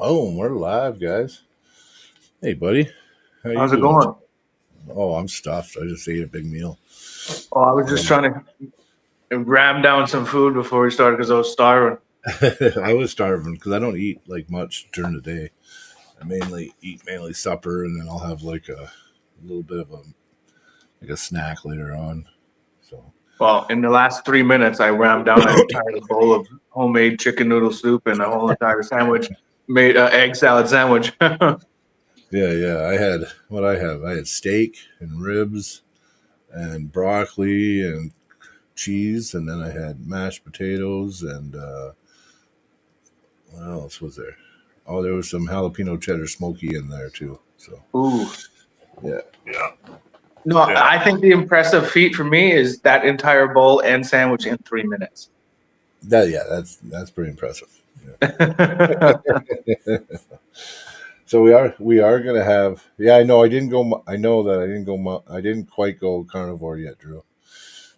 Boom, we're live, guys. Hey, buddy. How you How's it doing? going? Oh, I'm stuffed. I just ate a big meal. Oh, I was just trying to ram down some food before we started because I was starving. I was starving because I don't eat like much during the day. I mainly supper, and then I'll have like a little bit of a snack later on. So Well, in the last 3 minutes, I rammed down an entire bowl of homemade chicken noodle soup and a whole entire sandwich, made egg salad sandwich. yeah. I had steak and ribs and broccoli and cheese, and then I had mashed potatoes and what else was there? Oh, there was some jalapeno cheddar smoky in there too. So Ooh. yeah, yeah, No, yeah. I think the impressive feat for me is that entire bowl and sandwich in 3 minutes. That's pretty impressive. Yeah. So we are gonna have. Yeah, I know. I didn't go. I know that I didn't go. I didn't quite go carnivore yet, Drew.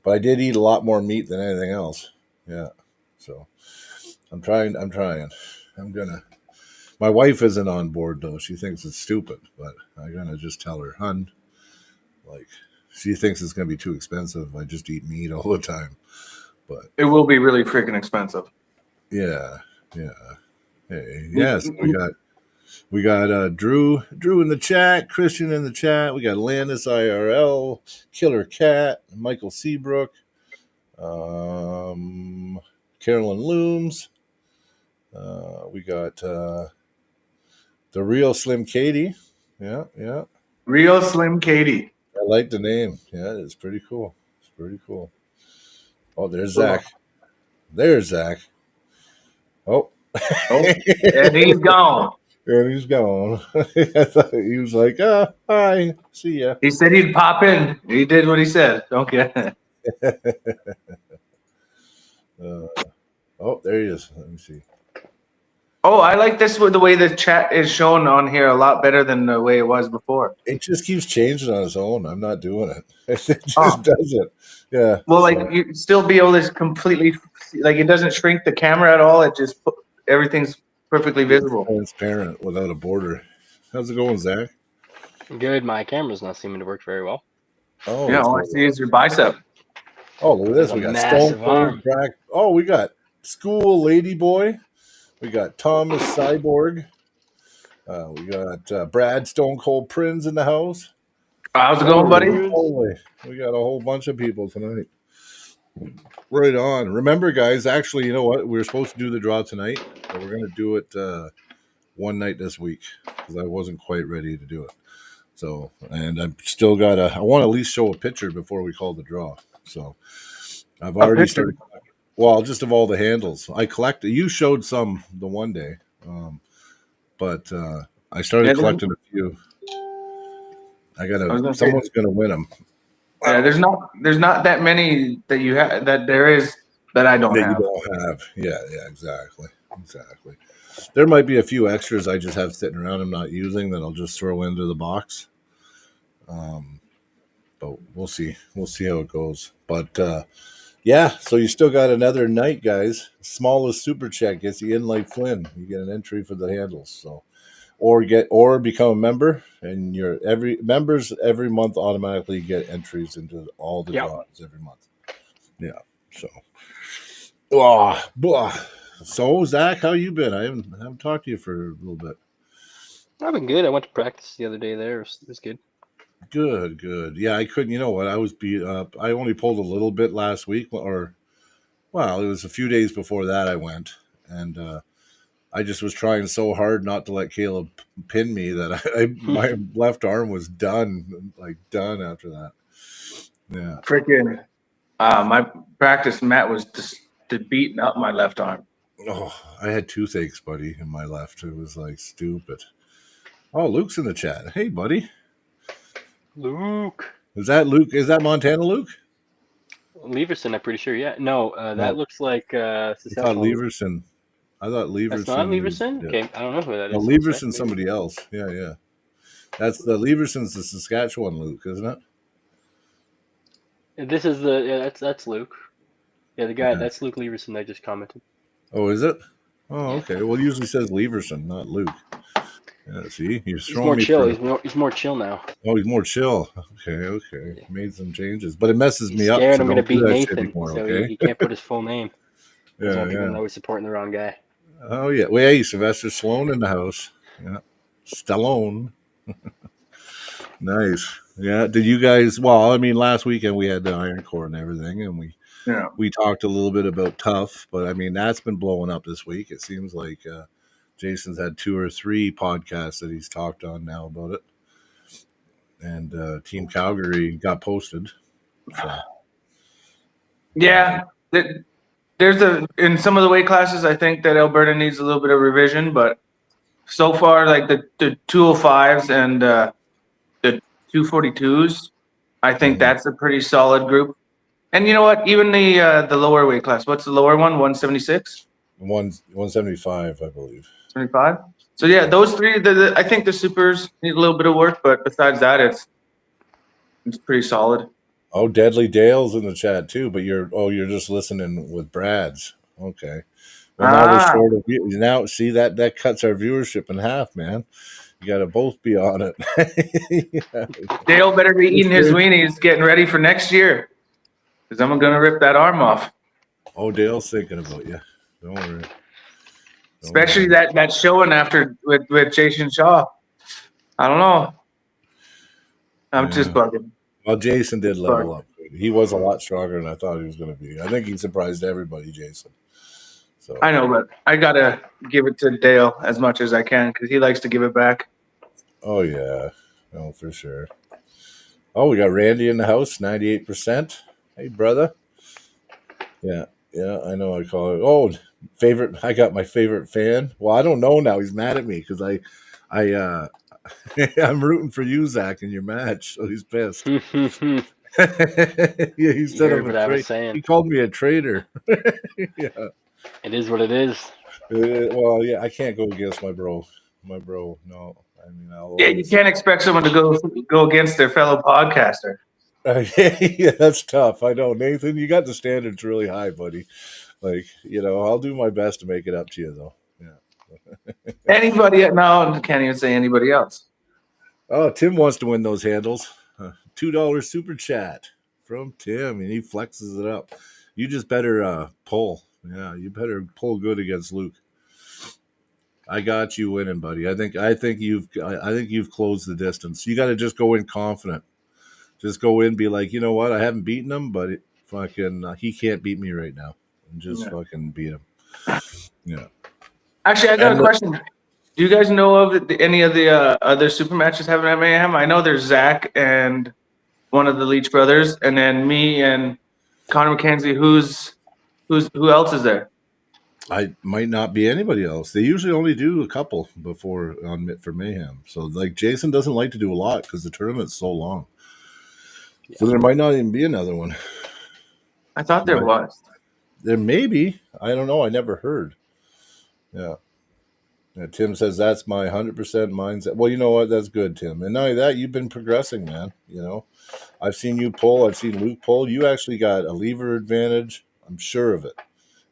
But I did eat a lot more meat than anything else. Yeah. So I'm trying. I'm trying. I'm gonna. My wife isn't on board though. She thinks it's stupid, but I'm gonna just tell her, hun, like she thinks it's gonna be too expensive if I just eat meat all the time. But It will be really freaking expensive. yeah, yeah. Hey, yes, we got Drew in the chat, Christian in the chat. We got Landis IRL, Killer Cat, Michael Seabrook, um, Carolyn Looms. We got the real Slim Katie. Yeah, yeah. Real Slim Katie. I like the name. Yeah, it's pretty cool. It's pretty cool. Oh, there's Oh, Zach. There's Zach. Oh, and he's gone. and he's gone. I thought he was like, hi, see ya. He said he'd pop in. He did what he said. Don't get it. Uh, oh, there he is. Let me see. Oh, I like this with the way the chat is shown on here a lot better than the way it was before. It just keeps changing on its own. I'm not doing it. It Oh, just does it. Yeah. well, like So you still be able to completely, like it doesn't shrink the camera at all. It just everything's perfectly it's visible. transparent without a border. How's it going, Zach? Good. My camera's not seeming to work very well. Oh, Yeah, what's all I going see on? is your bicep. Oh, look at There's this. a We got Stone massive Cold arm. Crack. Oh, we got School Lady Boy. We got Thomas Cyborg. We got Brad Stone Cold Prinz in the house. How's it going, Holy buddy? moly. We got a whole bunch of people tonight. Right on. Remember, guys, actually, you know what? We were supposed to do the draw tonight, but we're going to do it one night this week because I wasn't quite ready to do it. So, and I've still got I want to at least show a picture before we call the draw. So, I've A already picture. started. Well, just of all the handles. I collected. You showed some the one day, but I started Yeah, collecting a few. I was gonna say, Someone's gonna win them. yeah, there's not that many that you have that there is that I don't That you have. don't have. Yeah, exactly. There might be a few extras I just have sitting around I'm not using that I'll just throw into the box. But we'll see. We'll see how it goes. But yeah, so you still got another night, guys. Smallest super check gets you in like Flynn. You get an entry for the handles. So or become a member, and your members every month automatically get entries into all the Yep. draws every month. Yeah. So blah. So Zach, how you been? I haven't talked to you for a little bit. I've been good. I went to practice the other day there. It was good. Good. Yeah, I couldn't. You know what? I was beat up. I only pulled a little bit last week, or well, it was a few days before that I went, and I just was trying so hard not to let Caleb pin me that my left arm was done, like done after that. Yeah. Freaking, my practice mat was just beating up my left arm. Oh, I had toothaches, buddy, in my left. It was like stupid. Oh, Luke's in the chat. Hey, buddy. Luke. Is that Luke? Is that Montana Luke? Leverson, I'm pretty sure. Yeah. No, No. that looks like I thought Saskatchewan. Leverson. I thought Leverson. That's not Leverson? Yeah. Okay, I don't know who that is. No, Leverson's somebody else. Yeah. That's the Leverson's the Saskatchewan Luke, isn't it? This is that's Luke. Yeah, the guy. That's Luke Leverson that just commented. Oh, is it? Oh, Yeah. okay. Well, it usually says Leverson, not Luke. Yeah, see, he's He's throwing more me chill. for. He's more chill now. Oh, he's more chill. Okay. Made some changes, but it messes He's me up. scared So I'm gonna don't do beat that shit Nathan, anymore, so okay? he can't put his full name. Doesn't Yeah, want people to yeah. know he's supporting the wrong guy. Oh yeah. Well, hey, Sylvester Stallone in the house. Yeah, Stallone. Nice. Yeah. Did you guys? Well, I mean, last weekend we had the Iron Core and everything, and Yeah. we talked a little bit about Tough, but I mean that's been blowing up this week. It seems like Jason's had 2 or 3 podcasts that he's talked on now about it, and Team Calgary got posted. So Yeah. There's in some of the weight classes, I think that Alberta needs a little bit of revision, but so far, like the 205s and the 242s, I think that's a pretty solid group. And you know what? Even the lower weight class. What's the lower one? 176? 175, I believe. 75? So yeah, those three. I think the supers need a little bit of work, but besides that, it's pretty solid. Oh, Deadly Dale's in the chat too, but you're just listening with Brad's. Okay. Well, now we're Ah, short of you. Now, see that cuts our viewership in half, man. You got to both be on it. Yeah. Dale better be It's eating his good. weenies, getting ready for next year, because I'm gonna rip that arm off. Oh, Dale's thinking about you. Don't worry. Don't Especially worry. that showing after with Jason Shaw. I don't know. I'm just Yeah. bugging. Well, Jason did level Bugging. up. He was a lot stronger than I thought he was going to be. I think he surprised everybody, Jason. So, I know, but I gotta give it to Dale as much as I can because he likes to give it back. oh yeah, no, for sure. Oh, we got Randy in the house, 98%. Hey, brother. Yeah, yeah, I know. I call it. Oh, favorite. I got my favorite fan. Well, I don't know now. He's mad at me because I, I'm rooting for you, Zach, in your match. So he's pissed. You Yeah, he said heard I'm a what I was traitor. saying. He called me a traitor. Yeah. It is what it is. Well, yeah, I can't go against my bro. My bro, no. I mean, I'll Yeah, you always. can't expect someone to go against their fellow podcaster. Yeah, that's tough. I know, Nathan. You got the standards really high, buddy. Like, I'll do my best to make it up to you, though. Yeah. Anybody? No, I can't even say anybody else. Oh, Tim wants to win those handles. $2 super chat from Tim, and he flexes it up. You just better pull. Yeah, you better pull good against Luke. I got you winning, buddy. I think you've closed the distance. You got to just go in confident. Just go in, be like, you know what? I haven't beaten him, but he can't beat me right now, and just Yeah. fucking beat him. Yeah. Actually, I got a question. Do you guys know of any of the other super matches having at Mayhem? I know there's Zach and one of the Leach brothers, and then me and Connor McKenzie. Who else is there? I might not be anybody else. They usually only do a couple before for Mayhem. So like Jason doesn't like to do a lot because the tournament's so long. So there might not even be another one. I thought there was. There may be. I don't know. I never heard. Yeah. Tim says that's my 100% mindset. Well, you know what? That's good, Tim. And not only that, you've been progressing, man. I've seen you pull. I've seen Luke pull. You actually got a lever advantage. I'm sure of it.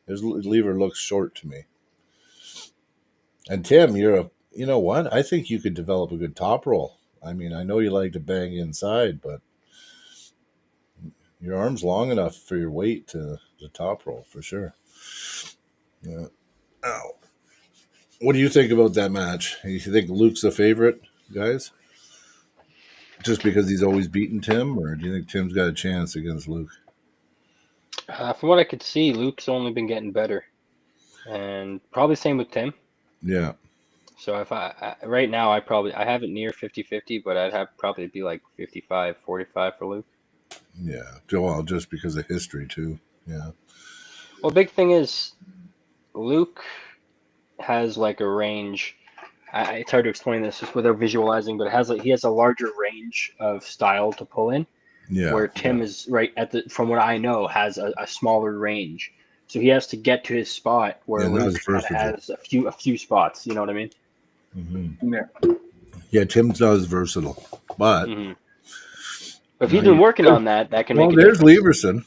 His lever looks short to me. And Tim, you know what? I think you could develop a good top roll. I mean, I know you like to bang inside, but your arm's long enough for your weight to top roll for sure. Yeah. Ow. What do you think about that match? You think Luke's the favorite, guys? Just because he's always beaten Tim, or do you think Tim's got a chance against Luke? From what I could see, Luke's only been getting better, and probably same with Tim. Yeah. So if right now I have it near 50-50, but I'd have probably be like 55-45 for Luke. Yeah. Well, just because of history too. Yeah. Well, big thing is Luke has like a range. It's hard to explain this just without visualizing, but he has a larger range of style to pull in. Yeah. Where Tim is right from what I know, has a smaller range. So he has to get to his spot where Luke kind of has a few spots. You know what I mean? Mm-hmm. Yeah. Yeah, Tim's not as versatile, but if he's been working on that can make a there's difference. Leverson.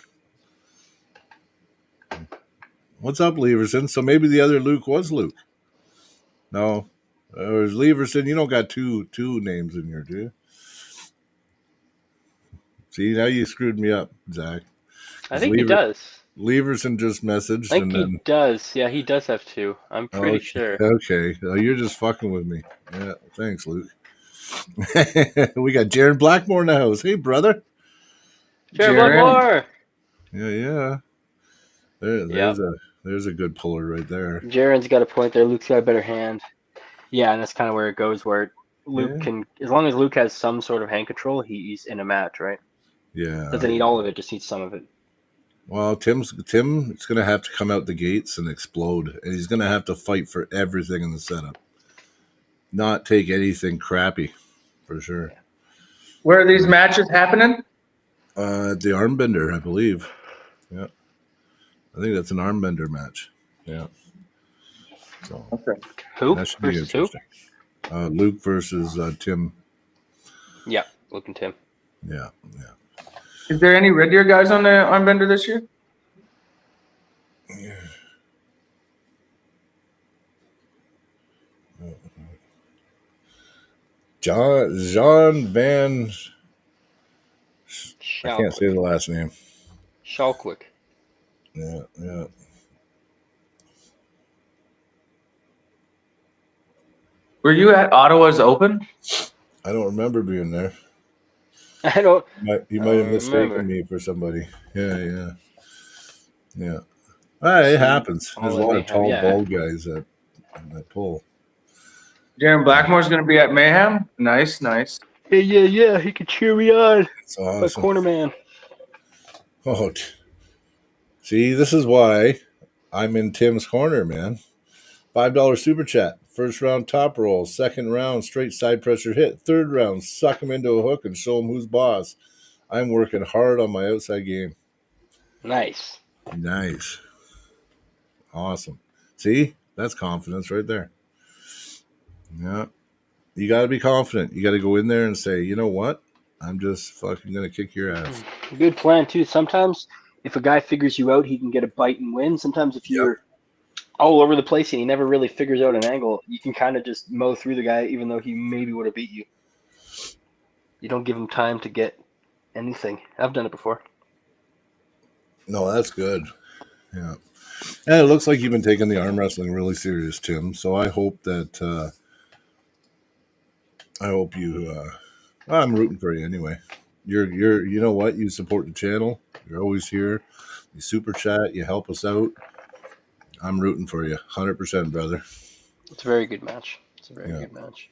What's up, Leverson? So maybe the other Luke was Luke. No. Or is Leverson? You don't got two names in here, do you? See, now you screwed me up, Zach. I think he does. Leverson just messaged, I think and he then does. Yeah, he does have 2. I'm pretty sure. Okay, you're just fucking with me. Yeah, thanks, Luke. We got Jaron Blackmore in the house. Hey, brother. Jared Blackmore. Yeah. There's a good puller right there. Jaren's got a point there. Luke's got a better hand. Yeah, and that's kind of where it goes. Where Luke can, as long as Luke has some sort of hand control, he's in a match, right? Yeah. Doesn't need all of it, just needs some of it. Well, Tim's going to have to come out the gates and explode, and he's going to have to fight for everything in the setup. Not take anything crappy, for sure. Where are these matches happening? The Armbender, I believe. Yeah. I think that's an Armbender match. Yeah. So Okay. Who that should be versus who? interesting. Luke versus Tim. Yeah, Luke and Tim. Yeah. Is there any Red Deer guys on the Armbender this year? Jean Van. I can't say the last name. Schalkwick. Yeah. Were you at Ottawa's Open? I don't remember being there. I don't. You might have mistaken me for somebody. Yeah. All right, it happens. There's a lot of tall, bald guys at that pole. Jaron Blackmore's going to be at Mayhem. Nice. Yeah. He could cheer me on. That's awesome. My corner man. Oh, see, this is why I'm in Tim's corner, man. $5 super chat. First round top roll. Second round straight side pressure hit. Third round suck him into a hook and show him who's boss. I'm working hard on my outside game. Nice. Awesome. See, that's confidence right there. Yeah. You got to be confident. You got to go in there and say, you know what? I'm just fucking going to kick your ass. Good plan, too. Sometimes if a guy figures you out, he can get a bite and win. Sometimes if you're all over the place and he never really figures out an angle, you can kind of just mow through the guy even though he maybe would have beat you. You don't give him time to get anything. I've done it before. No, that's good. Yeah. And it looks like you've been taking the arm wrestling really serious, Tim. So I hope that I'm rooting for you anyway. You're you know what? You support the channel. You're always here. You super chat. You help us out. I'm rooting for you, 100%, brother. It's a very good match. Good match.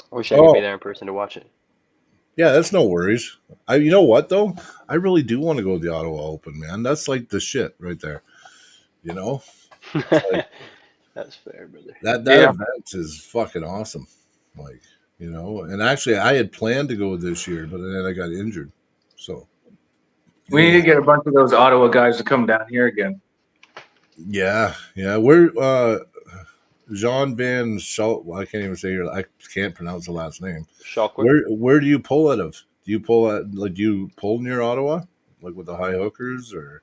I wish I could be there in person to watch it. Yeah, that's no worries. You know what though? I really do want to go to the Ottawa Open, man. That's like the shit right there. You know? Like, that's fair, brother. That event is fucking awesome. Like, you know, and actually I had planned to go this year, but then I got injured. So we need to get a bunch of those Ottawa guys to come down here again. Yeah. We're Jean Van Schalt. Well, I can't even say I can't pronounce the last name. Where do you pull out of? Do you pull near Ottawa, like with the high hookers, or?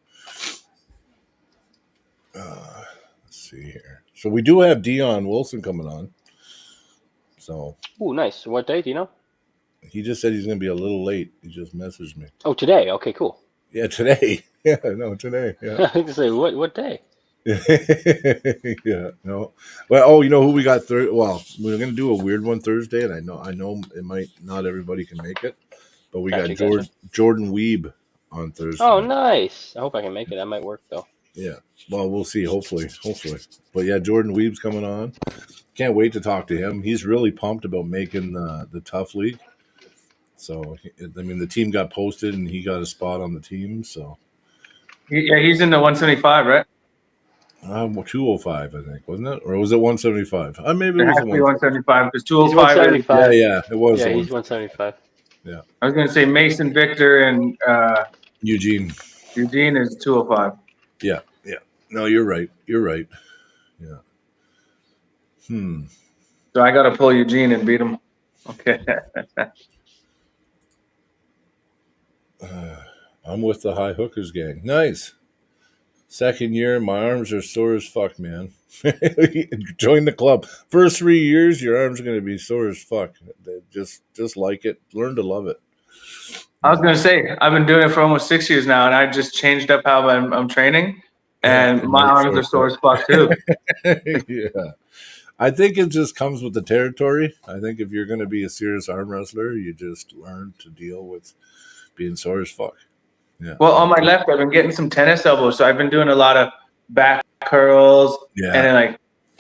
Let's see here. So we do have Dion Wilson coming on. So. Oh, nice. What day? Do you know? He just said he's going to be a little late. He just messaged me. Oh, today. Okay, cool. Yeah, today. Yeah, no, today. Yeah. I was going to say what day? Yeah, no. Well, you know who we got Well, we're gonna do a weird one Thursday, and I know it might not everybody can make it, but we got Jordan Weeb on Thursday. Oh, nice. I hope I can make it. That might work though. Yeah. Well, we'll see. Hopefully. But yeah, Jordan Weeb's coming on. Can't wait to talk to him. He's really pumped about making the Tough League. So I mean, the team got posted, and he got a spot on the team. So. Yeah, he's in the 175, right? 205, I think, wasn't it? Or was it 175? Maybe it was 175 because 205. Yeah, it was. Yeah, he's 175. Yeah. I was going to say Mason Victor and Eugene. Eugene is 205. Yeah. No, you're right. Yeah. So I got to pull Eugene and beat him. Okay. I'm with the High Hookers gang. Nice. Second year, my arms are sore as fuck, man. Join the club. First 3 years, your arms are going to be sore as fuck. Just like it. Learn to love it. I was gonna say I've been doing it for almost 6 years now, and I just changed up how I'm training, Yeah, and my arms are sore as fuck too. yeah. I think it just comes with the territory. I think if you're going to be a serious arm wrestler, you just learn to deal with being sore as fuck. Yeah. Well, on my left, I've been getting some tennis elbows, so I've been doing a lot of back curls, Yeah. and then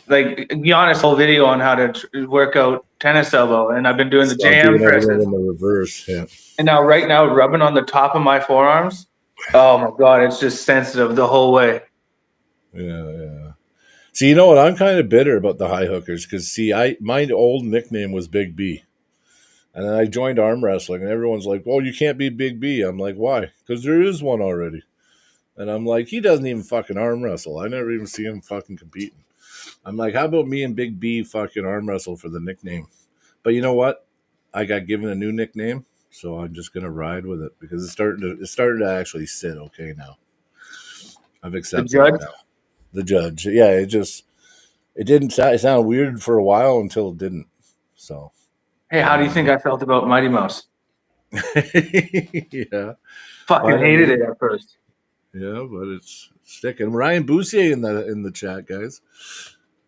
like Giannis' whole video on how to work out tennis elbow, and I've been doing the So I'm doing JM presses, everything in the reverse. Yeah. and now right now rubbing on the top of my forearms. Oh my god, it's just sensitive the whole way. Yeah. See, you know what? I'm kind of bitter about the high hookers because my old nickname was Big B, and then I joined arm wrestling, and everyone's like, "Well, you can't be Big B." I'm like, "Why?" Because there is one already, and I'm like, he doesn't even fucking arm wrestle. I never even see him fucking competing. I'm like, how about me and Big B fucking arm wrestle for the nickname? But you know what? I got given a new nickname, so I'm just gonna ride with it because it's starting to actually sit okay now. I've accepted judge? it now. The judge, yeah, it didn't it sounded weird for a while until it didn't. So, Hey, how do you think I felt about Mighty Mouse? yeah, Fucking hated it at first. Yeah, but it's sticking. Ryan Boussier in the chat, guys.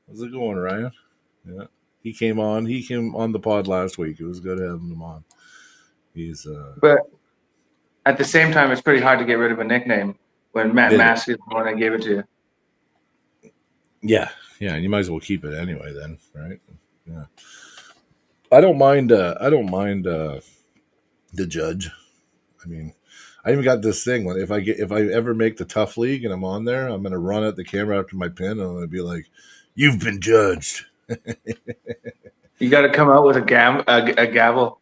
How's it going, Ryan? Yeah, he came on the pod last week. It was good having him on. He's But at the same time, it's pretty hard to get rid of a nickname when Matt Mask is the one that gave it to you. Yeah, and you might as well keep it anyway then, right? Yeah. I don't mind the judge. I mean, I even got this thing when if I ever make the tough league and I'm on there, I'm gonna run at the camera after my pin and I'm gonna be like, "You've been judged." You got to come out with a gavel.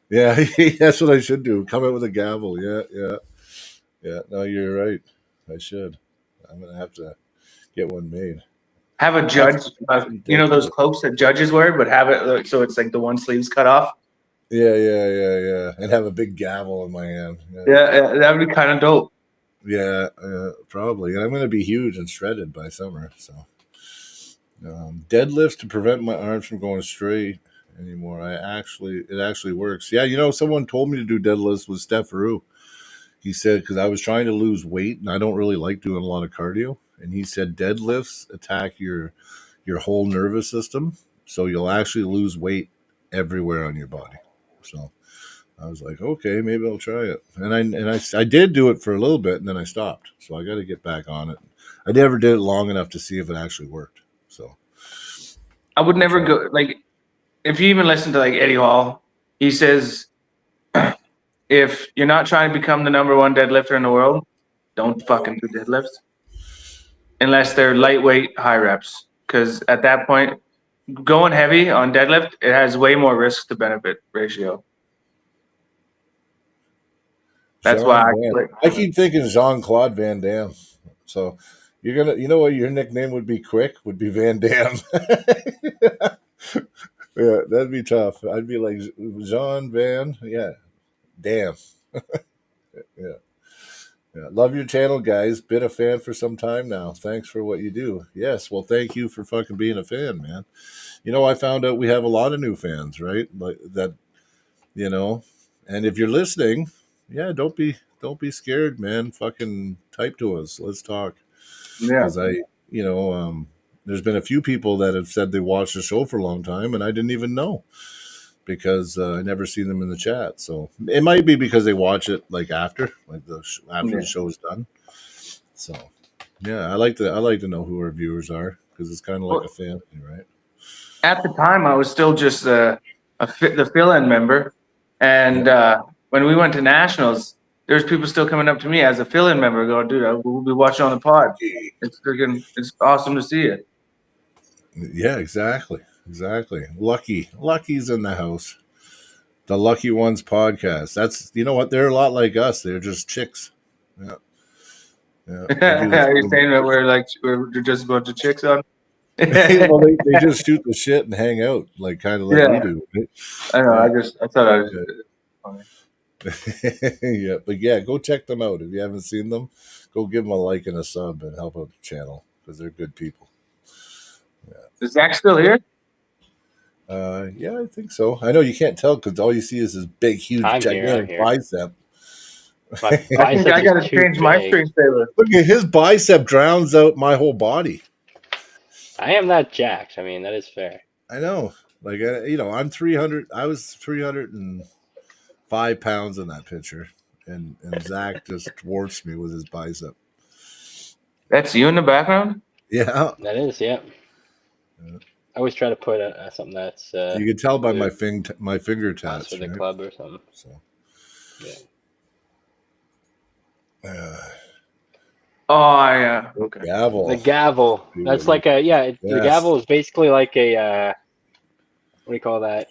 Yeah, that's what I should do. Come out with a gavel. Yeah. No, you're right. I should. I'm gonna have to get one made. Have a judge, you know those cloaks that judges wear, but have it so it's like the one sleeve's cut off. Yeah. And have a big gavel in my hand. Yeah, that would be kind of dope. Yeah, probably. And I'm going to be huge and shredded by summer. So, deadlifts to prevent my arms from going straight anymore. It actually works. Yeah, you know, someone told me to do deadlifts with Steph Rue. He said because I was trying to lose weight and I don't really like doing a lot of cardio. And he said deadlifts attack your whole nervous system, so you'll actually lose weight everywhere on your body. So I was like, okay, maybe I'll try it. And I did do it for a little bit, and then I stopped. So I got to get back on it. I never did it long enough to see if it actually worked. So I would never go like if you even listen to like Eddie Hall, he says if you're not trying to become the number one deadlifter in the world, don't fucking do deadlifts unless they're lightweight high reps. Because at that point, going heavy on deadlift, it has way more risk to benefit ratio. That's why I keep thinking Jean-Claude Van Damme. So you know what your nickname would be? Quick would be Van Damme. Yeah, that'd be tough. I'd be like Jean Van. Yeah, damn. Yeah. Love your channel, guys. Been a fan for some time now. Thanks for what you do. Yes, well, thank you for fucking being a fan, man. You know, I found out we have a lot of new fans, right? Like that, you know. And if you're listening, yeah, don't be scared, man. Fucking type to us. Let's talk. Yeah. Because there's been a few people that have said they watched the show for a long time, and I didn't even know because I never see them in the chat. So it might be because they watch it like after the show's done. So yeah, I like to know who our viewers are because it's kind of like a family, right? At the time, I was still just the fill-in member, and when we went to nationals, there's people still coming up to me as a fill-in member, going, "Dude, we'll be watching on the pod. It's awesome to see it." Yeah, exactly. Lucky's in the house. The Lucky Ones podcast. That's, you know what? They're a lot like us. They're just chicks. Yeah. Are you saying that we're just a bunch of chicks on? Well, they just shoot the shit and hang out, like kind of like we do. Right? I know. I thought I was. Yeah, but yeah, go check them out if you haven't seen them. Go give them a like and a sub and help out the channel because they're good people. Is Zach still here? Yeah, I think so. I know you can't tell because all you see is this big, huge, I'm gigantic here. bicep. My I think bicep I is gotta too change my big. screensaver. Look at his bicep drowns out my whole body. I am that jacked. I mean, that is fair. I know. Like, I'm 300. I was 305 pounds in that picture. And Zach just dwarfs me with his bicep. That's you in the background? Yeah. That is, yeah. I always try to put something that's You can tell by either my finger us tats. for the Right? club or something. So, Yeah. Oh, yeah. Okay. gavel. The gavel. That's like the Yes. gavel is basically like a what do you call that?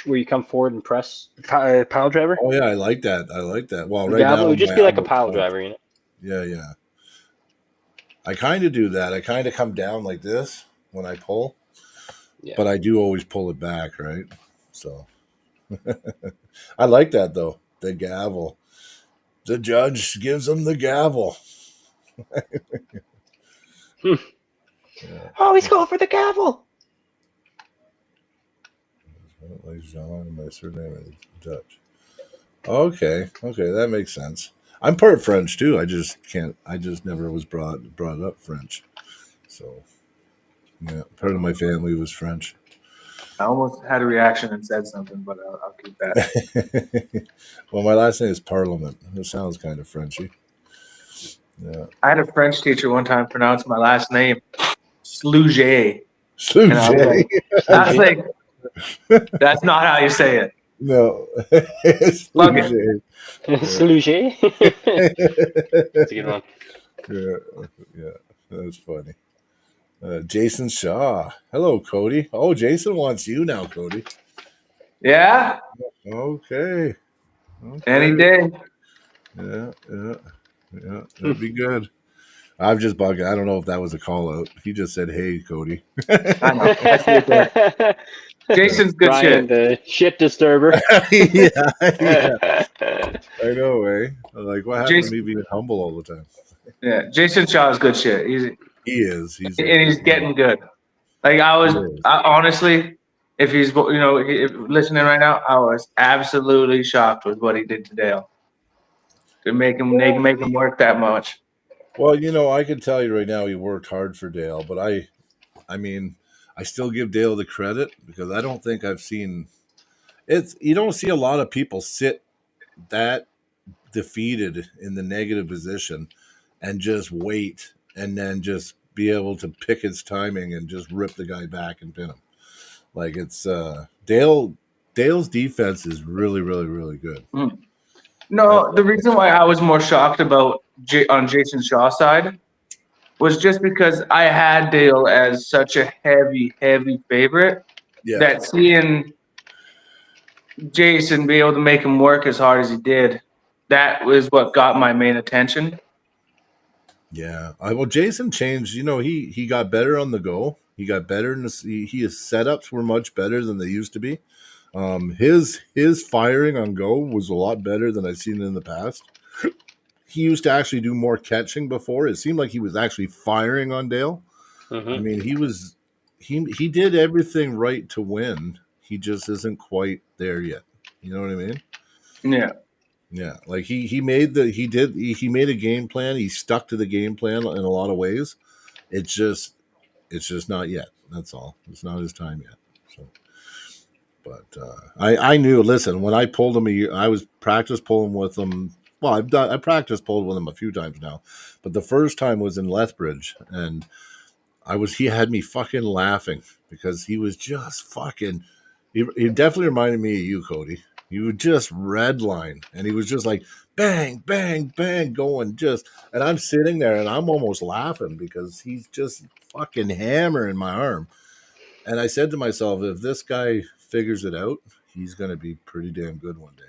Where you come forward and press pile driver. Oh yeah, I like that. I like that. Well, The right gavel now would just my be like a elbow's pile full. driver, you know. Yeah. I kind of do that. I kind of come down like this when I pull, Yeah. but I do always pull it back, right? So I like that though. The gavel. The judge gives him the gavel. Yeah. Oh, he's going for the gavel. Ladies and gentlemen, my surname is Dutch. Okay, that makes sense. I'm part French too. I just never was brought up French. So yeah, part of my family was French. I almost had a reaction and said something, but I'll keep that. Well, my last name is Parliament. It sounds kind of Frenchy. Yeah. I had a French teacher one time pronounce my last name Sluget. Sujet. And I was like, that's not how you say it. No. Plug it. Sluget. That's a good one. Yeah, that's funny. Jason Shaw. Hello, Cody. Oh, Jason wants you now, Cody. Yeah? Okay. Any day. Yeah. That'd be good. I'm just bugging. I don't know if that was a call out. He just said, "Hey, Cody." I know. I see it there. Jason's good Brian, shit. the shit disturber. yeah. I know, eh? Like, what happened to me being humble all the time? Yeah, Jason Shaw is good shit. He is. He's getting good. Like honestly, if he's if listening right now, I was absolutely shocked with what he did to Dale. To make him work that much. Well, I can tell you right now, he worked hard for Dale, but I mean, I still give Dale the credit because I don't think I've seen it's. You don't see a lot of people sit that defeated in the negative position and just wait and then just be able to pick his timing and just rip the guy back and pin him. Like it's Dale's defense is really, really, really good. No, the reason why I was more shocked about on Jason Shaw's side was just because I had Dale as such a heavy favorite that seeing Jason be able to make him work as hard as he did, that was what got my main attention. Yeah. Well, Jason changed. He got better on the go. He got better in his setups were much better than they used to be. His firing on go was a lot better than I've seen in the past. He used to actually do more catching before. It seemed like he was actually firing on Dale. Mm-hmm. I mean, he did everything right to win. He just isn't quite there yet. You know what I mean? Yeah. Yeah. Like he made a game plan. He stuck to the game plan in a lot of ways. It's just not yet. That's all. It's not his time yet. So. But I knew. Listen, when I pulled him I was practice pulling with him. Well, I practiced pulled with him a few times now, but the first time was in Lethbridge, and he had me fucking laughing because he was just fucking. He definitely reminded me of you, Cody. He would just redline, and he was just like bang, bang, bang, going and I'm sitting there and I'm almost laughing because he's just fucking hammering my arm. And I said to myself, if this guy figures it out, he's going to be pretty damn good one day.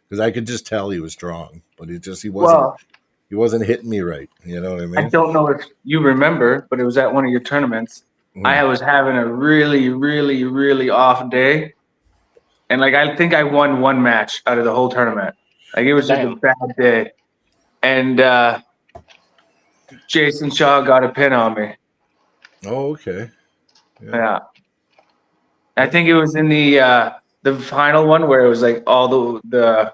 Because I could just tell he was strong, but he wasn't hitting me right. You know what I mean? I don't know if you remember, but it was at one of your tournaments. I was having a really, really, really off day, and like I think I won one match out of the whole tournament. Like it was just a Damn. bad day, and Jason Shaw got a pin on me. Oh, okay. Yeah. I think it was in the final one where it was like all the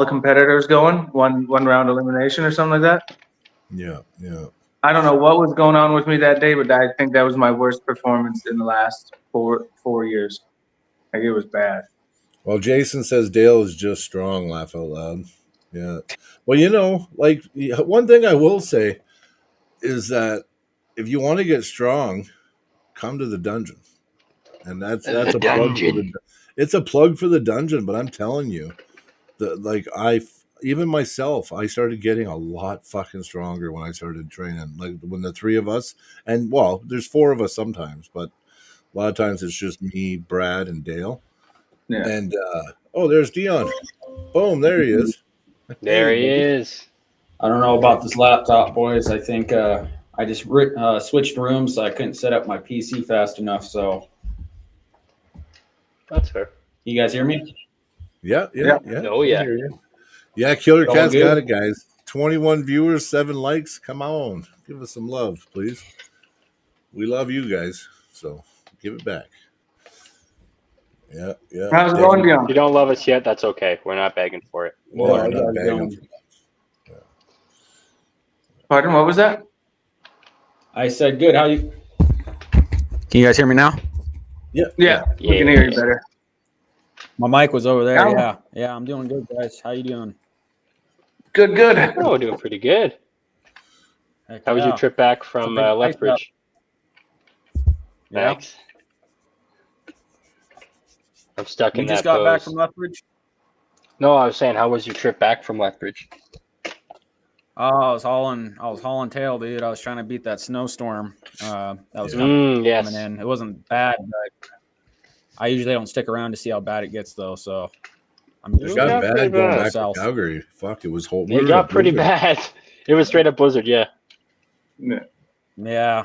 competitors going one round elimination or something like that. Yeah. I don't know what was going on with me that day, but I think that was my worst performance in the last four years. Like it was bad. Well, Jason says Dale is just strong. Laugh out loud. Yeah. Well, like one thing I will say is that if you want to get strong, come to the dungeon, and that's The a plug for dungeon. it's a plug for the dungeon. But I'm telling you, even myself, I started getting a lot fucking stronger when I started training. Like when the three of us, and well, there's four of us sometimes, but a lot of times it's just me, Brad, and Dale. Yeah. And there's Dion. Boom, there he is. There Hey, he buddy. is. I don't know about this laptop, boys. I think I just switched rooms, so I couldn't set up my PC fast enough. So, That's fair. you guys hear me? Yeah. Oh, I yeah. hear you. Yeah, Killer All Cat's good? got it, guys. 21 viewers, 7 likes. Come on. Give us some love, please. We love you guys. So give it back. Yeah. How's it going, If you Dion? don't love us yet, that's okay. We're not begging for it. No, Well, we're how you not guys begging doing? for Pardon, what was that? I said good. How you? Can you guys hear me now? Yeah, we can hear you better. My mic was over there. Yeah. Yeah, I'm doing good, guys. How you doing? Good. Oh, we're doing pretty good. Heck How was your yeah. trip back from It's a big night Lethbridge? Yeah. Thanks. I'm stuck You in just that got back pose. from Lethbridge? No, I was saying, how was your trip back from Lethbridge? Oh, I was hauling tail, dude. I was trying to beat that snowstorm. That was Yes. coming in. It wasn't bad, but I usually don't stick around to see how bad it gets, though. So I'm It just got pretty bad going bad. back South. to Calgary. Fuck, it was whole. It got pretty bad. It was straight up blizzard, yeah. Yeah.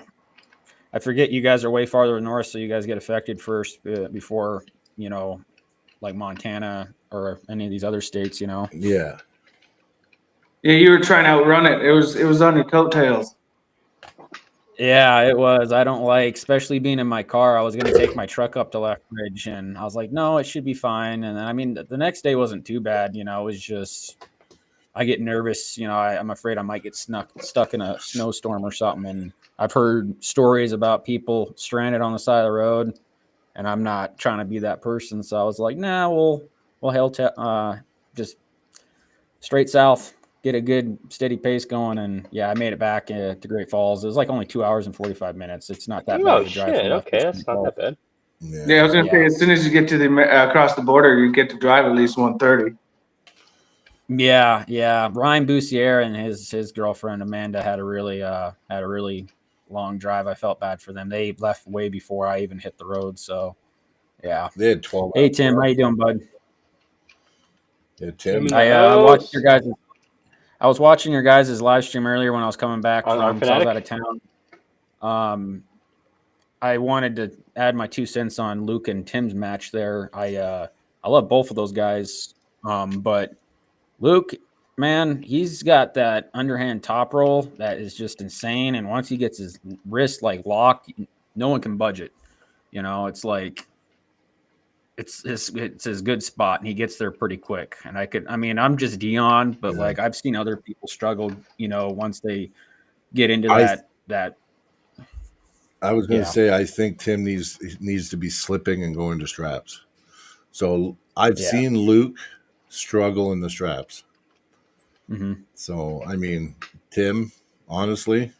I forget you guys are way farther north, so you guys get affected first before, like Montana or any of these other states, Yeah. Yeah, you were trying to outrun it. It was on your coattails. Yeah, it was. I don't like, especially being in my car. I was going to take my truck up to Lethbridge, and I was like, no, it should be fine. And I mean, the next day wasn't too bad. It was just, I get nervous. I'm afraid I might get stuck in a snowstorm or something. And I've heard stories about people stranded on the side of the road, and I'm not trying to be that person. So I was like, nah, we'll just straight south. Get a good steady pace going, and yeah, I made it back to Great Falls. It was like only 2 hours and 45 minutes. It's not that bad Oh, of a drive shit. from Okay, Lethbridge. that's not that bad. Yeah, I was gonna say as soon as you get to the across the border, you get to drive at least 130. Yeah. Ryan Boussier and his girlfriend Amanda had a really long drive. I felt bad for them. They left way before I even hit the road. So yeah. They had 12. Hey Tim, how you doing, bud? Yeah, Tim. I watched your guys. I was watching your guys' live stream earlier when I was coming back On from. So I was Fanatic? out of town. I wanted to add my 2 cents on Luke and Tim's match there. I love both of those guys, but Luke, man, he's got that underhand top roll that is just insane. And once he gets his wrist like locked, no one can budge it. It's like it's his good spot, and he gets there pretty quick. And I'm just Dion, but Yeah. like I've seen other people struggle. Once they get into that. I was going to say, I think Tim needs to be slipping and going to straps. So I've seen Luke struggle in the straps. Mm-hmm. So, I mean, Tim, honestly,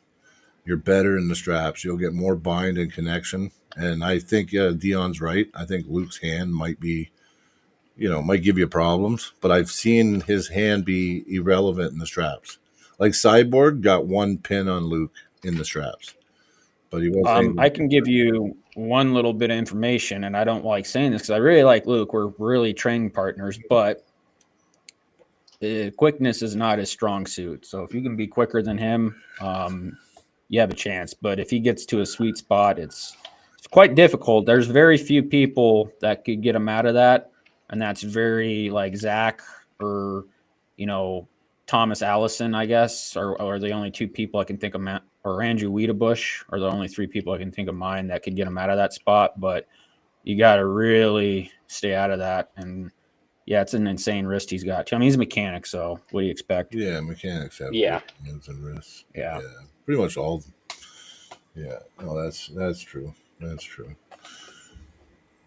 you're better in the straps. You'll get more bind and connection. And I think Dion's right. I think Luke's hand might be, might give you problems. But I've seen his hand be irrelevant in the straps. Like Cyborg got 1 pin on Luke in the straps. But he wasn't. I can give you one little bit of information, and I don't like saying this because I really like Luke. We're really training partners, but quickness is not his strong suit. So if you can be quicker than him, you have a chance. But if he gets to a sweet spot, it's it's quite difficult. There's very few people that could get him out of that, and that's very like Zach or Thomas Allison, I guess, are the only two people I can think of, or Andrew Wiedebusch are the only three people I can think of mine that could get him out of that spot. But you got to really stay out of that, and yeah, it's an insane wrist he's got. I mean, he's a mechanic, so what do you expect? Yeah, mechanics have Yeah. good hands and wrists. Yeah. Pretty much all of them. Yeah, no, that's true. That's true.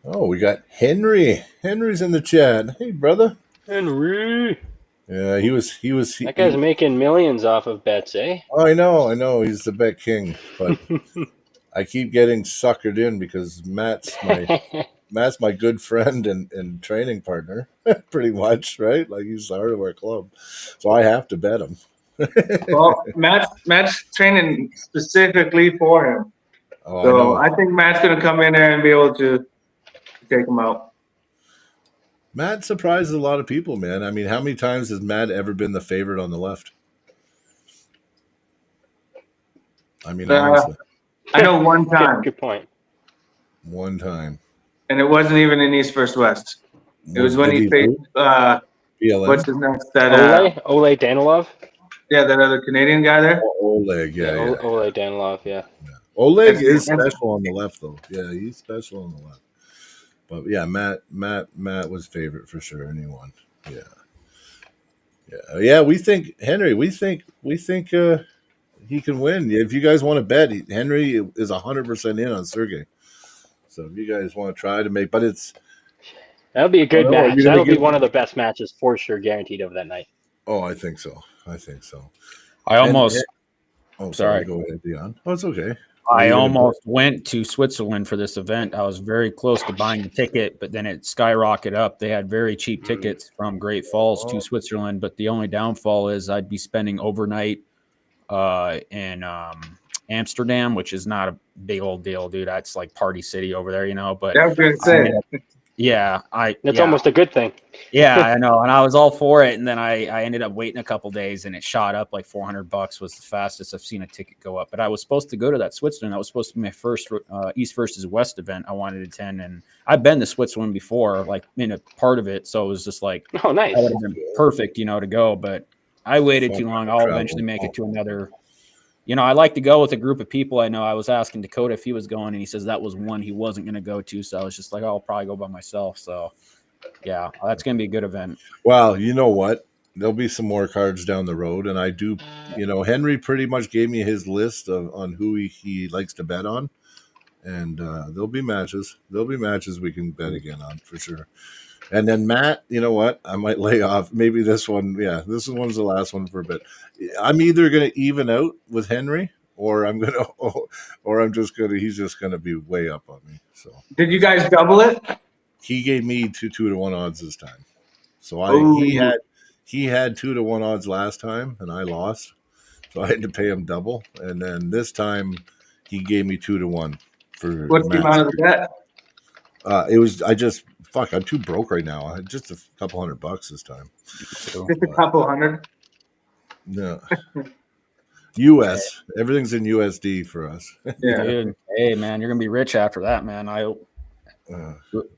Oh, we got Henry. Henry's in the chat. Hey, brother. Henry. Yeah, he was. That guy's making millions off of bets, eh? Oh, I know. He's the bet king, but I keep getting suckered in because Matt's my good friend and training partner, pretty much, right? Like he's the heart of our club, so I have to bet him. Well, Matt's training specifically for him. Oh, So I know. I think Matt's going to come in there and be able to take him out. Matt surprises a lot of people, man. I mean, how many times has Matt ever been the favorite on the left? I mean, honestly, I know one time, Good point. one time. and it wasn't even in East First West. It was when he faced BLM? what's his next that Ole Danilov? yeah, that other Canadian guy there. Oleg, yeah. Ole Danilov, yeah. Oleg is special on the left, though. Yeah, he's special on the left. But yeah, Matt was favorite for sure, and he won. Yeah. We think Henry. We think he can win. If you guys want to bet, Henry is 100% in on Sergey. So if you guys want to try to make, but it's That'll be a good Oh, match. you're gonna That'll be get- one of the best matches for sure, guaranteed over that night. Oh, I think so. I almost Oh, Sorry. Go ahead, Dion. Oh, it's okay. I almost went to Switzerland for this event. I was very close to buying the ticket, but then it skyrocketed up. They had very cheap tickets from Great Falls to Switzerland, but the only downfall is I'd be spending overnight in Amsterdam, which is not a big old deal, dude. That's like party city over there, But I was going to say. It's almost a good thing. Yeah, I know. And I was all for it. And then I ended up waiting a couple days and it shot up like $400 was the fastest I've seen a ticket go up. But I was supposed to go to that Switzerland. That was supposed to be my first East versus West event I wanted to attend. And I've been to Switzerland before, like in a part of it. So it was just like, Oh, nice. that would have been perfect, to go. But I waited too long. I'll Travel. eventually make it to another. I like to go with a group of people I know. I was asking Dakota if he was going, and he says that was one he wasn't going to go to. So I was just like, I'll probably go by myself. So, yeah, that's going to be a good event. Well, you know what? There'll be some more cards down the road, and I do. Henry pretty much gave me his list on who he likes to bet on, and there'll be matches. There'll be matches we can bet again on for sure. And then Matt, you know what? I might lay off. Maybe this one. Yeah, this one's the last one for a bit. I'm either going to even out with Henry, or I'm going to, or I'm just going to. He's just going to be way up on me. So Did you guys double it? he gave me 2-to-1 odds this time. So Ooh. he had 2-to-1 odds last time, and I lost. So I had to pay him double. And then this time, he gave me 2-to-1 for. What's the amount of the bet? I'm too broke right now. I had just a couple $100 this time. So, Just a couple hundred. No. US. Everything's in USD for us. Yeah. dude, hey, man, you're going to be rich after that, man. Who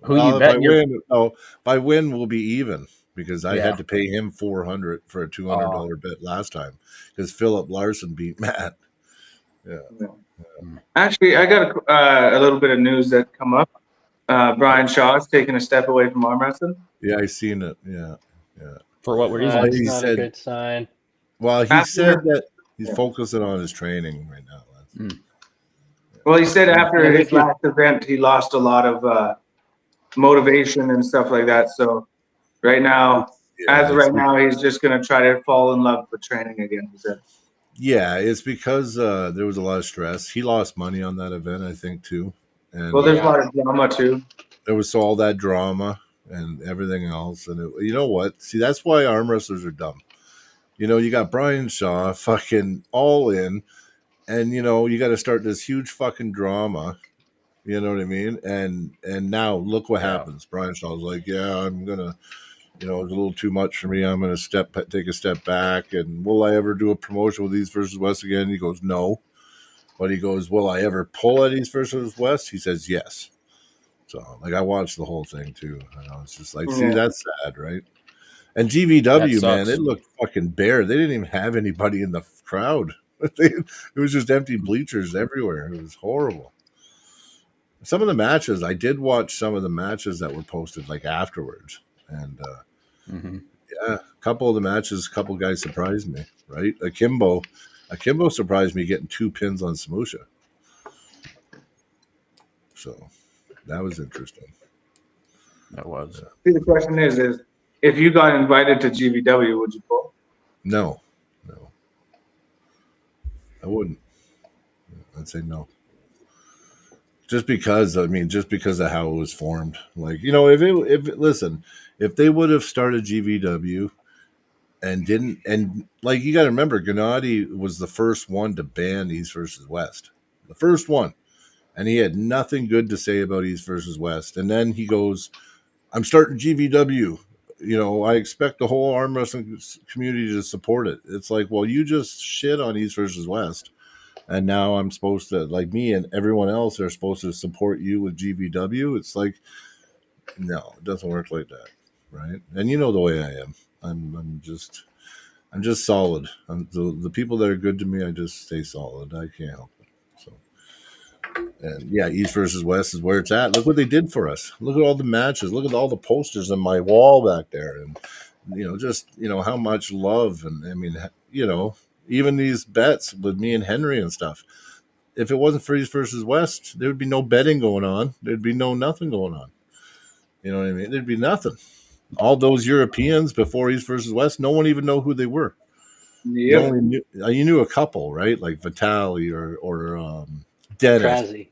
Well, you betting? if I win, we'll be even because I Yeah. had to pay him $400 for a $200 bet last time because Philip Larson beat Matt. Actually, I got a little bit of news that come up. Brian Shaw's taking a step away from arm wrestling. Yeah, I seen it. Yeah. For what reason? That's he not said- a good sign. Well, he After- said that he's focusing on his training right now. Well, he said after Yeah, his last event, he lost a lot of motivation and stuff like that. So right now, as of right now, he's just going to try to fall in love with training again. He said. Yeah, it's because there was a lot of stress. He lost money on that event, I think, too. And Well, there's a lot of drama too. there was all that drama and everything else. And you know what? See, that's why arm wrestlers are dumb. You got Brian Shaw fucking all in, and you got to start this huge fucking drama. You know what I mean? And now look what happens. Brian Shaw's like, yeah, I'm gonna, it's a little too much for me. I'm gonna take a step back. And will I ever do a promotion with East versus West again? And he goes, no. But he goes, "Will I ever pull at East versus West?" He says, "Yes." So, like, I watched the whole thing too, and I was just like, "See, Yeah. that's sad, right?" And That GVW, man, sucks. it looked fucking bare. They didn't even have anybody in the crowd. It was just empty bleachers everywhere. It was horrible. Some of the matches, I did watch some of the matches that were posted like afterwards, and Mm-hmm. yeah, a couple of the matches, a couple guys surprised me. Right, Akimbo surprised me getting 2 pins on Samusha, so that was interesting. That was. See, the question is if you got invited to GVW, would you pull? No, I wouldn't. I'd say no. Just because of how it was formed. Like, listen, if they would have started GVW and didn't, and like, you got to remember, Gennady was the first one to ban East versus West, the first one, and he had nothing good to say about East versus West. And then he goes, "I'm starting GVW. I expect the whole arm wrestling community to support it." It's like, well, you just shit on East versus West. And now I'm supposed to, like, me and everyone else are supposed to support you with GVW. It's like, no, it doesn't work like that, right? And you know the way I am. I'm just solid. The people that are good to me, I just stay solid. I can't help it. So, and yeah, East versus West is where it's at. Look what they did for us. Look at all the matches. Look at all the posters on my wall back there, and just how much love. And I mean, even these bets with me and Henry and stuff. If it wasn't for East versus West, there would be no betting going on. There'd be nothing going on. You know what I mean? There'd be nothing. All those Europeans before East versus West, no one even know who they were. Yep. You knew a couple, right? Like Vitali or Dennis. Krasi.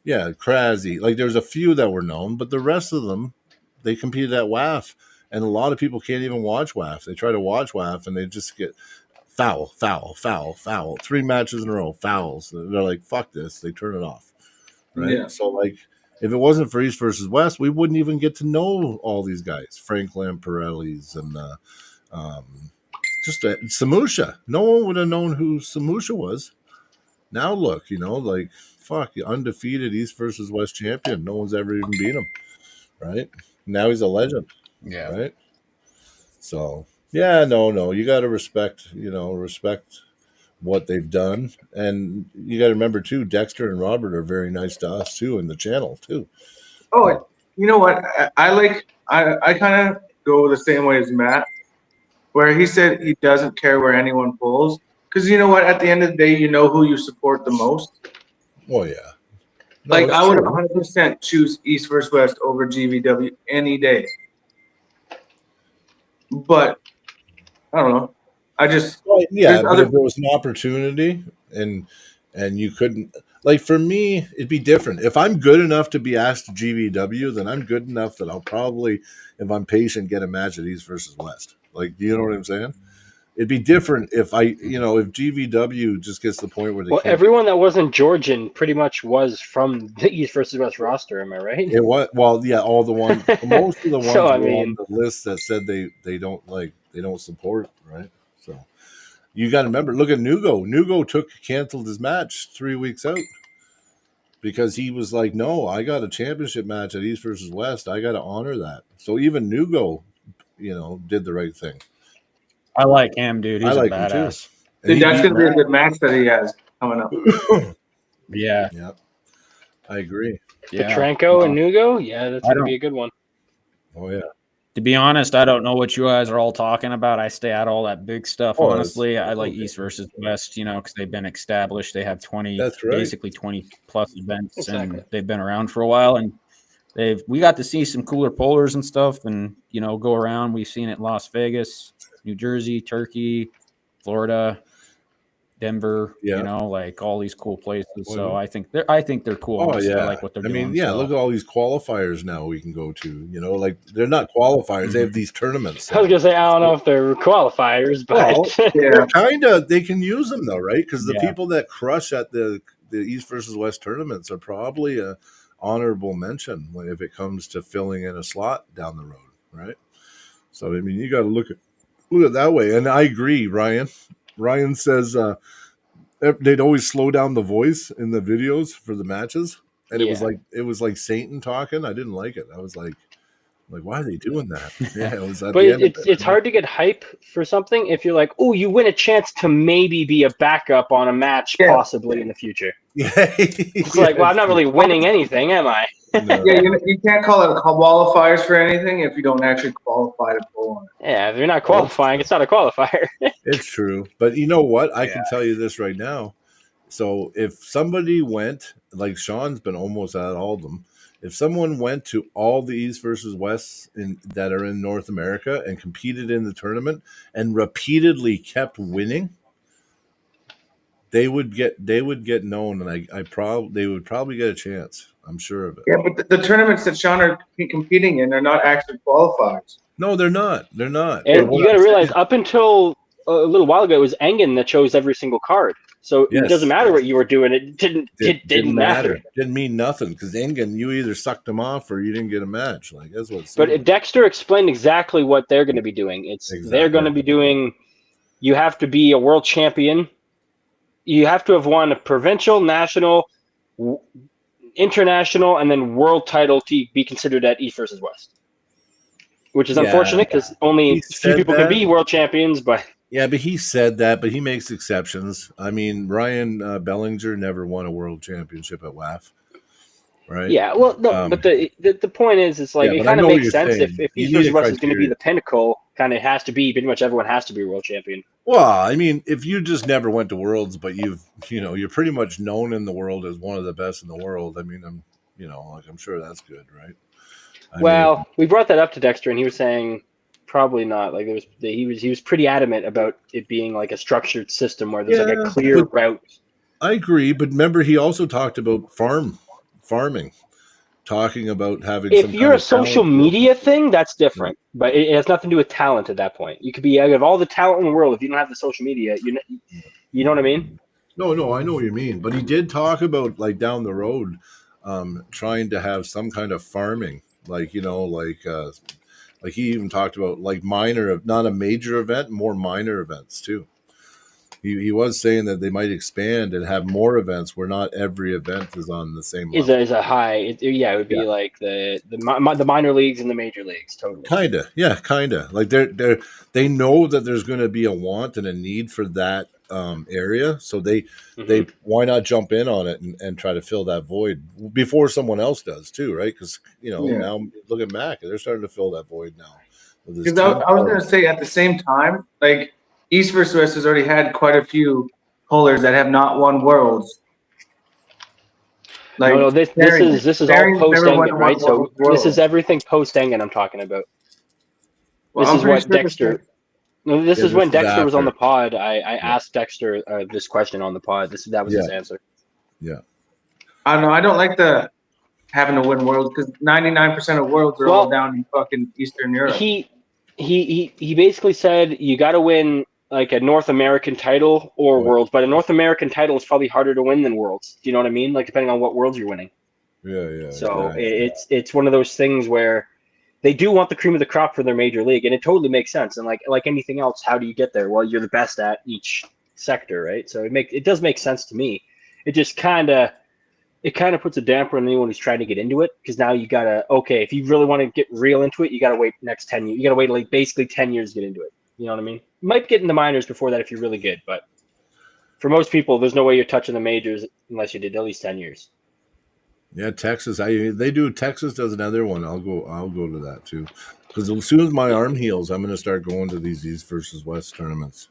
Yeah, Krasi. Like, there's a few that were known, but the rest of them, they competed at WAF. And a lot of people can't even watch WAF. They try to watch WAF and they just get foul, foul, foul, foul. 3 matches in a row, fouls. They're like, fuck this. They turn it off. Right? Yeah. So, like, if it wasn't for East versus West, we wouldn't even get to know all these guys. Frank Lamparelli's and just Samusha. No one would have known who Samusha was. Now look, like, fuck, undefeated East versus West champion. No one's ever even beat him. Right? Now he's a legend. Yeah. Right? So, yeah, no. You got to respect what they've done. And you got to remember, too, Dexter and Robert are very nice to us, too, in the channel, too. Oh, you know what? I kind of go the same way as Matt, where he said he doesn't care where anyone pulls. Because you know what? At the end of the day, you know who you support the most. Oh, yeah. No, Like, it's I would true. 100% choose East versus West over GVW any day. But I don't know. I just Well, yeah, but other- if there was an opportunity and you couldn't, like, for me, it'd be different. If I'm good enough to be asked to GVW, then I'm good enough that I'll probably, if I'm patient, get a match at East versus West. Like, you know what I'm saying? It'd be different if if GVW just gets to the point where they Well, can't. everyone that wasn't Georgian pretty much was from the East versus West roster. Am I right? It was, well, yeah, all the ones, most of the ones So, I were mean- on the list that said they don't support, right? So you got to remember, look at Nugo. Nugo canceled his match 3 weeks out because he was like, "No, I got a championship match at East versus West. I got to honor that." So even Nugo, did the right thing. I like him, dude. He's I like a him too. badass. And he that's beat going to be a Matt. good match that he has coming up. Yeah. Yeah, I agree. Yeah. Petranco and Nugo? Yeah, that's I going to be don't- a good one. Oh yeah. To be honest, I don't know what you guys are all talking about. I stay out of all that big stuff. Oh, Honestly, I like okay. East versus West, because they've been established. They have 20, That's right. basically 20 plus events, Exactly. and they've been around for a while. And we got to see some cooler pullers and stuff, and go around. We've seen it in Las Vegas, New Jersey, Turkey, Florida, Denver. Yeah. Like all these cool places. Well, So yeah. I think they're cool. Oh Honestly. yeah. I like what they're I doing. mean, yeah, so. look at all these qualifiers now we can go to. Like, they're not qualifiers, they have these tournaments. I was going to say, I don't know if they're qualifiers, but Well, Yeah. they can use them though, right? Because the Yeah. people that crush at the East versus West tournaments are probably a honorable mention if it comes to filling in a slot down the road, right? So I mean, you got to look at it that way. And I agree, Ryan. Ryan says they'd always slow down the voice in the videos for the matches, and Yeah. it was like Satan talking. I didn't like it. I was like why are they doing that? Yeah, it was at But the end. it's hard to get hype for something if you're like, oh, you win a chance to maybe be a backup on a match Yeah. possibly in the future. Yeah, It's like, well, I'm not really winning anything, am I? No. Yeah, you can't call it qualifiers for anything if you don't actually qualify to pull on it. Yeah, if you're not qualifying, it's not a qualifier. It's true. But you know what? I Yeah. can tell you this right now. So if somebody went, like Sean's been almost at all of them, if someone went to all the East versus West that are in North America and competed in the tournament and repeatedly kept winning, they would get known, and they would probably get a chance. I'm sure of it. Yeah, but the tournaments that Sean are competing in are not actually qualifiers. No, they're not. They're not. And But you got to realize, up until a little while ago, it was Engen that chose every single card. So Yes. it doesn't matter what you were doing. It didn't matter. Didn't mean nothing because Engen, you either sucked him off or you didn't get a match. Like that's what. But Dexter explained exactly what they're going to be doing. They're going to be doing. You have to be a world champion. You have to have won a provincial, national, international, and then world title to be considered at East versus West. Which is unfortunate because only a few people can be world champions, but. Yeah, but he said that, but he makes exceptions. I mean, Ryan Bellinger never won a world championship at WAF, right? Yeah, well, no, but the point is, it's like it kind of makes sense if East versus West is going to be the pinnacle. Kind of has to be. Pretty much everyone has to be a world champion. Well, I mean, if you just never went to Worlds, but you're pretty much known in the world as one of the best in the world. I mean, I'm sure that's good, right? We brought that up to Dexter, and he was saying. Probably not. Like he was pretty adamant about it being like a structured system where there's like a clear route. I agree, but remember he also talked about farming, talking about having. If you're a social media thing, that's different, but it has nothing to do with talent at that point. You could be out of all the talent in the world if you don't have the social media. You know what I mean? No, I know what you mean, but he did talk about like down the road, trying to have some kind of farming, Like he even talked about like not a major event, more minor events too. He was saying that they might expand and have more events where not every event is on the same level. Is a high. It would be like the minor leagues and the major leagues, totally. Kinda. Like they know that there's going to be a want and a need for that area, so they why not jump in on it and try to fill that void before someone else does too, right? Because now look at Mac, they're starting to fill that void now. Because I was going to say at the same time, like East versus West has already had quite a few pullers that have not won Worlds. Like this is all post Engen, right? So this is everything post Engen I'm talking about. This is what Dexter. No, this is when Dexter was on the pod. I asked Dexter this question on the pod. That was his answer. Yeah. I don't know. I don't like the having to win Worlds because 99% of Worlds are all down in fucking Eastern Europe. He basically said you got to win like a North American title or Worlds, but a North American title is probably harder to win than Worlds. Do you know what I mean? Like depending on what Worlds you're winning. Yeah. So it's one of those things where. They do want the cream of the crop for their major league, and it totally makes sense. And like anything else, how do you get there? Well, you're the best at each sector, right? So it does make sense to me. It just kind of puts a damper on anyone who's trying to get into it because now you gotta if you really want to get real into it, you gotta wait next 10 years. You gotta wait like basically 10 years to get into it. You know what I mean? You might get in the minors before that if you're really good, but for most people, there's no way you're touching the majors unless you did at least 10 years. Yeah, Texas. Texas does another one. I'll go to that too, because as soon as my arm heals, I'm going to start going to these East versus West tournaments.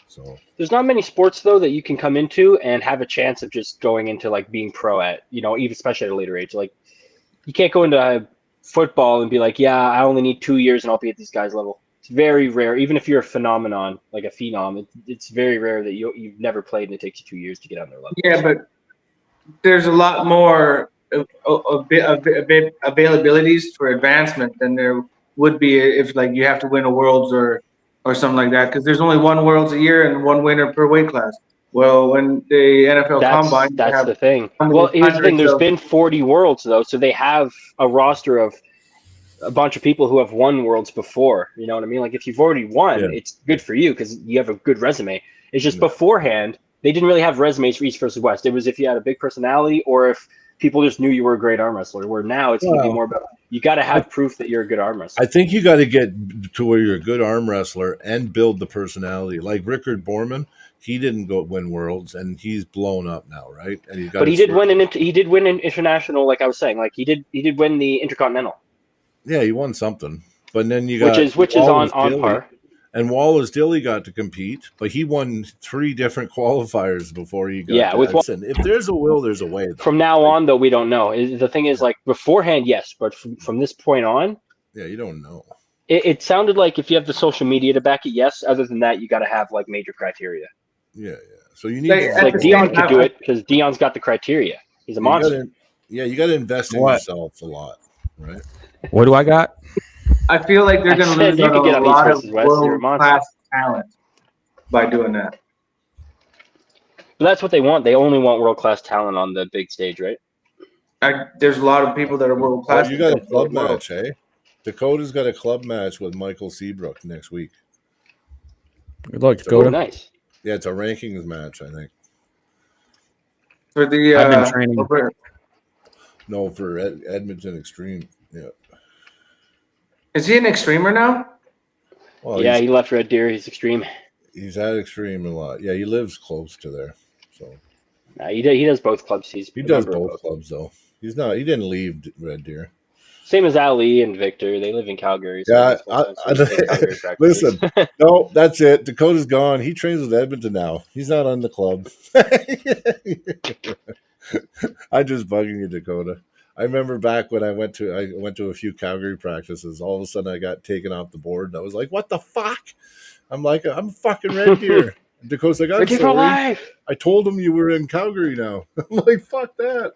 So there's not many sports though that you can come into and have a chance of just going into like being pro at. Even especially at a later age. Like you can't go into football and be like, yeah, I only need 2 years and I'll be at this guy's level. It's very rare. Even if you're a phenomenon, like a phenom, it's very rare that you've never played and it takes you 2 years to get on their level. Yeah, but there's a lot more availabilities for advancement than there would be if like you have to win a Worlds or something like that because there's only one Worlds a year and one winner per weight class. Well, when the NFL Combine, that's the thing. Well, here's the thing: there's been 40 Worlds though, so they have a roster of a bunch of people who have won Worlds before. You know what I mean? Like if you've already won, it's good for you because you have a good resume. It's just beforehand. they didn't really have resumes for East versus West. It was if you had a big personality or if people just knew you were a great arm wrestler. Where now it's going to be more about you got to have proof that you're a good arm wrestler. I think you got to get to where you're a good arm wrestler and build the personality. Like Rickard Borman, he didn't go win worlds, and he's blown up now, right? And he's got. But he did win an international, like I was saying, like he did win the Intercontinental. Yeah, he won something, but then you got which is on par. And Wallace Dilly got to compete, but he won 3 different qualifiers before he got. Yeah, with Listen, if there's a will, there's a way. Though. From now on, though, we don't know. The thing is, like beforehand, yes, but from this point on, yeah, you don't know. It sounded like if you have the social media to back it, yes. Other than that, you got to have like major criteria. Yeah. So you need like Dion could do it because Dion's got the criteria. He's a monster. You got to invest in yourself a lot, right? What do I got? I feel like they're going to lose out a lot of world-class talent by doing that. But that's what they want. They only want world-class talent on the big stage, right? There's a lot of people that are world-class. You got a club match, hey? Dakota's got a club match with Michael Seabrook next week. Good luck, Dakota. Nice. Yeah, it's a rankings match, I think. For the I've been training. No, for Edmonton Extreme. Yeah. Is he an extremer now? Well, yeah, he left Red Deer. He's Extreme. He's at Extreme a lot. Yeah, he lives close to there. So he does both clubs. He does both clubs though. He didn't leave Red Deer. Same as Ali and Victor. They live in Calgary. So yeah, listen. No, that's it. Dakota's gone. He trains with Edmonton now. He's not on the club. I'm just bugging you, Dakota. I remember back when I went to a few Calgary practices. All of a sudden, I got taken off the board, and I was like, "What the fuck?" I'm like, "I'm fucking Red Deer." Dakota's like, "I'm sorry. I told him you were in Calgary now." I'm like, "Fuck that."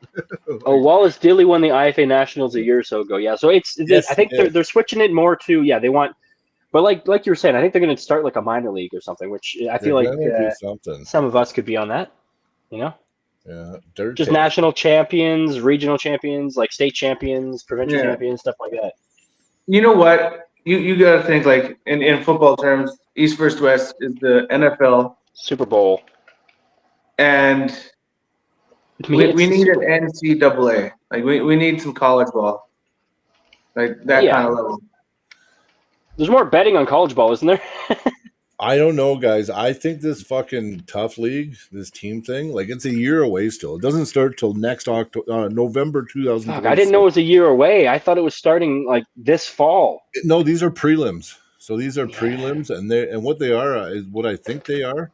Wallace Dilly won the IFA Nationals a year or so ago. Yeah, so I think they're switching it more to they want, but like you were saying, I think they're going to start like a minor league or something, which I feel like some of us could be on that. You know. Yeah, just national champions, regional champions, like state champions, provincial champions, stuff like that. You know what? You got to think like in football terms, East versus West is the NFL Super Bowl, and we need an NCAA. Like we need some college ball, like that kind of level. There's more betting on college ball, isn't there? I don't know, guys. I think this fucking tough league, this team thing, like it's a year away still. It doesn't start till next November 2020. I didn't know it was a year away. I thought it was starting like this fall. No, these are prelims. So these are prelims, and what they are is what I think they are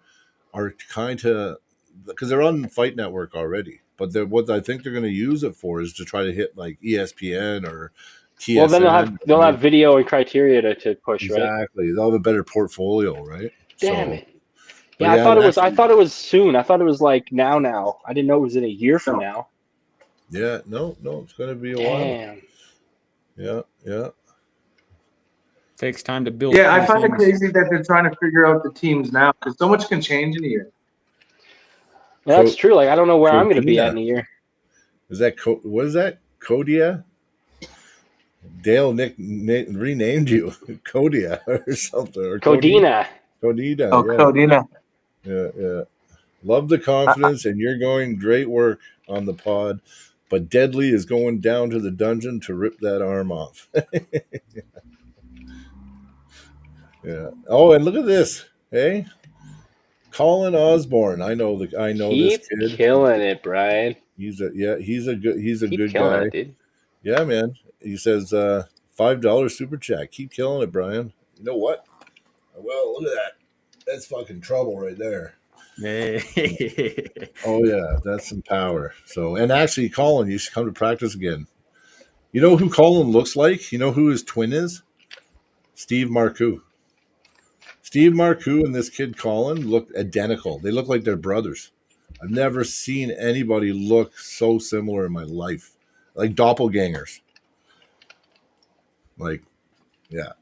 kind of because they're on Fight Network already. But what I think they're going to use it for is to try to hit like ESPN or. TSN, well, then they'll have video and criteria to push, right? Exactly. They'll have a better portfolio, right? Damn it. Yeah, I thought it was soon. I thought it was like now. I didn't know it was in a year from now. Yeah, no, it's going to be a while. Yeah. Takes time to build. Yeah, I find it crazy that they're trying to figure out the teams now because so much can change in a year. Yeah, that's true. Like I don't know where I'm going to be at in a year. Is that what is that? Kodia? Dale Nick renamed you Kodia or something. Or Codina. Codina. Oh, yeah. Codina. Yeah. Love the confidence, and you're going great work on the pod. But Deadly is going down to the dungeon to rip that arm off. Yeah. Oh, and look at this. Hey, Colin Osborne. I know this kid. Killing it, Brian. He's a good guy. It, dude. Yeah, man. He says $5 super chat. Keep killing it, Brian. You know what? Well, look at that. That's fucking trouble right there. Oh yeah, that's some power. So, and actually, Colin, you should come to practice again. You know who Colin looks like? You know who his twin is? Steve Marcoux. Steve Marcoux and this kid Colin look identical. They look like they're brothers. I've never seen anybody look so similar in my life. Like doppelgangers. Like, yeah.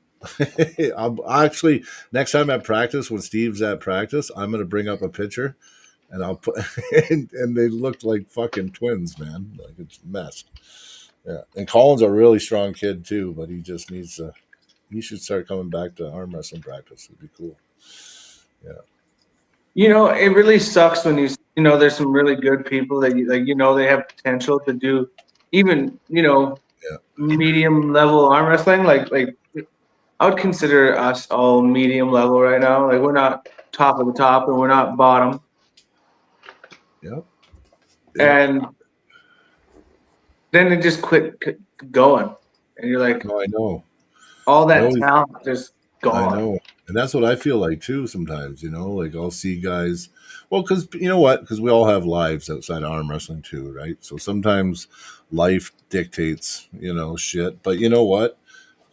I'll actually, next time at practice, when Steve's at practice, I'm going to bring up a picture and I'll put, and they looked like fucking twins, man. Like it's a mess. Yeah. And Colin's a really strong kid too, but he just needs to, he should start coming back to arm wrestling practice. It'd be cool. Yeah. It really sucks when there's some really good people that they have potential to do even, Yeah. medium level arm wrestling. Like I would consider us all medium level right now. Like we're not top of the top and we're not bottom. Yeah. And then they just quit going. And you're like, No, I know. all I that always, talent just I gone. know. And that's what I feel like too sometimes, like I'll see guys, well, because you know what? Because we all have lives outside of arm wrestling too, right? So sometimes life dictates, shit. But you know what?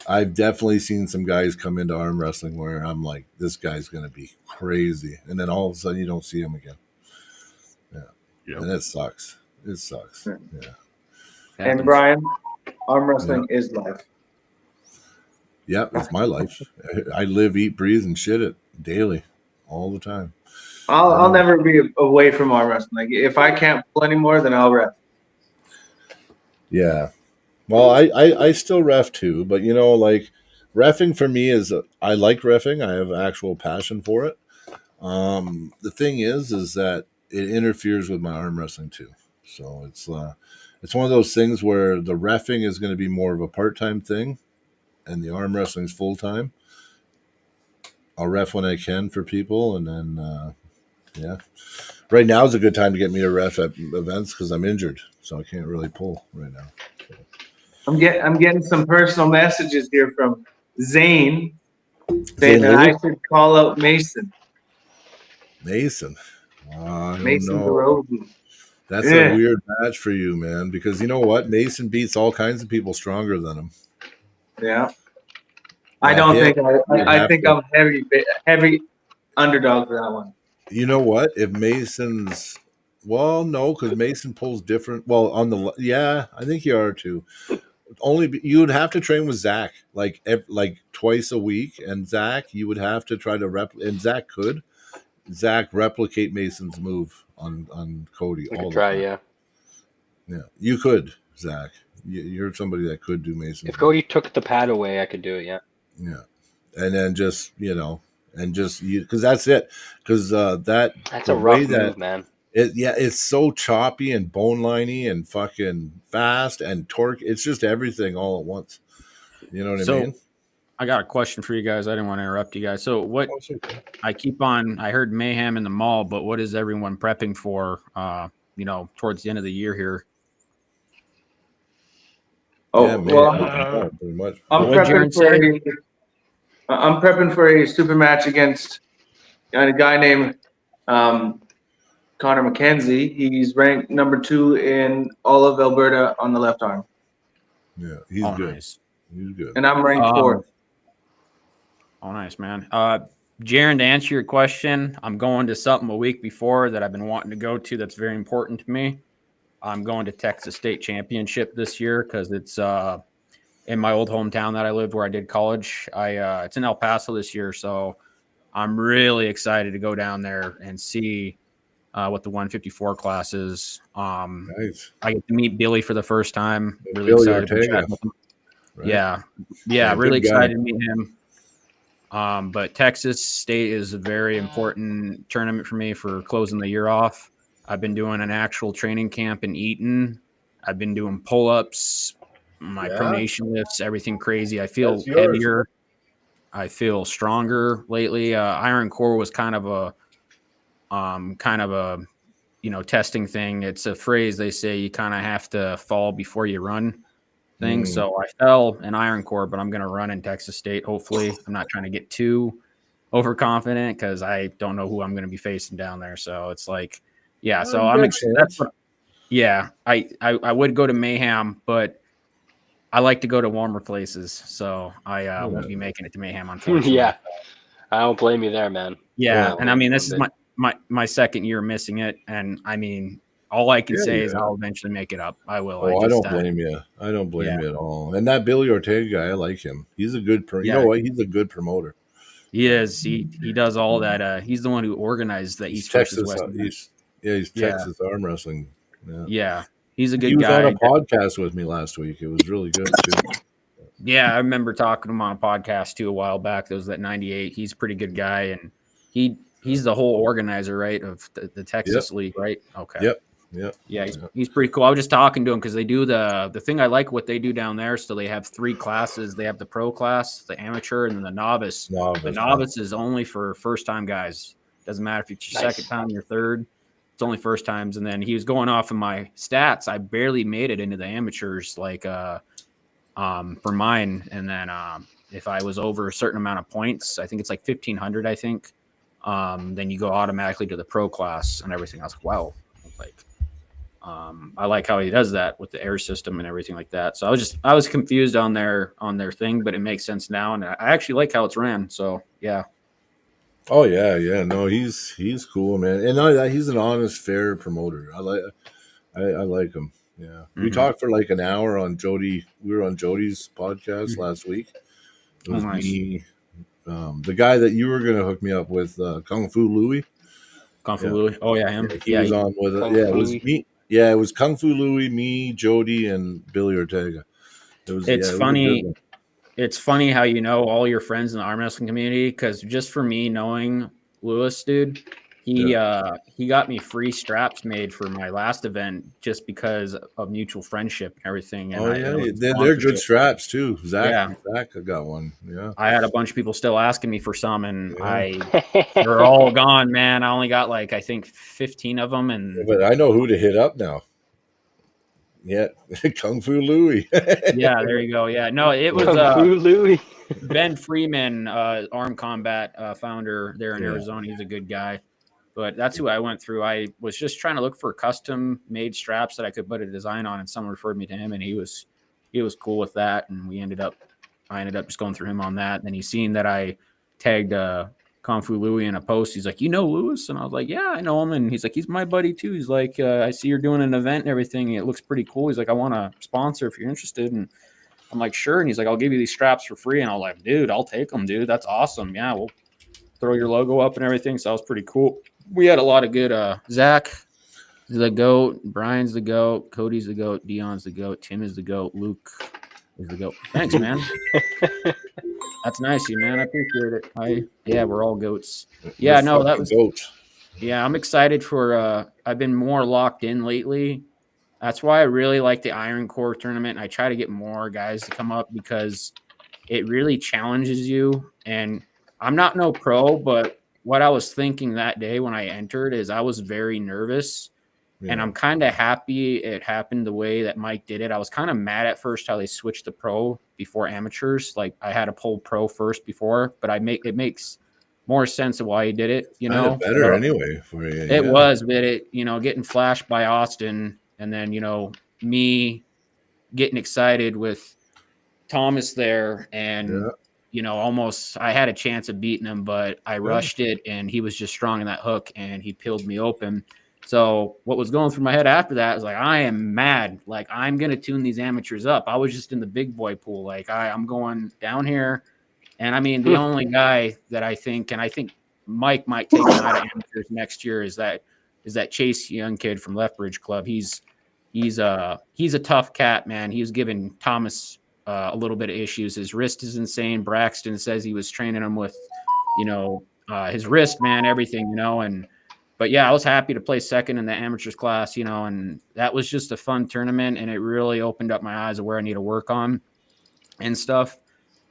I've definitely seen some guys come into arm wrestling where I'm like, this guy's going to be crazy. And then all of a sudden you don't see him again. Yeah. Yep. And it sucks. It sucks. Yeah. And Brian, arm wrestling is life. Yeah, it's my life. I live, eat, breathe, and shit it daily, all the time. I'll never be away from arm wrestling. Like if I can't pull anymore, then I'll rest. Yeah. Well, I still ref too, but like reffing for me is I like reffing. I have actual passion for it. The thing is that it interferes with my arm wrestling too. So it's one of those things where the reffing is going to be more of a part-time thing, and the arm wrestling is full-time. I'll ref when I can for people, and then yeah. Right now is a good time to get me to ref at events because I'm injured, so I can't really pull right now. So. I'm getting some personal messages here from Zane saying Zane that I Lewis? should call out Mason. Mason. I don't Mason know. DeRozan. That's a weird match for you, man, because you know what? Mason beats all kinds of people stronger than him. Yeah. I don't think I think I'm heavy underdog for that one. You know what? If Mason's no, because Mason pulls different. Well, I think you are too. Only you would have to train with Zach like twice a week, and Zach you would have to try to and Zach replicate Mason's move on Cody. I all could the try, time. yeah. Yeah, you could, Zach. You're somebody that could do Mason. If Cody took the pad away, I could do it, yeah. Yeah, and then just because that's it. Because that's a rough move, man. It's so choppy and bone liney and fucking fast and torque. It's just everything all at once. You know what I mean? I got a question for you guys. I didn't want to interrupt you guys. So what I heard Mayhem in the mall, but what is everyone prepping for, towards the end of the year here? Oh, well, pretty much. I'm prepping for a super match against a guy named Connor McKenzie. He's ranked number 2 in all of Alberta on the left arm. Yeah, he's good. Nice. He's good. And I'm ranked 4th. Oh, nice, man. Jaron, to answer your question, I'm going to something a week before that I've been wanting to go to that's very important to me. I'm going to Texas State Championship this year because it's in my old hometown that I lived where I did college. It's in El Paso this year, so I'm really excited to go down there and see what the 154 class is. Nice. I get to meet Billy for the first time. Really Billy excited to chat with him. Right? Yeah, really excited to meet him. But Texas State is a very important tournament for me for closing the year off. I've been doing an actual training camp in Eaton. I've been doing pull-ups, my pronation lifts, everything crazy. I feel heavier. I feel stronger lately. Iron core was kind of a testing thing. It's a phrase they say you kind of have to fall before you run thing. So I fell in Iron Core, but I'm going to run in Texas State. Hopefully I'm not trying to get too overconfident because I don't know who I'm going to be facing down there. So it's like, so I'm excited. I would go to Mayhem, but I like to go to warmer places. So I won't be making it to Mayhem, unfortunately. Yeah. I don't blame you there, man. Yeah. And I mean, this is my second year missing it. And I mean, all I can say is I'll eventually make it up. I will. I don't blame you. I don't blame you at all. And that Billy Ortega guy, I like him. He's a good you know what? He's a good promoter. He is. He does all that. He's the one who organized the East Texas versus West. He's Texas arm wrestling. Yeah. He's a good guy. He was on a podcast with me last week. It was really good too. Yeah, I remember talking to him on a podcast too a while back. There was that 98. He's a pretty good guy, and He's the whole organizer, right, of the Texas League, right? Okay. Yep. Yeah, he's pretty cool. I was just talking to him because they do the thing I like what they do down there. So they have 3 classes. They have the pro class, the amateur, and then the novice. The novice is only for first time guys. Doesn't matter if it's your second time, your third. It's only first times. And then he was going off of my stats. I barely made it into the amateurs, like for mine. And then if I was over a certain amount of points, I think it's like 1,500. I think. Then you go automatically to the pro class and everything. I was like, wow, like. I like how he does that with the air system and everything like that. So I was confused on their thing, but it makes sense now, and I actually like how it's ran. So yeah. Oh yeah. No, he's cool, man, and he's an honest, fair promoter. I like him. Yeah, we talked for like an hour on Jody. We were on Jody's podcast last week. It was me, the guy that you were gonna hook me up with, Kung Fu Louie. Kung Fu Louie. Oh yeah, him. He was on with it. Yeah, it was me. Yeah, it was Kung Fu Louie, me, Jody, and Billy Ortega. It's funny. It's funny how you know all your friends in the arm wrestling community, because just for me knowing Lewis, dude, he got me free straps made for my last event just because of mutual friendship and everything. And they're good straps too. Zach got one. Yeah, I had a bunch of people still asking me for some, and they're all gone, man. I only got like I think 15 of them, but I know who to hit up now. Yeah, Kung Fu Louie. Yeah, there you go. Yeah, no, it was Kung Fu Louie. Ben Freeman, Arm Combat founder there in Arizona. He's a good guy, but that's who I went through. I was just trying to look for custom made straps that I could put a design on, and someone referred me to him, and he was cool with that. And I ended up just going through him on that. And then he's seen that I tagged Kung Fu Louie in a post. He's like, you know Lewis? And I was like, yeah, I know him. And he's like, he's my buddy too. He's like, I see you're doing an event and everything. It looks pretty cool. He's like, I want to sponsor if you're interested. And I'm like, sure. And he's like, I'll give you these straps for free. And I was like, dude, I'll take them, dude. That's awesome. Yeah, we'll throw your logo up and everything. So that was pretty cool. We had a lot of good Zach is the GOAT. Brian's the GOAT. Cody's the GOAT. Dion's the GOAT. Tim is the GOAT. Luke is the GOAT. Thanks, man. That's nice of you, man. I appreciate it. We're all goats. Yeah, no, that was goats. Yeah, I'm excited for I've been more locked in lately. That's why I really like the Iron Core tournament. I try to get more guys to come up because it really challenges you. And I'm not no pro, but what I was thinking that day when I entered is I was very nervous. Yeah. And I'm kind of happy it happened the way that Mike did it. I was kind of mad at first how they switched to pro before amateurs. Like I had to pull pro first before, but it makes more sense of why he did it. You know, better anyway for you. It was, but getting flashed by Austin, and then me getting excited with Thomas there, and almost I had a chance of beating him, but I rushed it, and he was just strong in that hook, and he peeled me open. So what was going through my head after that was like, I am mad. Like, I'm going to tune these amateurs up. I was just in the big boy pool. Like, I'm going down here. And, I mean, the only guy that I think Mike might take him out of amateurs next year is that Chase Young kid from Lethbridge Club. He's a tough cat, man. He was giving Thomas a little bit of issues. His wrist is insane. Braxton says he was training him with, his wrist, man, everything, But yeah, I was happy to play second in the amateurs class, and that was just a fun tournament, and it really opened up my eyes of where I need to work on and stuff.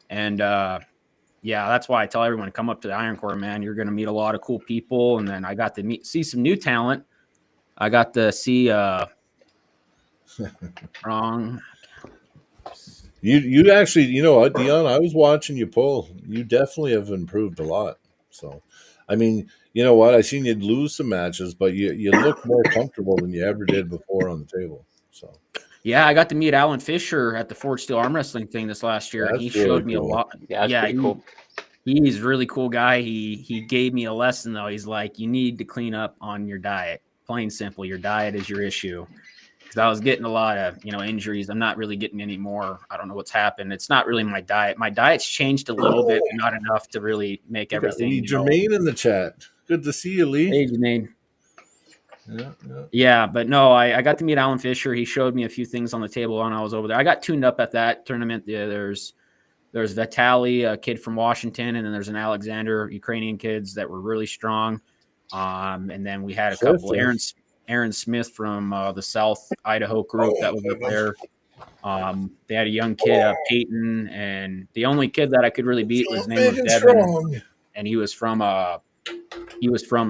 And that's why I tell everyone to come up to the Iron Core, man. You're going to meet a lot of cool people, and then I got to see some new talent. I got to see wrong. You actually, you know what, Dion? I was watching you pull. You definitely have improved a lot. So, I mean. You know what? I seen you lose some matches, but you look more comfortable than you ever did before on the table. So, yeah, I got to meet Alan Fisher at the Ford Steel Arm Wrestling thing this last year, and he showed me a lot. Yeah, that's pretty cool. He's a really cool guy. He gave me a lesson though. He's like, you need to clean up on your diet. Plain simple, your diet is your issue. Because I was getting a lot of injuries. I'm not really getting any more. I don't know what's happened. It's not really my diet. My diet's changed a little bit, but not enough to really make everything. Jermaine in the chat. Good to see you, Lee. Hey, Jermaine. Yeah, but no, I got to meet Alan Fisher. He showed me a few things on the table when I was over there. I got tuned up at that tournament. There's There's Vitaly, a kid from Washington, and then there's an Alexander, Ukrainian kids that were really strong. And then we had a couple. Aaron Smith from the South Idaho group that was up there. They had a young kid, Peyton, and the only kid that I could really beat was name was Devin, and he was from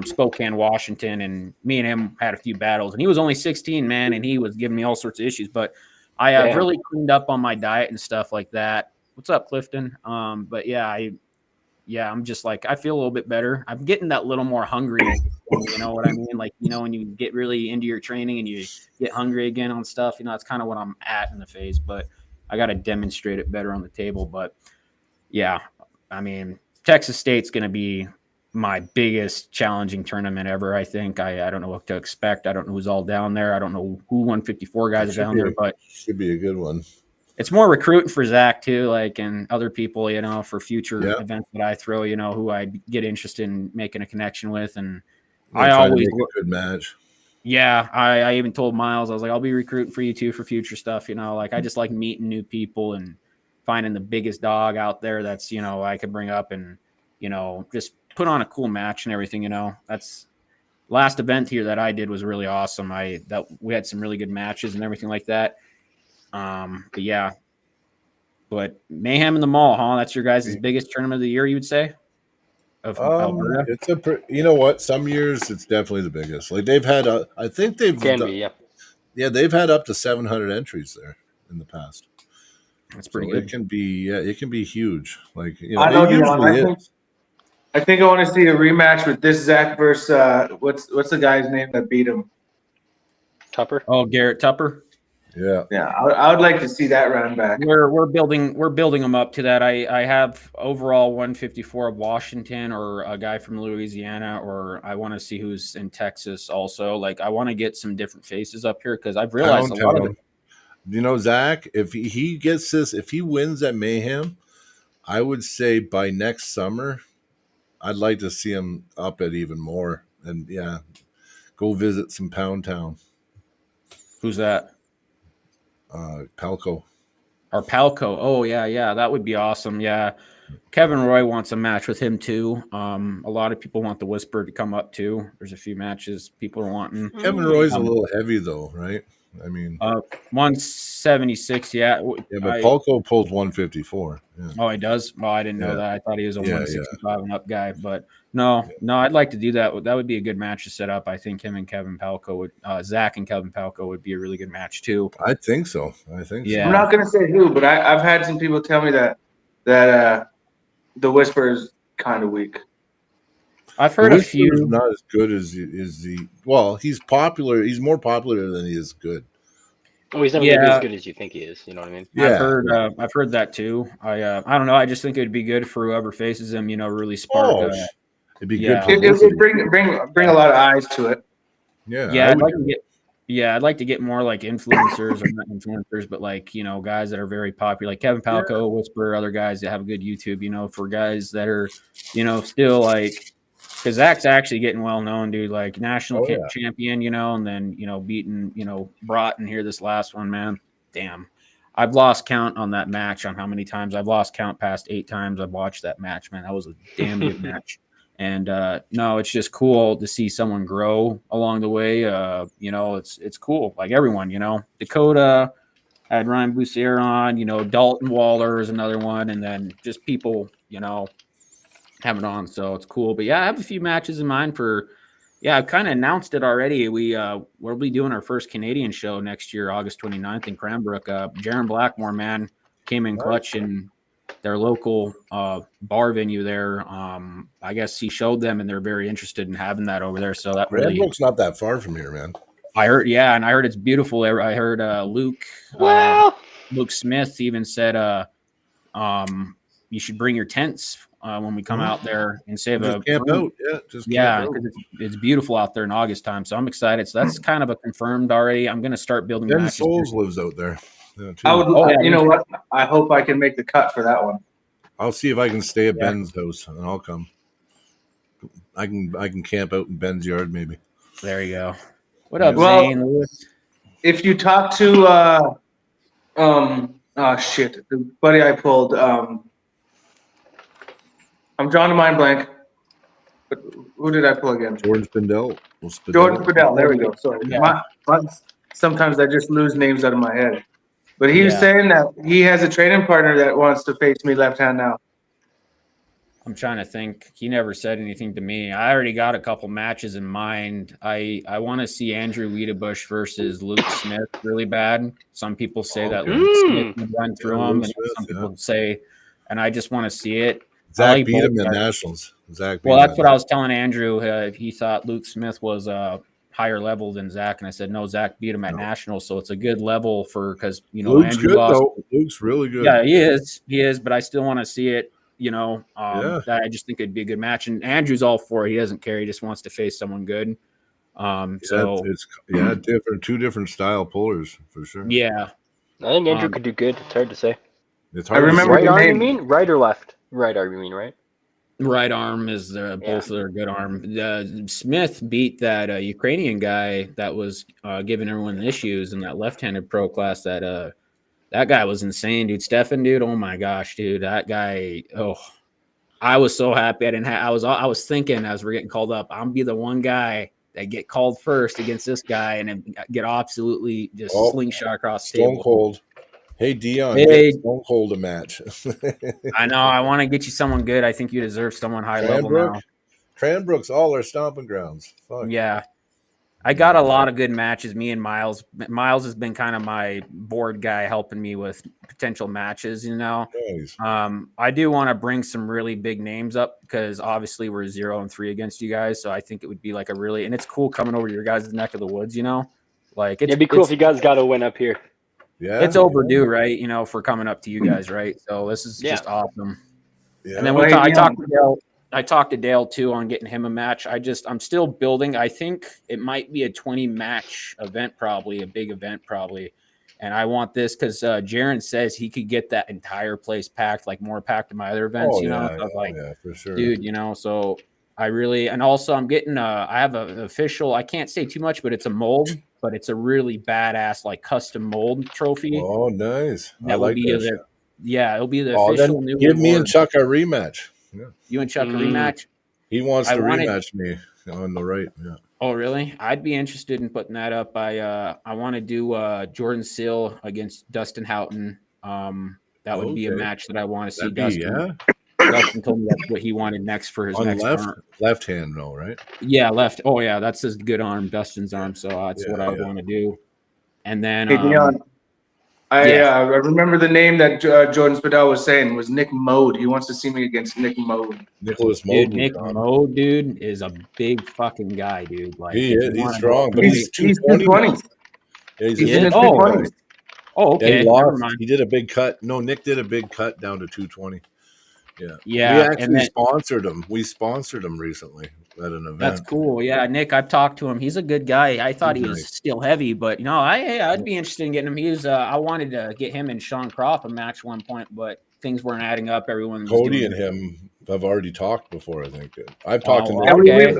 Spokane, Washington, and me and him had a few battles, and he was only 16, man, and he was giving me all sorts of issues, but I have really cleaned up on my diet and stuff like that. What's up, Clifton? But I'm just like, I feel a little bit better. I'm getting that little more hungry. You know what I mean? Like, when you get really into your training and you get hungry again on stuff, that's kind of what I'm at in the phase, but I got to demonstrate it better on the table. But yeah, I mean, Texas State's going to be my biggest challenging tournament ever. I think I don't know what to expect. I don't know who's all down there. I don't know who 154 guys are down there, but should be a good one. It's more recruiting for Zach too, like, and other people, for future events that I throw, who I get interested in making a connection with. And I always make a good match. Yeah. I even told Miles, I was like, I'll be recruiting for you too, for future stuff. Like I just like meeting new people and finding the biggest dog out there that's, I could bring up and, just put on a cool match and everything, that's last event here that I did was really awesome. We had some really good matches and everything like that. But Mayhem in the Mall, huh? That's your guys' biggest tournament of the year, you would say? Of Alberta? It's some years it's definitely the biggest. Like they've had, I think they've they've had up to 700 entries there in the past. That's pretty good. It can be huge. Like I know, I think I want to see a rematch with this Zach versus what's the guy's name that beat him? Tupper. Oh, Garrett Tupper. Yeah. I would like to see that run back. We're building them up to that. I have overall 154 of Washington or a guy from Louisiana, or I want to see who's in Texas also. Like I want to get some different faces up here because I've realized a lot of it. Zach, if he gets this, if he wins at Mayhem, I would say by next summer, I'd like to see him up at even more. And go visit some Pound Town. Who's that? Palco. Or Palco. Oh, yeah. That would be awesome. Yeah. Kevin Roy wants a match with him, too. A lot of people want the Whisper to come up, too. There's a few matches people are wanting. Kevin Roy's a little heavy, though, right? I mean, 176, yeah. Yeah, but Palco pulls 154. Yeah. Oh, he does? Well, I didn't know that. I thought he was a 165 and up guy. But no, I'd like to do that. That would be a good match to set up. I think him and Kevin Palco would, Zach and Kevin Palco would be a really good match too. I think so. Yeah. I'm not going to say who, but I've had some people tell me that the Whisper is kind of weak. I've heard a few. Not as good as the. Well, he's popular. He's more popular than he is good. Oh, he's never going to be as good as you think he is. You know what I mean? Yeah. I've heard that too. I don't know. I just think it would be good for whoever faces him. Really spark. It'd be good. It would bring a lot of eyes to it. Yeah. I'd like to get more like influencers or not influencers, but like guys that are very popular, like Kevin Palco, Whisper, other guys that have a good YouTube. For guys that are still like. Because Zach's actually getting well known, dude. Like national champion, and then beating Broughton here this last one, man. Damn, I've lost count on that match on how many times I've lost count. Past 8 times I've watched that match, man. That was a damn good match. And no, it's just cool to see someone grow along the way. It's cool. Like everyone, Dakota had Ryan Boussier on. Dalton Waller is another one, and then just people, have it on, so it's cool. But I have a few matches in mind for I've kind of announced it already. We'll be doing our first Canadian show next year, August 29th in Cranbrook. Jaron Blackmore, man, came in clutch in their local bar venue there. I guess he showed them and they're very interested in having that over there. So that Cranbrook's not that far from here, man. I heard, and I heard it's beautiful. I heard Luke Smith even said you should bring your tents when we come out there and save just camp out. Because it's beautiful out there in August time. So I'm excited. So that's kind of a confirmed already. I'm going to start building. Ben Souls lives out there. I would. You know what? I hope I can make the cut for that one. I'll see if I can stay at Ben's house, and I'll come. I can camp out in Ben's yard, maybe. There you go. What up, Zane Lewis? If you talk to the buddy I pulled, I'm drawing a mind blank. But who did I pull again? Jordan Spindell. Well, Jordan Fidel. There we go. Sorry. Yeah. Sometimes I just lose names out of my head. But he was Yeah. saying that he has a training partner that wants to face me left hand now. I'm trying to think. He never said anything to me. I already got a couple matches in mind. I want to see Andrew Wiedebusch versus Luke Smith really bad. Some people say that Luke Smith would run through him, and some people say, and I just want to see it. Zach beat him in nationals. Well, that's what I was telling Andrew. He thought Luke Smith was higher level than Zach, and I said no. Zach beat him at nationals, so it's a good level for because Luke's Andrew good lost. though. Luke's really good. Yeah, he is, but I still want to see it. That I just think it'd be a good match. And Andrew's all for it. He doesn't care. He just wants to face someone good. So it's different, two different style pullers for sure. Yeah, I think Andrew could do good. It's hard to say. It's hard. I remember Right the arm, name. you mean? Right or left? Right arm, you mean? Right. right arm is both their good arm. Smith beat that Ukrainian guy that was giving everyone issues in that left-handed pro class. That guy was insane, dude. Stefan, dude. Oh my gosh, dude. That guy. Oh, I was so happy. I was thinking as we're getting called up, I'm be the one guy that get called first against this guy and then get absolutely just slingshot across the table. Stone Cold. Hey Dion, get Stone Cold a match. I know. I want to get you someone good. I think you deserve someone high level now. Cranbrook's all our stomping grounds. Fuck. Yeah. I got a lot of good matches. Me and Miles. Miles has been kind of my board guy, helping me with potential matches. Nice. I do want to bring some really big names up because obviously we're 0-3 against you guys. So I think it would be like and it's cool coming over to your guys' neck of the woods. Like it'd be cool if you guys got a win up here. Yeah, it's overdue, right? For coming up to you guys, right? So this is just awesome. Yeah. And then I talked to Dale too on getting him a match. I'm still building. I think it might be a 20 match event, probably a big event, probably. And I want this because Jaron says he could get that entire place packed, like more packed than my other events. For sure, dude. So I really, and also I'm getting I have an official. I can't say too much, but it's a mold, but it's a really badass like custom mold trophy. Oh, nice! That will be it'll be the official new. Give me and Chuck a rematch. Yeah. You and Chuck a rematch? He wants to rematch me on the right. Yeah. Oh, really? I'd be interested in putting that up. I want to do Jordan Sill against Dustin Houghton. That would be a match that I want to see. Dustin. Dustin told me that's what he wanted next for his next left hand, though, right? Yeah, left. Oh, yeah, that's his good arm, Dustin's arm. So that's what I would want to do. And then, hey, Dion, I remember the name that Jordan Spadell was saying was Nick Mode. He wants to see me against Nick Mode. Nicholas Mode. Nick Mode, dude, is a big fucking guy, dude. Like he is. He's strong. He's 220. Yeah, he's in his 220s. Oh, okay. He did a big cut. No, Nick did a big cut down to 220. Yeah. Yeah. We actually sponsored him. We sponsored him recently at an event. That's cool. Yeah, Nick, I've talked to him. He's a good guy. I thought he was still heavy, but I'd be interested in getting him. He was I wanted to get him and Sean Croft a match one point, but things weren't adding up. Everyone Cody and him have already talked before, I think. I've talked to Nick.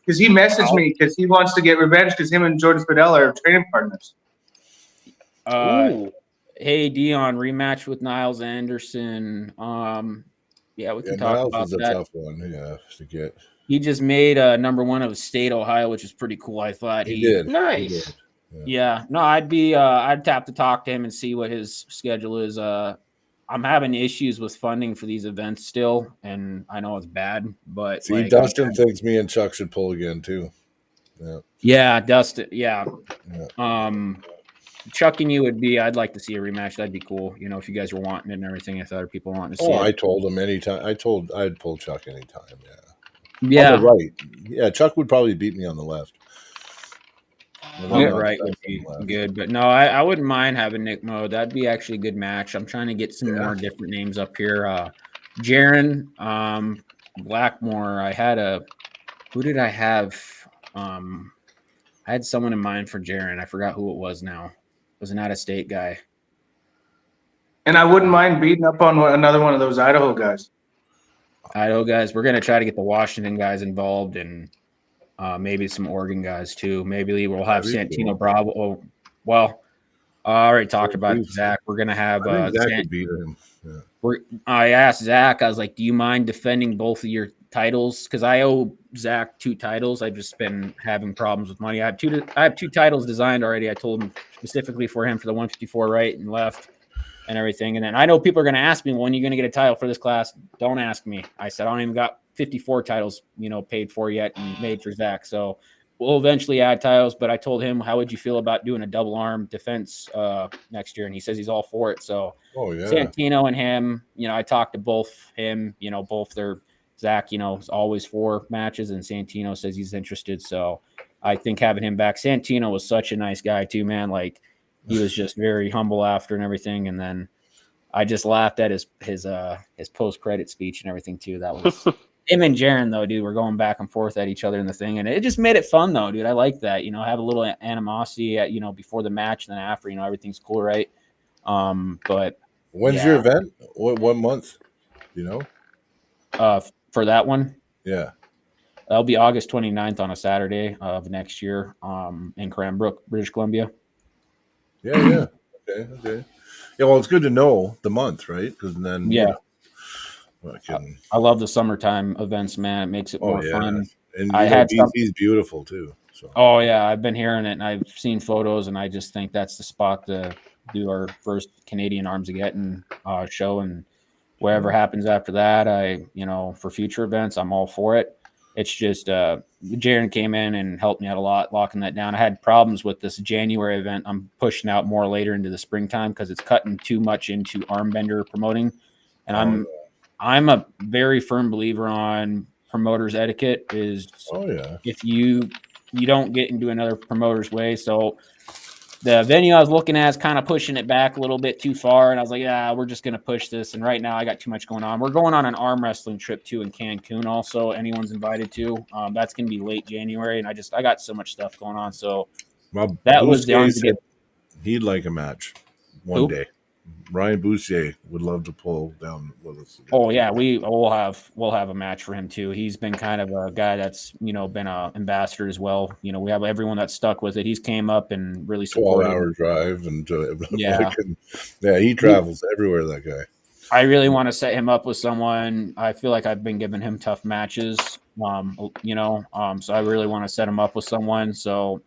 Because he messaged me because he wants to get revenge because him and Jordan Spadell are training partners. Hey Dion, rematch with Niles Anderson. Yeah, we can talk Niles about is a that. tough one, to get. He just made number one of State, Ohio, which is pretty cool. I thought he did. Nice. He did. Yeah. No, I'd have to talk to him and see what his schedule is. I'm having issues with funding for these events still, and I know it's bad, but Dustin thinks me and Chuck should pull again too. Yeah. Yeah, Dustin. Yeah. Chuck and you I'd like to see a rematch. That'd be cool. If you guys were wanting it and everything, if other people wanting to see it. I told him anytime. I'd pull Chuck anytime. Yeah. On the right. Yeah, Chuck would probably beat me on the left. On the right would be good. But no, I wouldn't mind having Nick Mode. That'd be actually a good match. I'm trying to get some more different names up here. Jaron, Blackmore. Who did I have? I had someone in mind for Jaron. I forgot who it was now. It was an out-of-state guy. And I wouldn't mind beating up on another one of those Idaho guys. We're going to try to get the Washington guys involved and maybe some Oregon guys too. Maybe we'll have Santino Bravo. Well, I already talked So about he's- Zach. We're gonna have I think Zach could beat him. Yeah. I asked Zach, I was like, do you mind defending both of your titles? Because I owe Zach 2 titles. I've just been having problems with money. I have two titles designed already. I told him specifically for him for the 154 right and left and everything. And then I know people are going to ask me, when are you going to get a title for this class? Don't ask me. I said, I don't even got 54 titles, paid for yet and made for Zach. So we'll eventually add titles. But I told him, how would you feel about doing a double arm defense next year? And he says he's all for it. So Santino and him, I talked to both him, both their Zach, is always for matches, and Santino says he's interested. So I think having him back, Santino was such a nice guy too, man. Like, he was just very humble after and everything. And then I just laughed at his post credit speech and everything too. That was him and Jaron though, dude. We're going back and forth at each other in the thing, and it just made it fun though, dude. I like that. Have a little animosity at, before the match, and then after, everything's cool, right? But when's your event? What month? For that one, yeah, that'll be August 29th on a Saturday of next year, in Cranbrook, British Columbia. Yeah. Okay. Yeah, well, it's good to know the month, right? Because then, I love the summertime events, man. It makes it more fun. And BC's beautiful too. So. Oh yeah, I've been hearing it, and I've seen photos, and I just think that's the spot to do our first Canadian Armageddon show, and whatever happens after that, for future events, I'm all for it. It's just Jaron came in and helped me out a lot locking that down. I had problems with this January event. I'm pushing out more later into the springtime because it's cutting too much into arm bender promoting, and I'm a very firm believer on promoters etiquette. If you don't get into another promoter's way. So the venue I was looking at is kind of pushing it back a little bit too far. And I was like, yeah, we're just going to push this. And right now I got too much going on. We're going on an arm wrestling trip too in Cancun also. Anyone's invited to. That's going to be late January. And I got so much stuff going on. So that was the Armageddon. He'd like a match one day. Ryan Boussier would love to pull down with us. Oh yeah, we'll have a match for him too. He's been kind of a guy that's been an ambassador as well. We have everyone that's stuck with it. He's came up and really supported. 12-hour drive and he travels everywhere. That guy. I really want to set him up with someone. I feel like I've been giving him tough matches. So I really want to set him up with someone. So.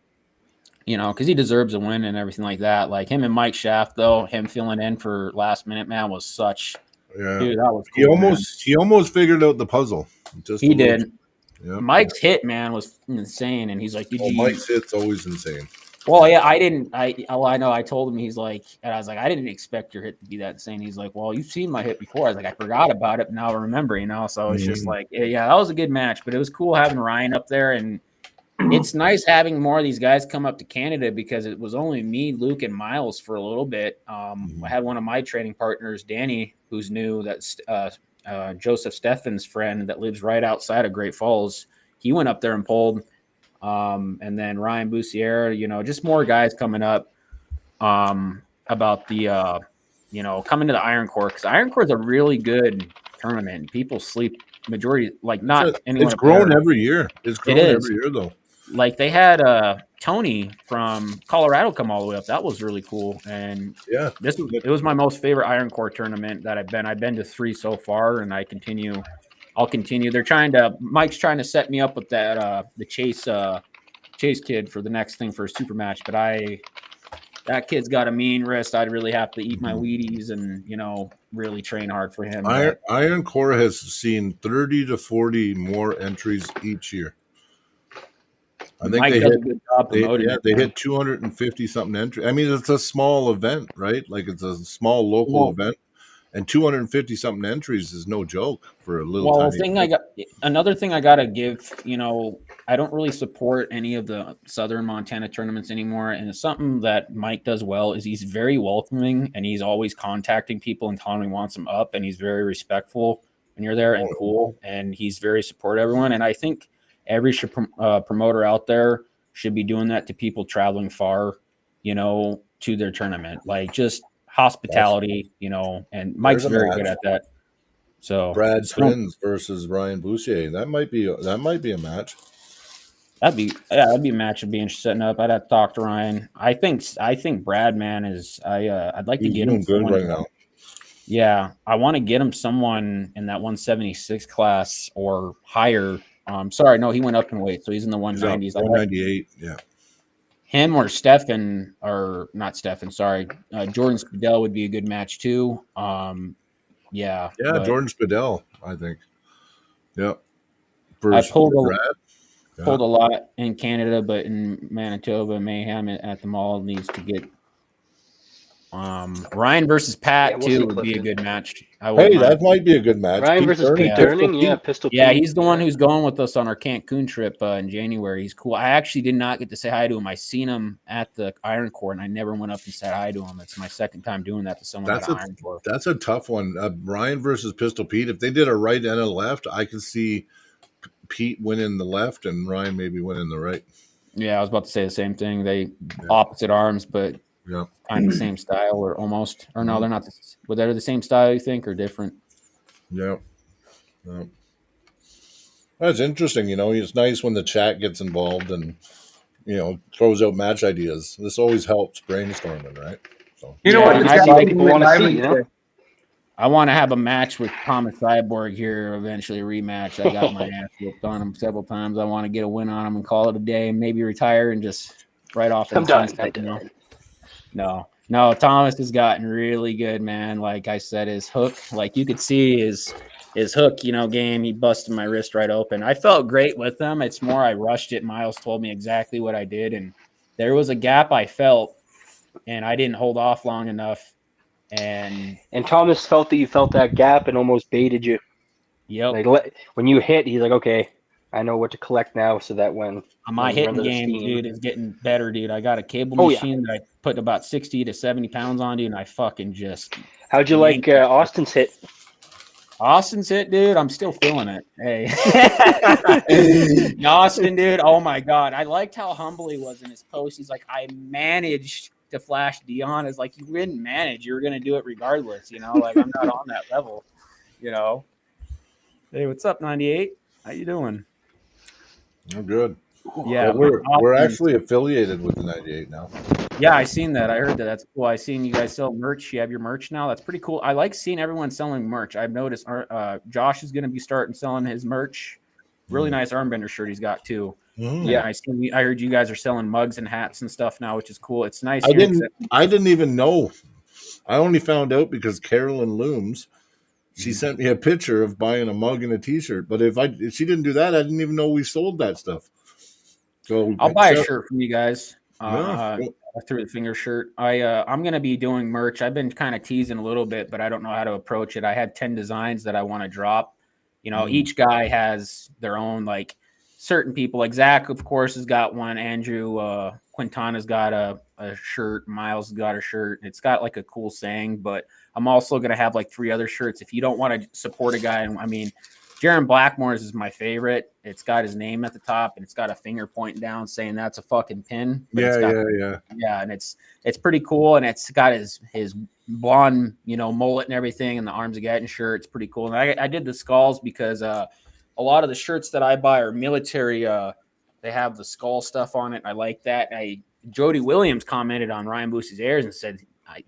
Because he deserves a win and everything like that. Like him and Mike Shaft, though, him filling in for last minute, man, was such. Yeah, dude, that was cool, he almost figured out the puzzle. He did. Yeah. Mike's hit, man, was insane, and he's like, Mike's hit's always insane. Well, yeah, I know. I told him, he's like, and I was like, I didn't expect your hit to be that insane. He's like, well, you've seen my hit before. I was like, I forgot about it, but now I remember, So it's just like, yeah, that was a good match, but it was cool having Ryan up there, and it's nice having more of these guys come up to Canada because it was only me, Luke, and Miles for a little bit. I had one of my training partners, Danny, who's new. That's Joseph Steffen's friend that lives right outside of Great Falls. He went up there and pulled. And then Ryan Boussier, just more guys coming up about the, coming to the Iron Core. Because Iron Core is a really good tournament. People sleep majority, like not anyone. It's grown every year. It's grown every year, though. Like they had Tony from Colorado come all the way up. That was really cool. And it was my most favorite Iron Core tournament that I've been. I've been to 3 so far, and I'll continue. Mike's trying to set me up with that the Chase kid for the next thing for a super match. But that kid's got a mean wrist. I'd really have to eat my Wheaties and really train hard for him. Iron Core has seen 30 to 40 more entries each year. I think Mike does a good job promoting they hit 250 something entries. I mean, it's a small event, right? Like it's a small local event, and 250 something entries is no joke for a little. Well, another thing I gotta give. I don't really support any of the Southern Montana tournaments anymore, and it's something that Mike does well. Is he's very welcoming, and he's always contacting people and telling them he wants them up, and he's very respectful when you're there and cool, and he's very supportive of everyone. And I think every promoter out there should be doing that to people traveling far, to their tournament. Like just hospitality, and Mike's very good at that. So Brad Twins versus Ryan Boussier. That might be a match. That'd be a match I'd be interested in setting up. I'd have to talk to Ryan. I think Brad, man, is I'd like to He's get him doing good someone. right now. Yeah, I want to get him someone in that 176 class or higher. Sorry, no, he went up in weight, so he's in the He's up 190s. 198. Yeah. Him or Stefan, or not Stefan, sorry. Jordan Spadell would be a good match too. Yeah, Yeah, but Jordan Spadell, I think. Yep. I First pulled Brad. a lot in Canada, but in Manitoba, Mayhem at the mall needs to get Ryan versus Pat Yeah, we'll see, too would be a Clifton. good match. Hey, that might be a good match. Ryan versus Pete Pistol Durning, yeah, Pete. Pistol Yeah, Pete. he's the one who's going with us on our Cancun trip in January. He's cool. I actually did not get to say hi to him. I seen him at the Iron Core, and I never went up and said hi to him. It's my second time doing that to someone at an Iron Core. That's a tough one. Ryan versus Pistol Pete. If they did a right and a left, I could see Pete winning the left and Ryan maybe winning the right. Yeah, I was about to say the same thing. They opposite arms, but Yeah. kind of the same style, or almost. Or no, they're not. But they're the same style, you think, or different? Yeah. Yeah. That's interesting. It's nice when the chat gets involved and throws out match ideas. This always helps brainstorming, right? So You know Yeah, what? and The I chat like can people win wanna see, lively you know? today. I want to have a match with Thomas Cyborg here eventually, a rematch. I got my ass whooped on him several times. I want to get a win on him and call it a day, and maybe retire and just right off. I'm done. No, Thomas has gotten really good, man. Like I said, his hook, like you could see his hook, game. He busted my wrist right open. I felt great with him. It's more I rushed it. Miles told me exactly what I did, and there was a gap I felt, and I didn't hold off long enough. And Thomas felt that you felt that gap and almost baited you. yep. Like when you hit, he's like, okay, I know what to collect now, so that when My we run hitting to the game, steam. dude, is getting better, dude. I got a cable Oh, yeah. machine that I put about 60 to 70 pounds on, dude, and I fucking just How'd you like Austin's hit? Austin's hit, dude. I'm still feeling it. Hey, Austin, dude. Oh my god, I liked how humble he was in his post. He's like, I managed to flash Dion. Is like, you didn't manage. You were gonna do it regardless. Like I'm not on that level. Hey, what's up, 98? How you doing? I'm good. Yeah, we're actually affiliated with the 98 now. Yeah, I seen that. I heard that. That's cool. I seen you guys sell merch. You have your merch now. That's pretty cool. I like seeing everyone selling merch. I've noticed Josh is going to be starting selling his merch. Really nice armbender shirt he's got too. Mm-hmm. Yeah, I heard you guys are selling mugs and hats and stuff now, which is cool. It's nice. I didn't even know. I only found out because Carolyn Looms, she sent me a picture of buying a mug and a T-shirt. But if she didn't do that, I didn't even know we sold that stuff. So I'll buy a shirt from you guys. Cool. A through the finger shirt. I'm gonna be doing merch. I've been kind of teasing a little bit, but I don't know how to approach it. I had 10 designs that I want to drop. Each guy has their own, like certain people. Like Zach, of course, has got one. Andrew Quintana's got a shirt. Miles has got a shirt. It's got like a cool saying, but I'm also gonna have like 3 other shirts. If you don't want to support a guy, Jaron Blackmore's is my favorite. It's got his name at the top, and it's got a finger pointing down saying that's a fucking pin. Yeah. Yeah, and it's pretty cool, and it's got his blonde, mullet and everything, and the Arms of Gatton shirt. It's pretty cool. And I did the skulls because a lot of the shirts that I buy are military. They have the skull stuff on it. I like that. Jody Williams commented on Ryan Boosie's Airs and said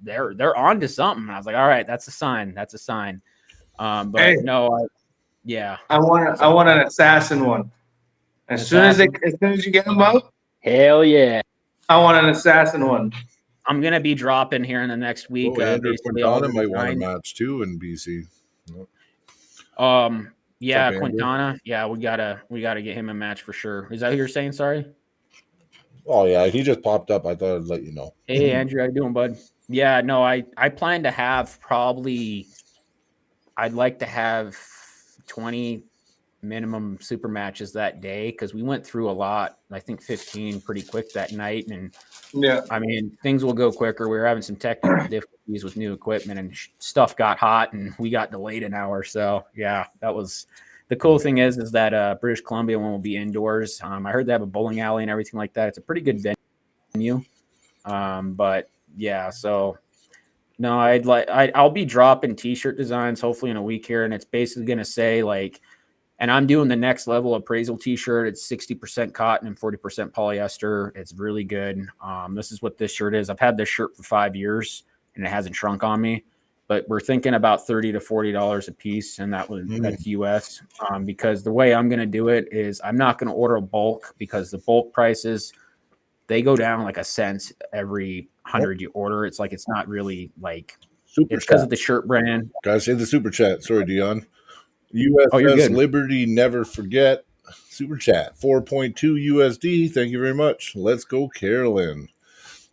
they're on to something. And I was like, all right, that's a sign. That's a sign. But hey. No. Yeah, I want an assassin one. As soon as you get them up, hell yeah! I want an assassin one. I'm gonna be dropping here in the next week. Quintana might want a match too in BC. Yeah, Quintana. Yeah, we gotta get him a match for sure. Is that who you're saying? Sorry. Oh yeah, he just popped up. I thought I'd let you know. Hey Andrew, how you doing, bud? Yeah, no, I plan to have probably. I'd like to have 20 minimum super matches that day because we went through a lot. I think 15 pretty quick that night, and things will go quicker. We were having some technical difficulties with new equipment, and stuff got hot, and we got delayed an hour. So yeah, that was the cool thing. Is that British Columbia one will be indoors. I heard they have a bowling alley and everything like that. It's a pretty good venue. But yeah, so. No, I'll be dropping T-shirt designs hopefully in a week here, and it's basically going to say like And I'm doing the next level appraisal t-shirt. It's 60% cotton and 40% polyester. It's really good. This is what this shirt is. I've had this shirt for 5 years and it hasn't shrunk on me, but we're thinking about $30 to $40 a piece. And that's US. Because the way I'm going to do it is I'm not going to order a bulk, because the bulk prices, they go down like a cent every 100 you order. It's like, it's not really like, Super it's because chat. of the shirt brand. Gotta say the super chat. Sorry, Dion. you're USS good. Liberty, never forget. Super chat, 4.2 USD. Thank you very much. Let's go, Carolyn.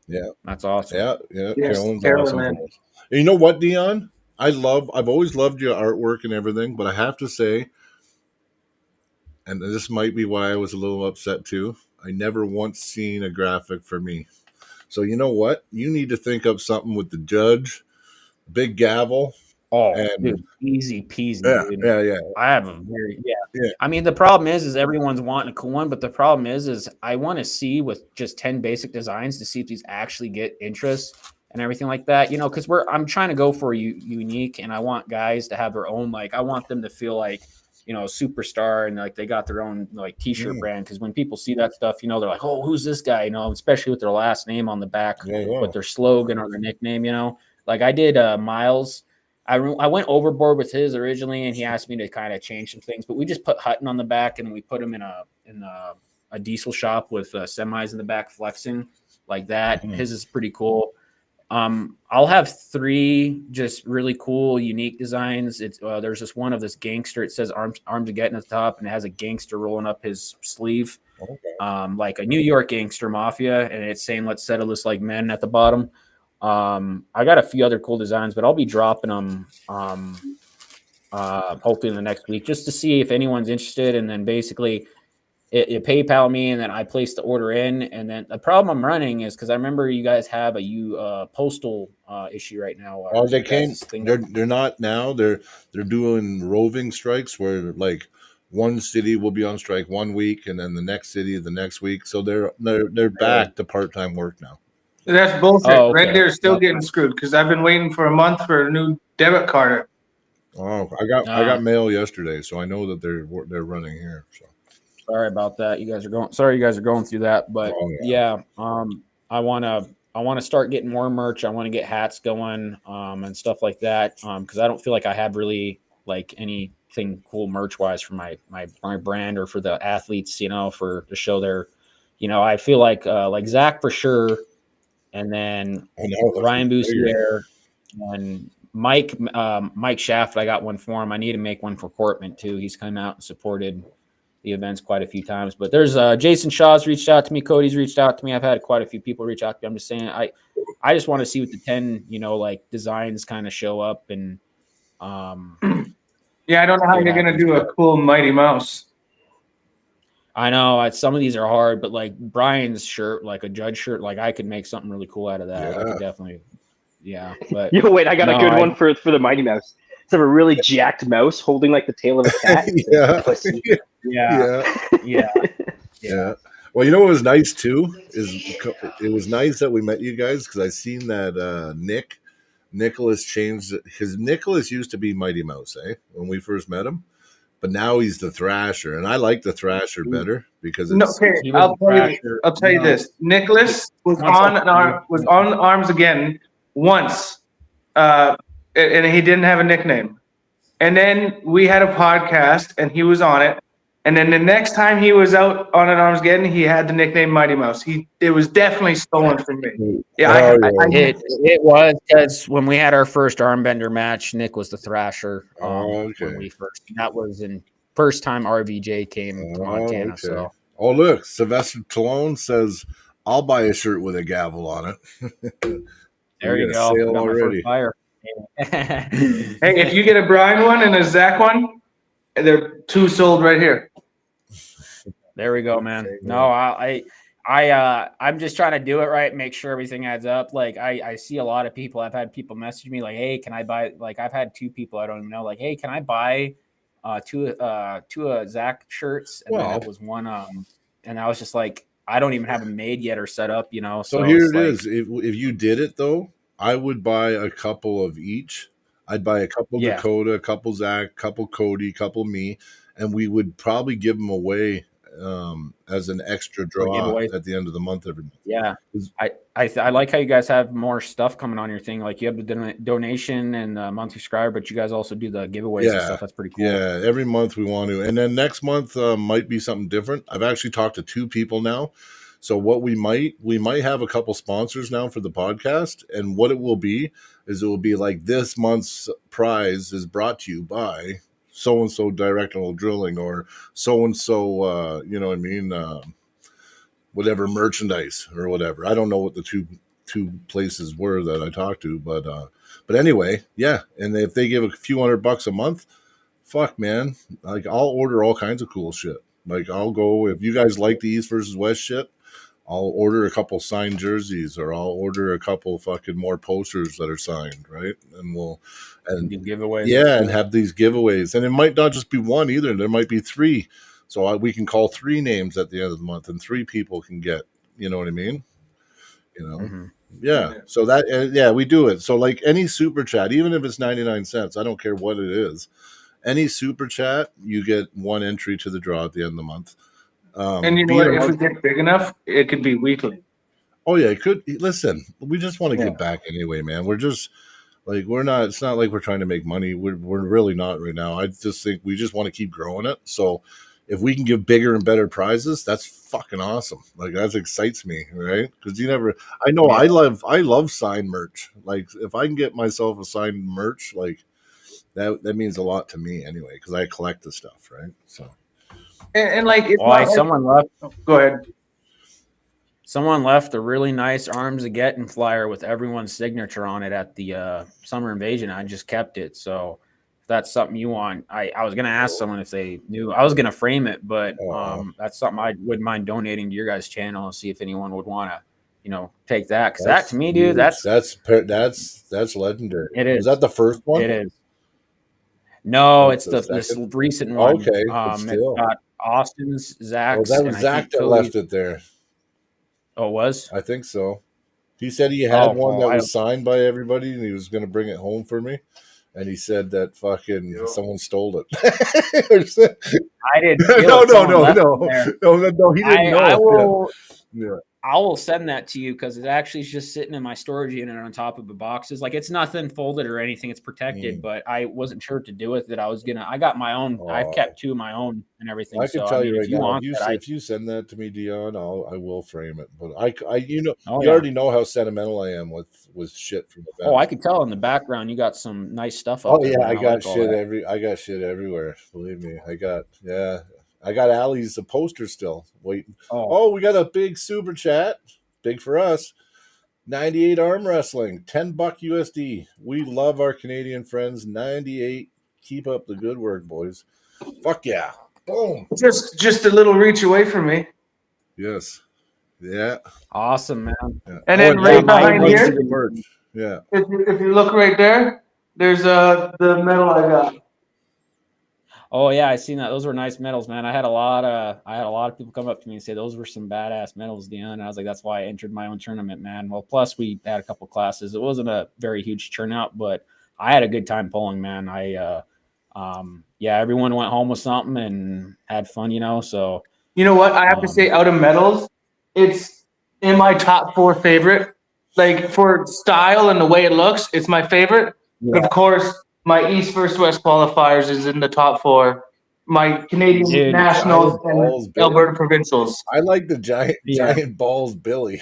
Yeah, That's awesome. yeah. Yes, Carolyn's Carolyn. awesome. And you know what, Dion? I've always loved your artwork and everything, but I have to say, and this might be why I was a little upset too, I never once seen a graphic for me. So you know what? You need to think up something with the judge, big gavel. Oh, And dude, easy peasy, yeah, dude. yeah. I have a very Yeah. I mean, the problem is everyone's wanting a cool one, but the problem is I want to see with just 10 basic designs to see if these actually get interest and everything like that. You know, because I'm trying to go for unique, and I want guys to have their own. Like, I want them to feel like, you know, a superstar, and like they got their own like t-shirt brand. Because when people see that stuff, you know, they're like, oh, who's this guy? You know, especially with their last name on the back, with their slogan or their nickname. You know, like I did Miles. I went overboard with his originally, and he asked me to kind of change some things, but we just put Hutton on the back, and we put him in a diesel shop with semis in the back flexing like that. His is pretty cool. I'll have 3 just really cool, unique designs. It's there's this one of this gangster. It says Armageddon at the top, and it has a gangster rolling up his sleeve, like a New York gangster mafia, and it's saying "Let's settle this like men" at the bottom. I got a few other cool designs, but I'll be dropping them hopefully in the next week, just to see if anyone's interested. And then basically it PayPal me, and then I place the order in. And then the problem I'm running is, because I remember you guys have a postal issue right now. Oh, they came. They're not now. They're doing roving strikes where like one city will be on strike 1 week, and then the next city the next week. So they're back to part-time work now. That's bullshit. Oh, okay. Red Deer's still getting screwed because I've been waiting for a month for a new debit card. Oh, I got mail yesterday, so I know that they're running here. So sorry about that. You guys are going through that, but I want to start getting more merch. I want to get hats going and stuff like that, because I don't feel like I have really like anything cool merch wise for my brand or for the athletes, you know, for to show their, you know, I feel like Zach for sure. And then Ryan Boussier and Mike Shaft, I got one for him. I need to make one for Cortman too. He's come out and supported the events quite a few times. But there's Jason Shaw's reached out to me. Cody's reached out to me. I've had quite a few people reach out to me. I'm just saying I just want to see what the 10, you know, like designs kind of show up. And yeah, I don't know how you're gonna do a cool Mighty Mouse. I know some of these are hard, but like Brian's shirt, like a judge shirt, like I could make something really cool out of that. I could definitely, But yo, wait, I got a good one for the Mighty Mouse. It's of a really jacked mouse holding like the tail of a cat. Yeah. Well, you know what was nice too is it was nice that we met you guys, because I seen that Nicholas changed it, because Nicholas used to be Mighty Mouse, when we first met him. But now he's the Thrasher, and I like the Thrasher better because it's. I'll tell you this: Nicholas was on Arms Again once, and he didn't have a nickname. And then we had a podcast, and he was on it. And then the next time he was out on an Arms Again, he had the nickname Mighty Mouse. It was definitely stolen from me. Yeah, it was, because when we had our first Armbender match, Nick was the Thrasher. When we first, that was in first time RVJ came to Montana. So, look, Sylvester Talone says, "I'll buy a shirt with a gavel on it." There you go. Sale already. Hey, if you get a Brian one and a Zach one, they're 2 sold right here. There we go, man. No, I'm just trying to do it right, make sure everything adds up. Like I see a lot of people. I've had people message me like, "Hey, can I buy?" Like I've had 2 people I don't even know. Like, "Hey, can I buy two Zach shirts?" And then it was one. And I was just like, I don't even have them made yet or set up, you know. So here it is. If you did it though, I would buy a couple of each. I'd buy a couple Dakota, a couple Zach, a couple Cody, a couple me, and we would probably give them away as an extra draw giveaways. at the end of the month every month. Yeah, I like how you guys have more stuff coming on your thing. Like you have the donation and the monthly subscriber, but you guys also do the giveaways and stuff. That's pretty cool. Yeah, every month we want to, and then next month might be something different. I've actually talked to 2 people now. So what we might have a couple sponsors now for the podcast, and what it will be is it will be like this month's prize is brought to you by so and so directional drilling or so and so you know what I mean, whatever merchandise or whatever. I don't know what the two places were that I talked to, but anyway, yeah. And if they give a few $100 a month, fuck man, like I'll order all kinds of cool shit. Like I'll go if you guys like the East versus West shit. I'll order a couple signed jerseys, or I'll order a couple fucking more posters that are signed, right? And we'll do giveaways. Yeah, and have these giveaways, and it might not just be one either. There might be 3, so we can call 3 names at the end of the month, and 3 people can get. You know what I mean? You know, yeah. So that we do it. So like any super chat, even if it's 99 cents, I don't care what it is. Any super chat, you get 1 entry to the draw at the end of the month. And you know what? If we get big enough, it could be weekly. Oh yeah, it could. Listen, we just want to get back anyway, man. We're just like we're not. It's not like we're trying to make money. We're really not right now. I just think we just want to keep growing it. So if we can give bigger and better prizes, that's fucking awesome. Like that excites me, right? Because you never. I know I love signed merch. Like if I can get myself a signed merch, like that means a lot to me anyway. Because I collect the stuff, right? So. And like, someone left. Go ahead. Someone left a really nice Arms of Getting flyer with everyone's signature on it at the Summer Invasion. I just kept it. So if that's something you want, I was going to ask someone if they knew. I was going to frame it, but that's something I wouldn't mind donating to your guys' channel and see if anyone would want to, take that. Because that to me, dude, that's legendary. It is. Is that the first one? It is. No, it's this recent one. Okay, it's got Austin's, Zach's. That was Zach that left it there. Oh, it was? I think so. He said he had one that was signed by everybody, and he was going to bring it home for me. And he said that fucking someone stole it. I didn't. No. He didn't know. I will send that to you because it actually is just sitting in my storage unit on top of the boxes. Like it's nothing folded or anything; it's protected. But I wasn't sure what to do with it. I got my own. I've kept 2 of my own and everything. I can tell you right now. If you send that to me, Dion, I will frame it. But you already know how sentimental I am with shit from the. Oh, I could tell in the background you got some nice stuff. Up there, I got shit everywhere. Believe me, I got Allie's poster still waiting. Oh, we got a big super chat. Big for us. 98 arm wrestling, $10 USD. We love our Canadian friends. 98. Keep up the good work, boys. Fuck yeah. Boom. Just a little reach away from me. Yes. Yeah. Awesome, man. Yeah. And then right behind here. Yeah. If you look right there, there's the medal I got. Oh yeah, I seen that. Those were nice medals, man. I had a lot of people come up to me and say those were some badass medals, Dion. And I was like, that's why I entered my own tournament, man. Well, plus we had a couple classes. It wasn't a very huge turnout, but I had a good time pulling, man. Everyone went home with something and had fun, So you know what? I have to say, out of medals, it's in my top 4 favorite. Like for style and the way it looks, it's my favorite. Yeah. But of course, my East versus West qualifiers is in the top 4. My Canadian Nationals and Alberta Provincials. I like the giant balls, Billy.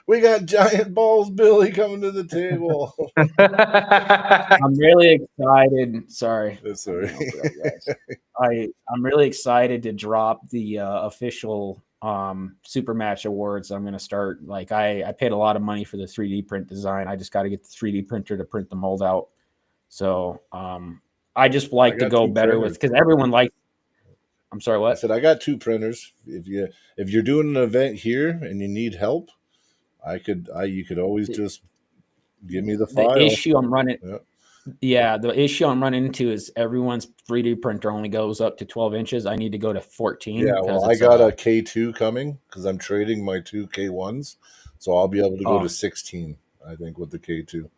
We got giant balls, Billy, coming to the table. I'm really excited. Sorry. That's all right. I'm really excited to drop the official super match awards. I'm going to start. Like I paid a lot of money for the 3D print design. I just got to get the 3D printer to print the mold out. So I just like to go better with because everyone likes. I'm sorry, what? I said I got 2 printers. If you're doing an event here and you need help, you could always just give me the file. The issue I'm running. Yeah, the issue I'm running into is everyone's 3D printer only goes up to 12 inches. I need to go to 14. Yeah, well, I got a K2 coming because I'm trading my 2 K1s, so I'll be able to go to 16. I think with the K2.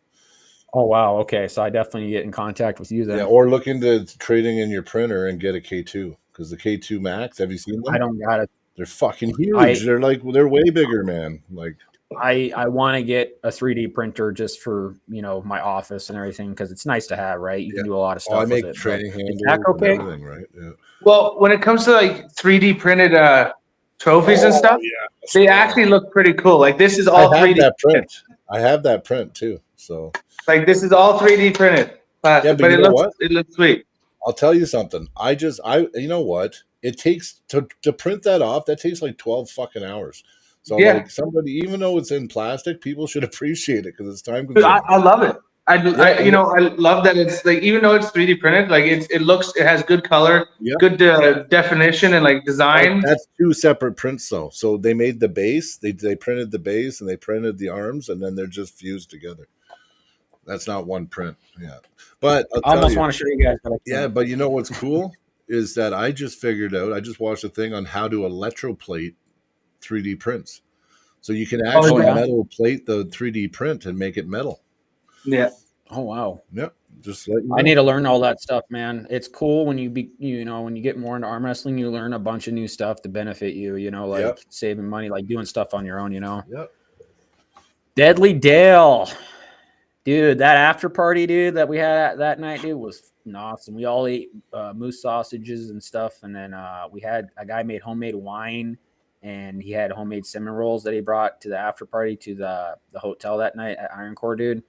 Oh wow. Okay, so I definitely get in contact with you then. Yeah, or look into trading in your printer and get a K2 because the K2 Max. Have you seen them? I don't got it. They're fucking huge. They're way bigger, man. Like I want to get a 3D printer just for my office and everything because it's nice to have, right? You can do a lot of stuff I make with it. trading Is handles that okay? and everything, right? Yeah. Well, when it comes to like 3D printed trophies and stuff, they actually look pretty cool. Like this is all 3D. That print. I have that print too. So like this is all 3D printed plastic, but it looks sweet. I'll tell you something. You know what? It takes to print that off. That takes like 12 fucking hours. So like somebody, even though it's in plastic, people should appreciate it because it's time consuming. I love it. I love that it's like even though it's 3D printed, like it has good color, good definition, and like design. That's two separate prints though. So they made the base, they printed the base, and they printed the arms, and then they're just fused together. That's not one print. Yeah, but I almost want to show you guys. But you know what's cool is that I just figured out. I just watched a thing on how to electroplate 3D prints, so you can actually metal plate the 3D print and make it metal. Yeah. Oh wow. Yep. Just let you know. I need to learn all that stuff, man. It's cool when when you get more into arm wrestling, you learn a bunch of new stuff to benefit you. Like saving money, like doing stuff on your own. Yep. Deadly Dale, dude. That after party, dude, that we had that night, dude, was awesome. We all ate moose sausages and stuff, and then we had a guy made homemade wine. And he had homemade cinnamon rolls that he brought to the after party to the hotel that night at Iron Core, dude.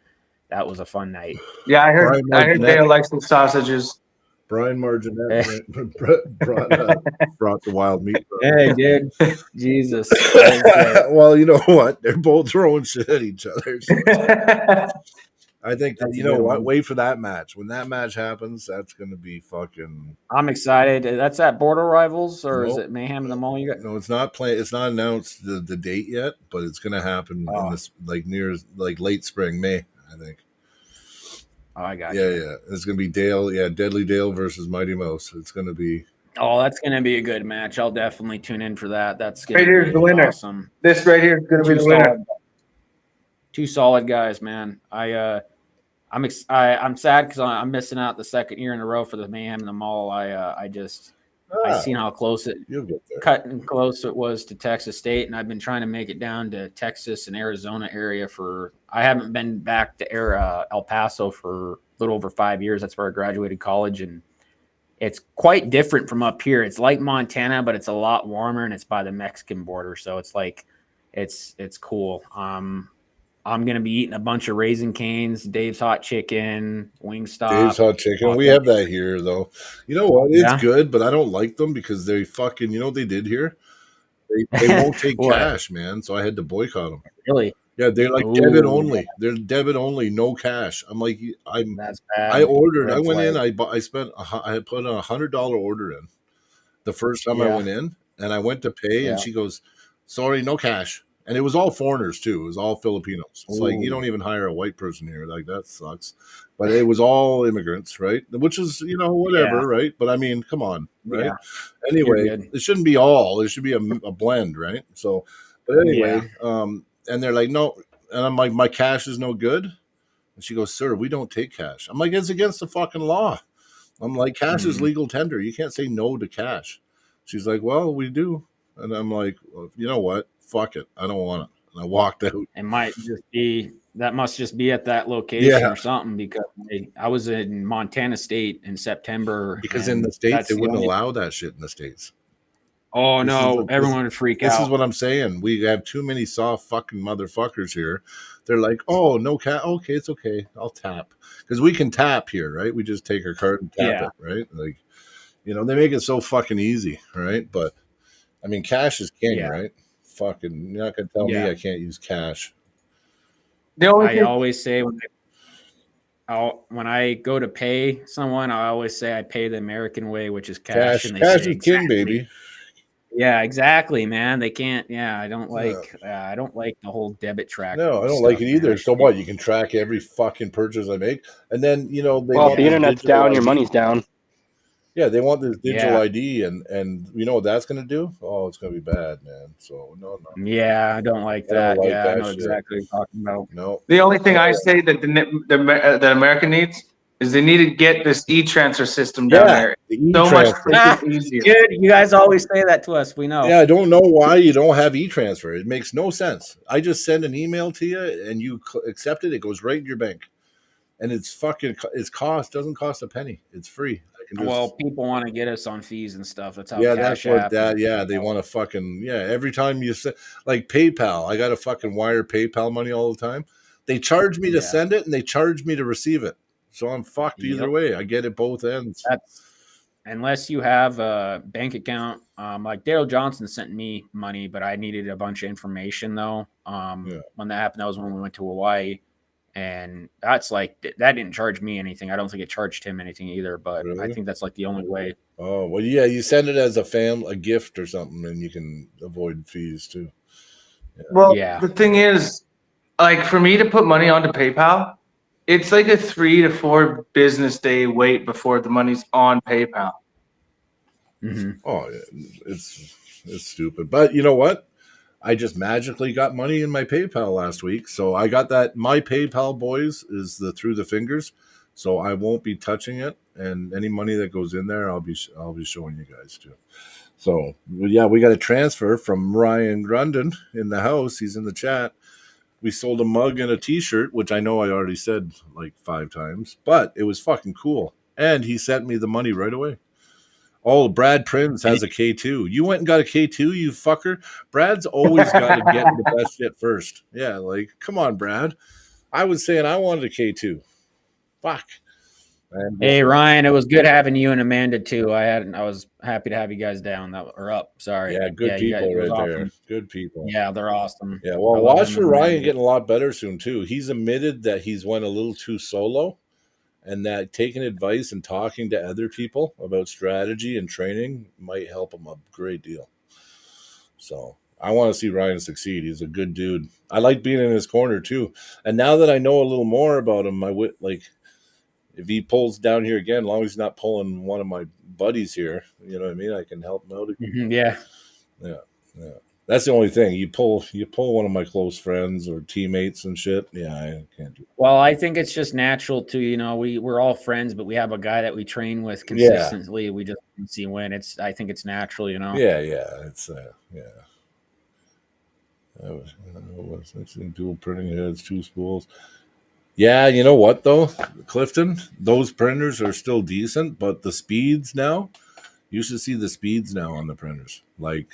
That was a fun night. Yeah, I heard Dale likes some sausages. Brian Marginette brought the wild meat. Hey, dude. Jesus. Well, you know what? They're both throwing shit at each other. So I think that, you know what? Wait for that match. When that match happens, that's going to be fucking. I'm excited. That's at Border Rivals, or is it Mayhem in the Mall? No, it's not playing. It's not announced the date yet, but it's going to happen in this late spring, May, I think. Oh, I got you. Yeah. It's going to be Dale. Yeah, Deadly Dale versus Mighty Mouse. It's going to be. Oh, that's going to be a good match. I'll definitely tune in for that. That's right here's the winner. Awesome. This right here is going to be the winner. Two solid guys, man. I'm sad because I'm missing out the second year in a row for the Mayhem in the Mall. I seen how close it was to Texas State, and I've been trying to make it down to Texas and Arizona area I haven't been back to El Paso for a little over 5 years. That's where I graduated college, and it's quite different from up here. It's like Montana, but it's a lot warmer, and it's by the Mexican border, so it's like it's cool. I'm going to be eating a bunch of Raising Cane's, Dave's Hot Chicken, Wingstop. Dave's Hot Chicken. We have that here, though. You know what? It's good, but I don't like them because they fucking, you know what they did here? They won't take cash, man. So I had to boycott them. Really? Yeah, they're like debit only. They're debit only, no cash. I'm like, that's bad. I ordered. I went in. I had put a $100 order in the first time I went in, and I went to pay, and she goes, "Sorry, no cash." And it was all foreigners too. It was all Filipinos. It's like you don't even hire a white person here. Like that sucks. But it was all immigrants, right? Which is, whatever, right? But I mean, come on, right? Yeah. Anyway, it shouldn't be all. It should be a blend, right? So, but anyway, and they're like, no, and I'm like, my cash is no good. And she goes, "Sir, we don't take cash." I'm like, it's against the fucking law. I'm like, cash is legal tender. You can't say no to cash. She's like, "Well, we do," and I'm like, well, you know what? Fuck it. I don't want it. And I walked out. That must just be at that location or something because I was in Montana State in September. Because in the States, they wouldn't allow that shit in the States. Oh, no. Everyone would freak out. This is what I'm saying. We have too many soft fucking motherfuckers here. They're like, oh, no cat. Okay, it's okay. I'll tap. Because we can tap here, right? We just take our card and tap it, right? Like, they make it so fucking easy, right? But, I mean, cash is king, right? Fucking, you're not gonna tell me I can't use cash. I always say when I go to pay someone, I always say I pay the American way, which is cash. And cash is king, baby. Yeah, exactly, man. They can't. Yeah, I don't like the whole debit track. No, I don't like it either. So what? You can track every fucking purchase I make, and then well, if the internet's down, your money's down. Yeah, they want this digital Yeah. ID, and you know what that's gonna do? Oh, it's gonna be bad, man. So no, Yeah, I don't like I don't that. like Yeah, I that know shit. exactly what you're talking about. No. The only thing I say that that America needs is they need to get this e-transfer system down Yeah, there. the So much e-transfer. Ah, freaking easier. dude, you guys always say that to us. We know. Yeah, I don't know why you don't have e-transfer. It makes no sense. I just send an email to you and you accept it. It goes right in your bank, and it's fucking. It's doesn't cost a penny. It's free. I can Well, just. people want to get us on fees and stuff. That's how Yeah, that's Cash what App. that. And, Yeah, they want to fucking. Yeah, every time you say like PayPal, I got to fucking wire PayPal money all the time. They charge me to Yeah. send it and they charge me to receive it. So I'm fucked either Yep. way. I get it both ends. That's unless you have a bank account. Like Daryl Johnson sent me money, but I needed a bunch of information though. Yeah. When that happened, that was when we went to Hawaii, and that's like that didn't charge me anything. I don't think it charged him anything either. But I Really? think that's like the only way. Oh well, yeah. You send it as a gift or something, and you can avoid fees too. Well, Yeah. the thing is, like for me to put money onto PayPal, it's like a 3 to 4 business day wait before the money's on PayPal. Mm-hmm. Oh, it's stupid. But you know what? I just magically got money in my PayPal last week, so I got that. My PayPal, boys, is the through the fingers, so I won't be touching it. And any money that goes in there, I'll be showing you guys too. So yeah, we got a transfer from Ryan Grundon in the house. He's in the chat. We sold a mug and a T-shirt, which I know I already said like 5 times, but it was fucking cool. And he sent me the money right away. Oh, Brad Prince has a K2. You went and got a K2, you fucker. Brad's always got to get the best shit first. Yeah, like, come on, Brad. I was saying I wanted a K2. Fuck. And, Hey Ryan, it was good having you and Amanda too. I was happy to have you guys down or up. Sorry. yeah, good you guys, people it was right awesome. there. Good people. Yeah, they're awesome. Yeah, well, I love watch him for and Ryan Amanda. getting a lot better soon, too. He's admitted that he's went a little too solo and that taking advice and talking to other people about strategy and training might help him a great deal. So I want to see Ryan succeed. He's a good dude. I like being in his corner, too. And now that I know a little more about him, like, if he pulls down here again, as long as he's not pulling one of my buddies here, you know what I mean? I can help him out again. Mm-hmm, yeah. Yeah. That's the only thing. You pull one of my close friends or teammates and shit. Yeah, I can't do it. Well, I think it's just natural to, we're all friends, but we have a guy that we train with consistently. We just see when I think it's natural, Yeah, it's yeah. Dual printing heads, 2 spools. Yeah, you know what though, Clifton? Those printers are still decent, but the speeds now, you should see the speeds now on the printers. Like,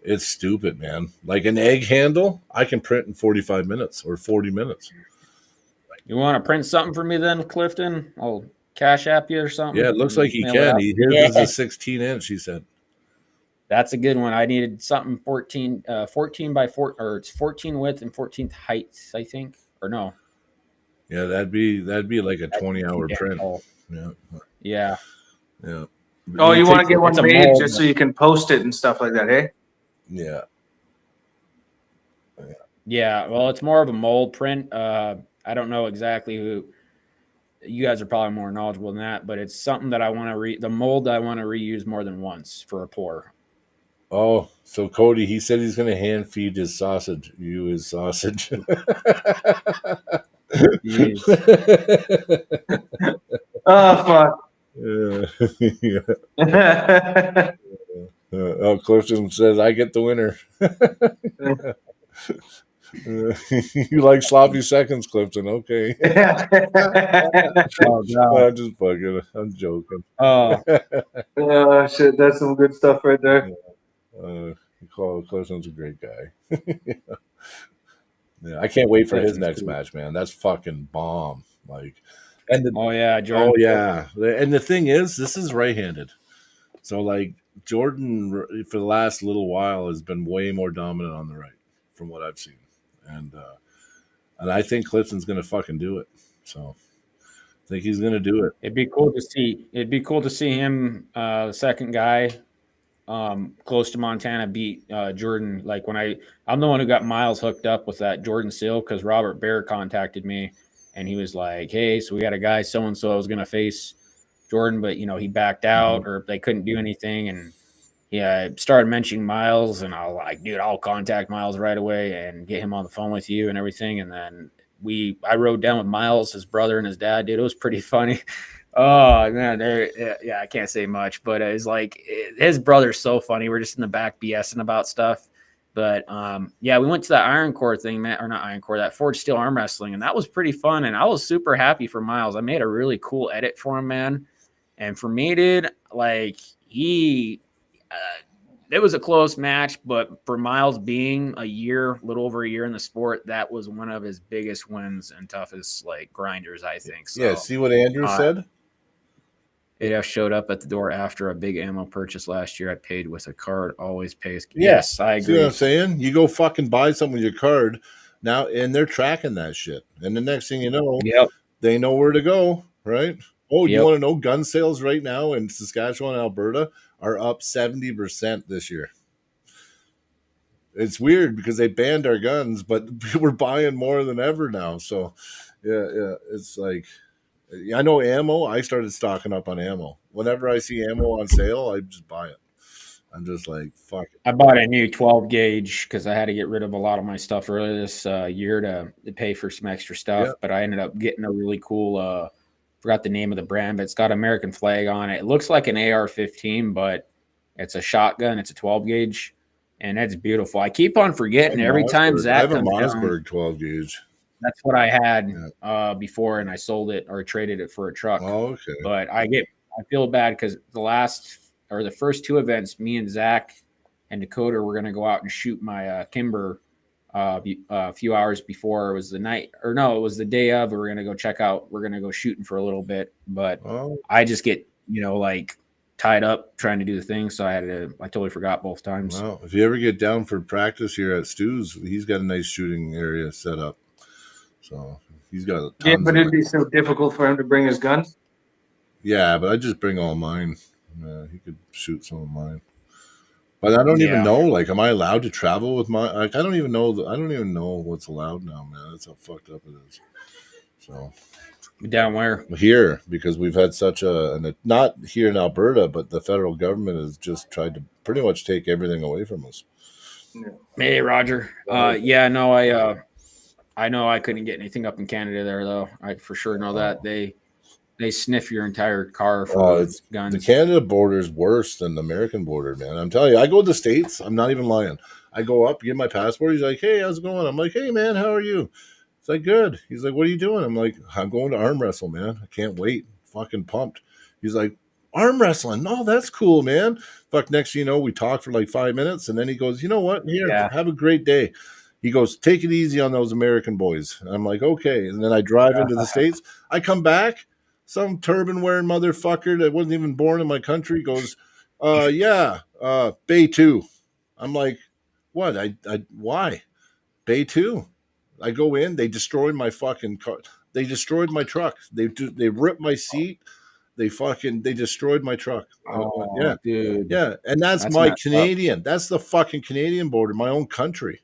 it's stupid, man. Like an egg handle, I can print in 45 minutes or 40 minutes. You want to print something for me then, Clifton? I'll Cash App you or something. Yeah, it looks like he Mail it can. out. His is a 16-inch, he said. That's a good one. I needed something 14 by 4, or it's 14 width and 14th height, I think, or no. Yeah, that'd be like a 20-hour print. Yeah. Yeah. Oh, you want to get one it's a made mold. just so you can post it and stuff like that, hey? Yeah. Yeah, well, it's more of a mold print. I don't know exactly who. You guys are probably more knowledgeable than that, but it's something that I want to the mold I want to reuse more than once for a pour. Oh, so Cody, he said he's going to hand feed his sausage. You his sausage. Oh, fuck. Yeah. Clifton says, I get the winner. You like sloppy seconds, Clifton. Okay. Oh, God. I'm just bugging. I'm joking. Oh. Oh, shit. That's some good stuff right there. Clifton's a great guy. Yeah, I can't wait for his next match, man. That's fucking bomb. Like, and Jordan. Oh yeah, and the thing is, this is right-handed, so like Jordan for the last little while has been way more dominant on the right, from what I've seen, and I think Clifton's gonna fucking do it. So I think he's gonna do it. It'd be cool to see him, the second guy, close to Montana, beat Jordan. Like when I'm the one who got Miles hooked up with that Jordan Seal because Robert Bear contacted me and he was like, "Hey, so we got a guy so and so I was gonna face Jordan, but he backed out or they couldn't do anything. And I started mentioning Miles, and I'll contact Miles right away and get him on the phone with you and everything. And then I rode down with Miles, his brother, and his dad. Dude, it was pretty funny. Oh man, I can't say much, but it's like his brother's so funny. We're just in the back BSing about stuff. But we went to that Iron Core thing, man, or not Iron Core, that Forged Steel arm wrestling, and that was pretty fun. And I was super happy for Miles. I made a really cool edit for him, man. And for me, dude, like it was a close match, but for Miles being little over a year in the sport, that was one of his biggest wins and toughest grinders, I think. So, Yeah, see what Andrew said? AF showed up at the door after a big ammo purchase last year. I paid with a card, always pays. Yeah. Yes, I agree. See what I'm saying? You go fucking buy something with your card now, and they're tracking that shit. And the next thing you know, they know where to go, right? Oh, you want to know gun sales right now in Saskatchewan and Alberta are up 70% this year. It's weird because they banned our guns, but we're buying more than ever now. So, yeah, it's like, I know ammo. I started stocking up on ammo. Whenever I see ammo on sale, I just buy it. I'm just like, fuck it. I bought a new 12 gauge because I had to get rid of a lot of my stuff earlier this year to pay for some extra stuff. But I ended up getting a really cool, forgot the name of the brand, but it's got American flag on it. It looks like an AR-15, but it's a shotgun. It's a 12 gauge, and it's beautiful. I keep on forgetting every time Zach comes down. I have a Mossberg 12 gauge. That's what I had before, and I sold it or traded it for a truck. Oh, okay. But I feel bad because the first two events, me and Zach and Dakota were going to go out and shoot my Kimber a few hours before. It was the night, or no, it was the day of. We were going to go check out. We're going to go shooting for a little bit, but I just get tied up trying to do the thing, so I totally forgot both times. Well, if you ever get down for practice here at Stu's, he's got a nice shooting area set up. So he's got tons. Yeah, but it'd be so difficult for him to bring his guns. Yeah, but I just bring all mine. He could shoot some of mine. But I don't even know. Am I allowed to travel with my? I don't even know. I don't even know what's allowed now, man. That's how fucked up it is. So down where? Here, because we've had such not here in Alberta, but the federal government has just tried to pretty much take everything away from us. Hey, Roger. I know I couldn't get anything up in Canada there, though. I for sure know that they sniff your entire car for guns. The Canada border is worse than the American border, man. I'm telling you, I go to the States. I'm not even lying. I go up, get my passport. He's like, "Hey, how's it going?" I'm like, "Hey, man, how are you?" It's like, "Good." He's like, "What are you doing?" I'm like, "I'm going to arm wrestle, man. I can't wait. Fucking pumped." He's like, "Arm wrestling? No, that's cool, man." Fuck, next thing you know, we talk for like 5 minutes, and then he goes, "You know what? Here, have a great day." He goes, "Take it easy on those American boys." And I'm like, "Okay." And then I drive into the States. I come back. Some turban-wearing motherfucker that wasn't even born in my country goes, Bay 2. I'm like, what? Why? Bay 2. I go in. They destroyed my fucking car. They destroyed my truck. They ripped my seat. They destroyed my truck. Oh, dude. Yeah, and that's my Canadian. That's the fucking Canadian border, my own country.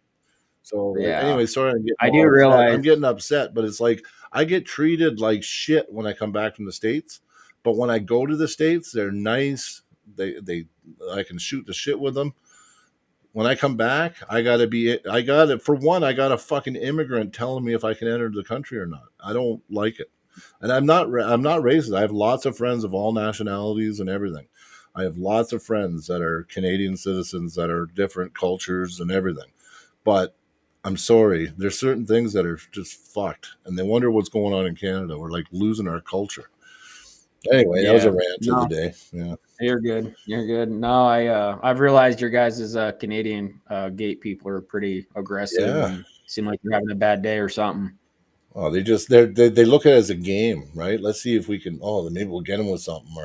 So anyway, sorry, I'm getting upset, but it's like I get treated like shit when I come back from the States. But when I go to the States, they're nice. I can shoot the shit with them. When I come back, I got a fucking immigrant telling me if I can enter the country or not. I don't like it. And I'm not racist. I have lots of friends of all nationalities and everything. I have lots of friends that are Canadian citizens that are different cultures and everything. But I'm sorry, there's certain things that are just fucked, and they wonder what's going on in Canada. We're like losing our culture. Anyway, that was a rant of the day. Yeah, you're good. You're good. No, I've realized your guys' Canadian gate people are pretty aggressive. Yeah, and seem like you're having a bad day or something. Oh, they look at it as a game, right? Let's see if we can. Oh, then maybe we'll get them with something,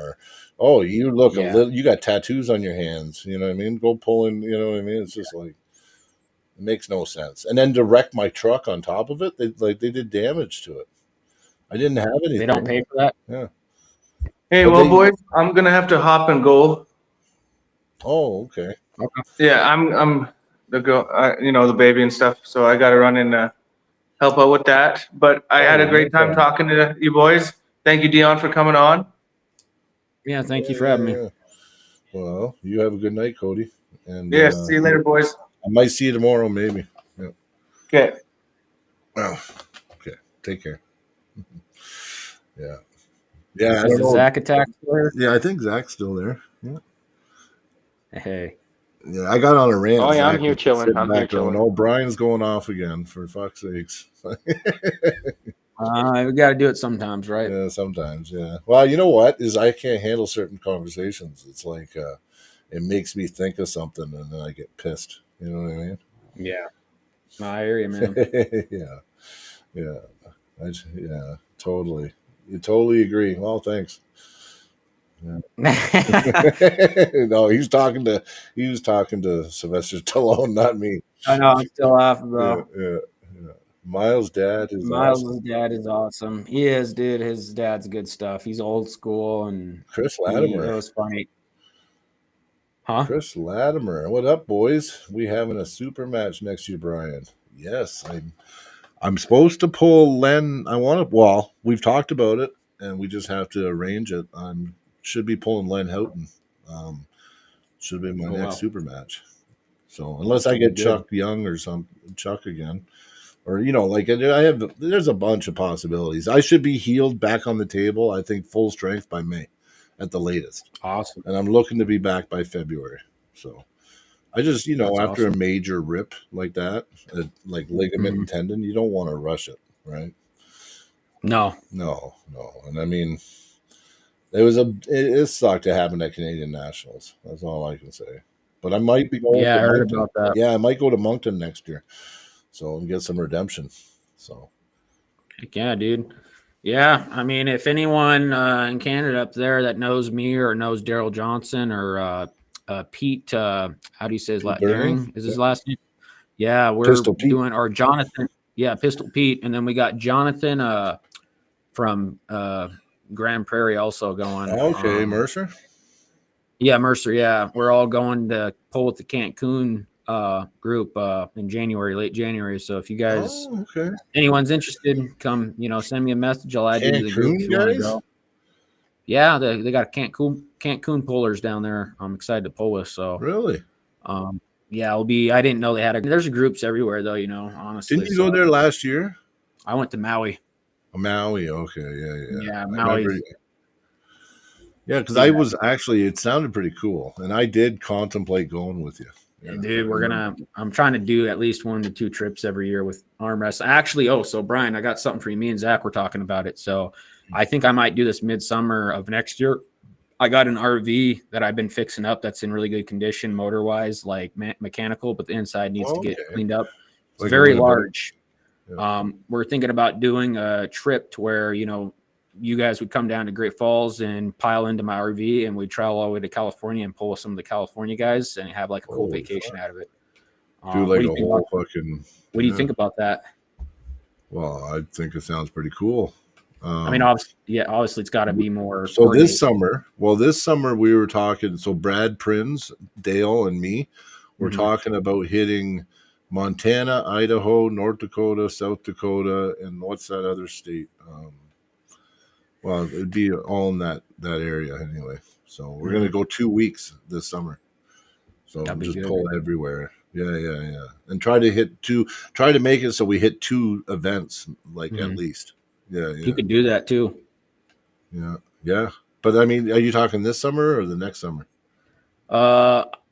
or you look a little. You got tattoos on your hands. You know what I mean? Go pulling. You know what I mean? It's just like. It makes no sense. And then to wreck my truck on top of it, they did damage to it. I didn't have anything. They don't pay for that? Yeah. Hey, boys, I'm going to have to hop and go. Oh, okay. Yeah, I'm the girl, the baby and stuff. So I got to run and help out with that. But I had a great time talking to you boys. Thank you, Dion, for coming on. Yeah, thank you for having me. Yeah. Well, you have a good night, Cody. And Yeah, see you later, boys. I might see you tomorrow, maybe. Yeah. Okay. Oh, okay. Take care. Yeah. Yeah. I Is don't the know. Zach attack still here? Yeah, I think Zach's still there. Yeah. Hey. Yeah, I got on a rant. Oh yeah, I'm Zach here was chilling. sitting I'm here back going, chilling. "Oh, Brian's going off again, for fuck's sakes." We got to do it sometimes, right? Yeah, sometimes. Yeah. Well, you know what is I can't handle certain conversations. It's like it makes me think of something, and then I get pissed. You know what I mean? Yeah. No, I hear you, man. Yeah. Yeah. Yeah. Totally. You totally agree. Well, thanks. Yeah. No, he was talking to Sylvester Stallone, not me. I know, I'm still off, bro. Yeah. Miles' dad is Miles' awesome. dad is awesome. He is, dude. His dad's good stuff. He's old school, and Chris it Latimer. was funny. Huh? Chris Latimer. What up, boys? We having a super match next year, Brian. Yes, I'm supposed to pull Len. Well, we've talked about it, and we just have to arrange it. Should be pulling Len Houghton. Should be my next super match. So unless I get Chuck Young or Chuck again, or there's a bunch of possibilities. I should be healed back on the table. I think full strength by May, at the latest. Awesome. And I'm looking to be back by February. So I just, after a major rip like that, like ligament and tendon, you don't want to rush it, right? No. And I mean, it sucked to happen at Canadian Nationals. That's all I can say. But I might be going. Yeah, I heard about that. Yeah, I might go to Moncton next year, so and get some redemption. So. Heck yeah, dude. Yeah, I mean, if anyone in Canada up there that knows me or knows Daryl Johnson or Pete, how do you say his last name? Is his last name? Yeah, we're doing, or Jonathan. Yeah, Pistol Pete, and then we got Jonathan from Grand Prairie also going. Okay, Mercer. Yeah, Mercer. Yeah, we're all going to pull with the Cancun group in January, late January. So if you guys, anyone's interested, come, send me a message. I'll add you to the group if you want to go. Yeah, they got Cancun pullers down there. I'm excited to pull with. So really, yeah, I'll be. I didn't know they had there's groups everywhere though. Honestly, didn't you go there last year? I went to Maui. Maui, okay, yeah, Maui. Yeah, because I was actually, it sounded pretty cool, and I did contemplate going with you. Yeah, dude, I'm trying to do at least 1 to 2 trips every year with arm wrestling. Actually, so Brian, I got something for you. Me and Zach were talking about it. So I think I might do this midsummer of next year. I got an RV that I've been fixing up that's in really good condition, motor-wise, like mechanical, but the inside needs to get cleaned up. It's like very large. Yeah. We're thinking about doing a trip to where, you guys would come down to Great Falls and pile into my RV, and we'd travel all the way to California and pull with some of the California guys and have like a cool vacation out of it. Do like a whole fucking. What do you think about that? Well, I think it sounds pretty cool. I mean, obviously it's got to be more. So this summer we were talking. So Brad Prins, Dale, and me were talking about hitting Montana, Idaho, North Dakota, South Dakota, and what's that other state? Well, it'd be all in that area anyway. So we're gonna go 2 weeks this summer. So just pull everywhere. Yeah. And try to make it so we hit 2 events, like at least. Yeah. You could do that too. Yeah. But I mean, are you talking this summer or the next summer?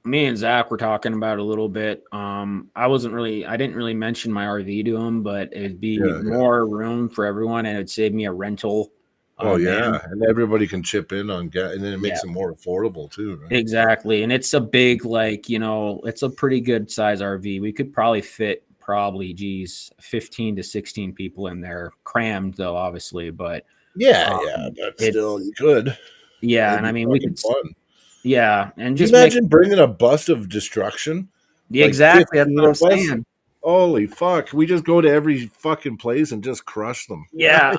Me and Zach were talking about it a little bit. I didn't really mention my RV to him, but it'd be more room for everyone, and it'd save me a rental. And everybody can chip in on gas, and then it makes it more affordable too, right? Exactly, and it's a big, it's a pretty good size RV. We could probably fit 15 to 16 people in there, crammed though, obviously. But but still you could. Yeah, it'd and I mean we could. Fun. Yeah, and just imagine bringing a bus of destruction. Yeah, exactly. That's what I'm saying. Holy fuck. We just go to every fucking place and just crush them. Yeah.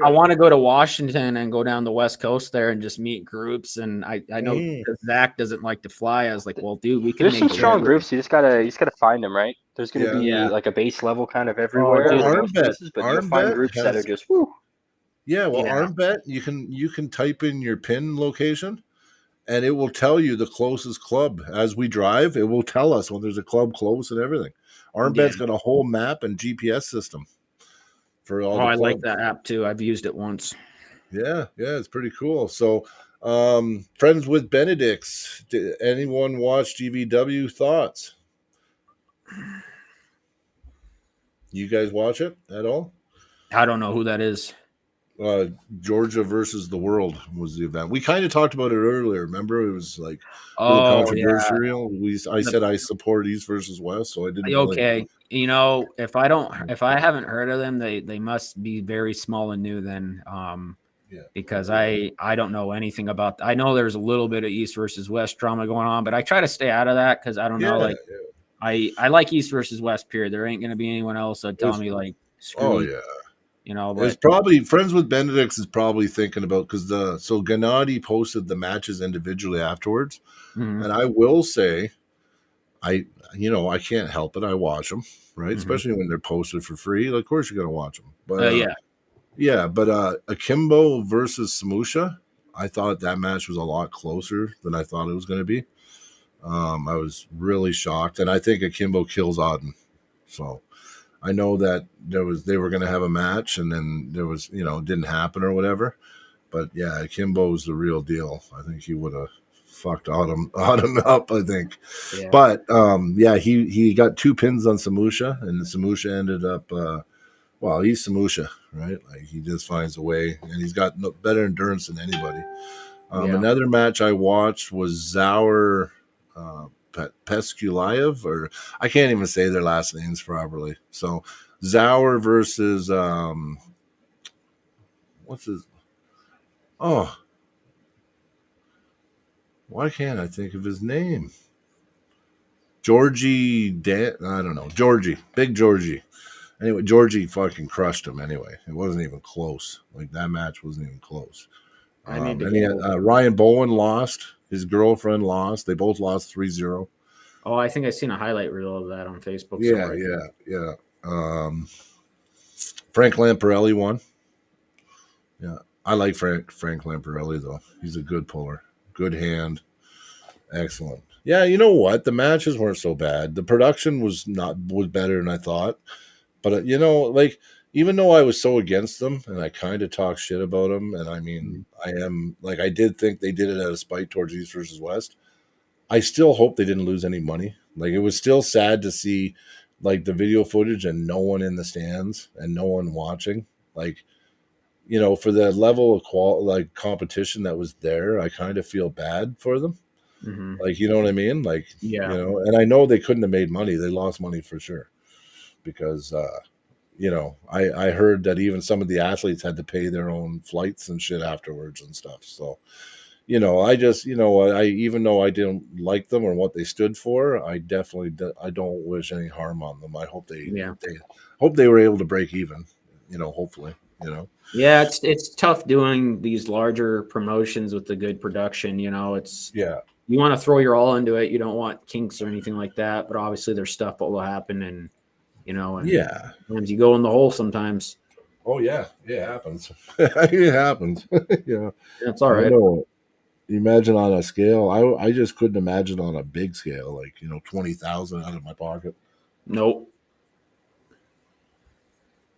I want to go to Washington and go down the West Coast there and just meet groups. And I know Zach doesn't like to fly. I was like, well, dude, we can There's some strong groups. You just gotta find them, right? There's gonna be like a base level kind of everywhere. But you'll find groups that are just woo. Yeah, well, Yeah. ArmBet, you can type in your pin location, and it will tell you the closest club as we drive. It will tell us when there's a club close and everything. Yeah. ArmBet's got a whole map and GPS system for all Oh, the I like clubs. that app too. I've used it once. Yeah, it's pretty cool. So, Friends with Benedict's. Did anyone watch GVW? Thoughts? You guys watch it at all? I don't know who that is. uh, Georgia versus the world was the event. We kind of talked about it earlier. Remember, it was like a little Oh yeah. controversial. I said I support East versus West, so I didn't really. Okay. If I haven't heard of them, they must be very small and new then. Yeah. Because I don't know anything about. I know there's a little bit of East versus West drama going on, but I try to stay out of that because I don't know. Yeah. Like I like East versus West. Period. There ain't gonna be anyone else that tell me like screw. Oh East, yeah. It's but probably Friends with Benedict's is probably thinking about because so Gennady posted the matches individually afterwards, mhm, and I will say, I can't help it. I watch them, right? mhm. Especially when they're posted for free. Of course, you're gonna watch them. But Yeah. yeah, but Akimbo versus Samusha, I thought that match was a lot closer than I thought it was going to be. I was really shocked, and I think Akimbo kills Auden. So I know that they were going to have a match, and then there was it didn't happen or whatever. But yeah, Akimbo's the real deal. I think he would have fucked Auden up. I think, Yeah. but yeah, he got 2 pins on Samusha, and Samusha ended up. Well, he's Samusha, right? Like he just finds a way, and he's got better endurance than anybody. Yeah. Another match I watched was Zaur Peskulaev, or I can't even say their last names properly. So Zaur versus what's his? Oh, why can't I think of his name? Georgie I don't know. Big Georgie. Anyway, Georgie fucking crushed him. Anyway, it wasn't even close. Like that match wasn't even close. I need to And he had, Ryan Bowen lost. His girlfriend lost. They both lost 3-0. Oh, I think I seen a highlight reel of that on Facebook Yeah, somewhere. yeah. Frank Lamparelli won. Yeah, I like Frank Lamparelli though. He's a good puller, good hand, excellent. Yeah, you know what? The matches weren't so bad. The production was better than I thought. But like even though I was so against them and I kind of talk shit about them, and I mean I did think they did it out of spite towards East versus West. I still hope they didn't lose any money. Like it was still sad to see like the video footage and no one in the stands and no one watching. Like for the level of competition that was there, I kind of feel bad for them. Mhm. Like you know what I mean? Like Yeah. and I know they couldn't have made money. They lost money for sure because I heard that even some of the athletes had to pay their own flights and shit afterwards and stuff. So, I just, I even though I didn't like them or what they stood for, I definitely I don't wish any harm on them. I hope they hope they were able to break even. Hopefully. Yeah, it's tough doing these larger promotions with the good production. It's you want to throw your all into it. You don't want kinks or anything like that. But obviously, there's stuff that will happen, and sometimes you go in the hole. Sometimes. Oh yeah, it happens. It happens. Yeah, that's all right. I know. Imagine on a scale. I just couldn't imagine on a big scale, like 20,000 out of my pocket. Nope.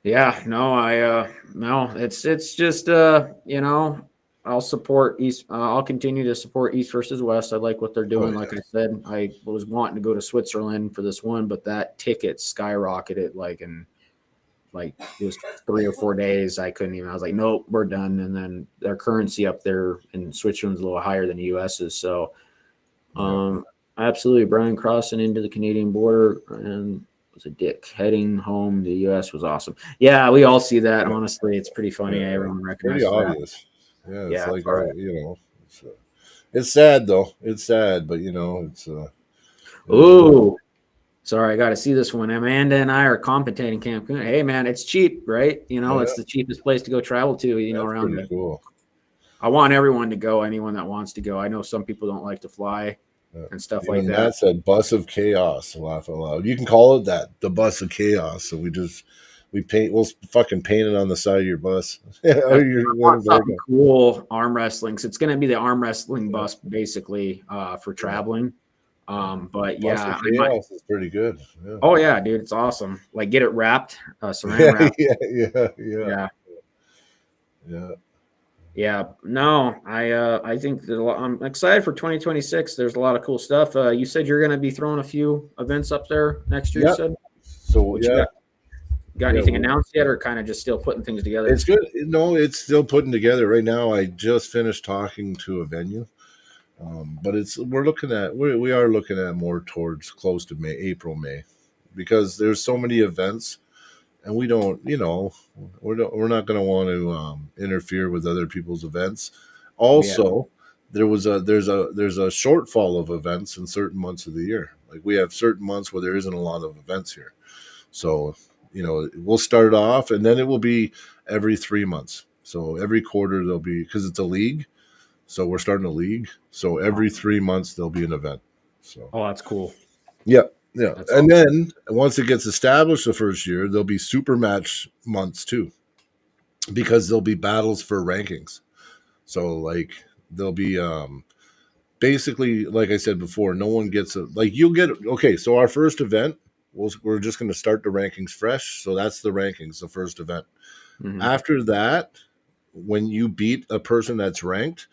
Yeah, no, no, it's just I'll support East. I'll continue to support East versus West. I like what they're doing. Like I said, I was wanting to go to Switzerland for this one, but that ticket skyrocketed. Like it was 3 or 4 days. I couldn't even. I was like, nope, we're done. And then their currency up there in Switzerland's a little higher than the U.S.'s. So, absolutely, Brian crossing into the Canadian border and was a dick. Heading home to the U.S. was awesome. Yeah, we all see that. Honestly, it's pretty funny. Everyone recognizes pretty that. obvious. Yeah, it's like right. it's sad though. It's sad, but it's. Ooh, sorry, I got to see this one. Amanda and I are compensating Cancun. Hey, man, it's cheap, right? It's the cheapest place to go travel to. That's around pretty cool. I want everyone to go. Anyone that wants to go. I know some people don't like to fly. And stuff like that. That's a bus of chaos. Laugh out loud. You can call it that, the bus of chaos. So we just We'll fucking paint it on the side of your bus. Or your I little want something logo. cool arm wrestling. So it's going to be the arm wrestling bus basically for traveling. But Bus yeah, for chaos is pretty good. Yeah. oh yeah, dude, it's awesome. Like get it wrapped, saran Yeah, wrap. yeah. Yeah. Yeah. Yeah, no, I think I'm excited for 2026. There's a lot of cool stuff. You said you're going to be throwing a few events up there next year. You Yeah. said So what you got Yeah, anything announced yet, or kind of just still putting things together? it's good. No, it's still putting together right now. I just finished talking to a venue, but we are looking at more towards close to April, May, because there's so many events, and we don't, we're not going to want to interfere with other people's events. Also, there's a shortfall of events in certain months of the year. Like we have certain months where there isn't a lot of events here, so we'll start off, and then it will be every 3 months. So every quarter there'll be, because it's a league, so we're starting a league. So every 3 months there'll be an event. So Oh, that's cool. yeah. That's And then once it gets established the first year, there'll be super match months too, because there'll be battles for rankings. So like there'll be basically, like I said before, no one gets you'll get, okay, so our first event, we're just going to start the rankings fresh. So that's the rankings, the first event. Mhm. After that, when you beat a person that's ranked,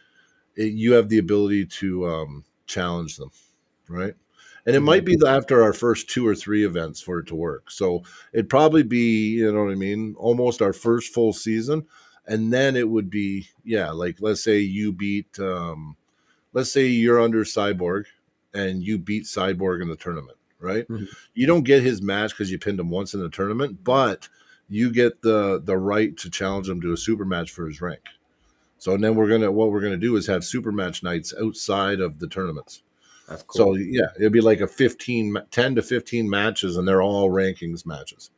you have the ability to challenge them, right? And it might be after our first 2 or 3 events for it to work. So it'd probably be, you know what I mean, almost our first full season. And then it would be, like let's say you beat, let's say you're under Cyborg and you beat Cyborg in the tournament, right? Mhm. You don't get his match because you pinned him once in the tournament, but you get the right to challenge him to a super match for his rank. So then what we're gonna do is have super match nights outside of the tournaments. That's cool. So yeah, it'll be like 10 to 15 matches, and they're all rankings matches.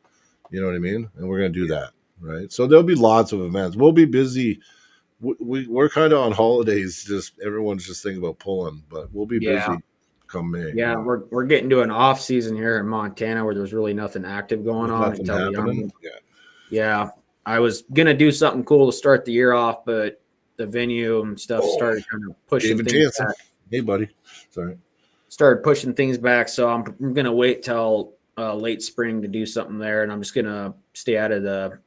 You know what I mean? And we're gonna do that, right? So there'll be lots of events. We'll be busy. We're kind of on holidays. Just everyone's just thinking about pulling, but we'll be busy come May. Yeah, we're getting to an off season here in Montana where there's really nothing active going on Nothing until happening. Yeah, I was gonna do something cool to start the year off, but the venue and stuff started kind of pushing David things Jansen. back. Hey, buddy. Sorry. Started pushing things back, so I'm gonna wait till late spring to do something there, and I'm just gonna stay out of the,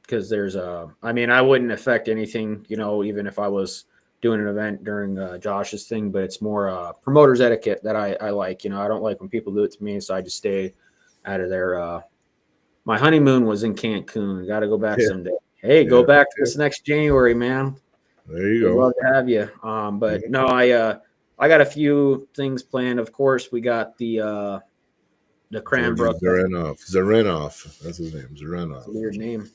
because there's I mean, I wouldn't affect anything, even if I was doing an event during Josh's thing, but it's more promoter's etiquette that I like. I don't like when people do it to me, so I just stay out of there. My honeymoon was in Cancun. Got to go back someday. Hey, go back this next January, man. There you We'd go. love to have you. But no, I got a few things planned. Of course, we got the Cranbrook. Zarenov. That's his name. Zarenov. Weird name.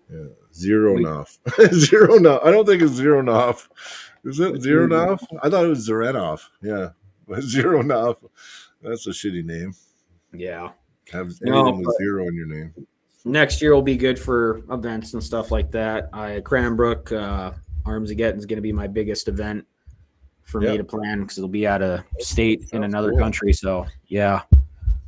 Yeah. Zeronov. Zeronov. I don't think it's Zeronov. Is it Zeronov? I thought it was Zarenov. Yeah. But Zeronov. That's a shitty name. Yeah. Have anything with zero in your name. Next year will be good for events and stuff like that. Cranbrook Arms-A-Getting is going to be my biggest event for me to plan because it'll be out of state in another country. So yeah.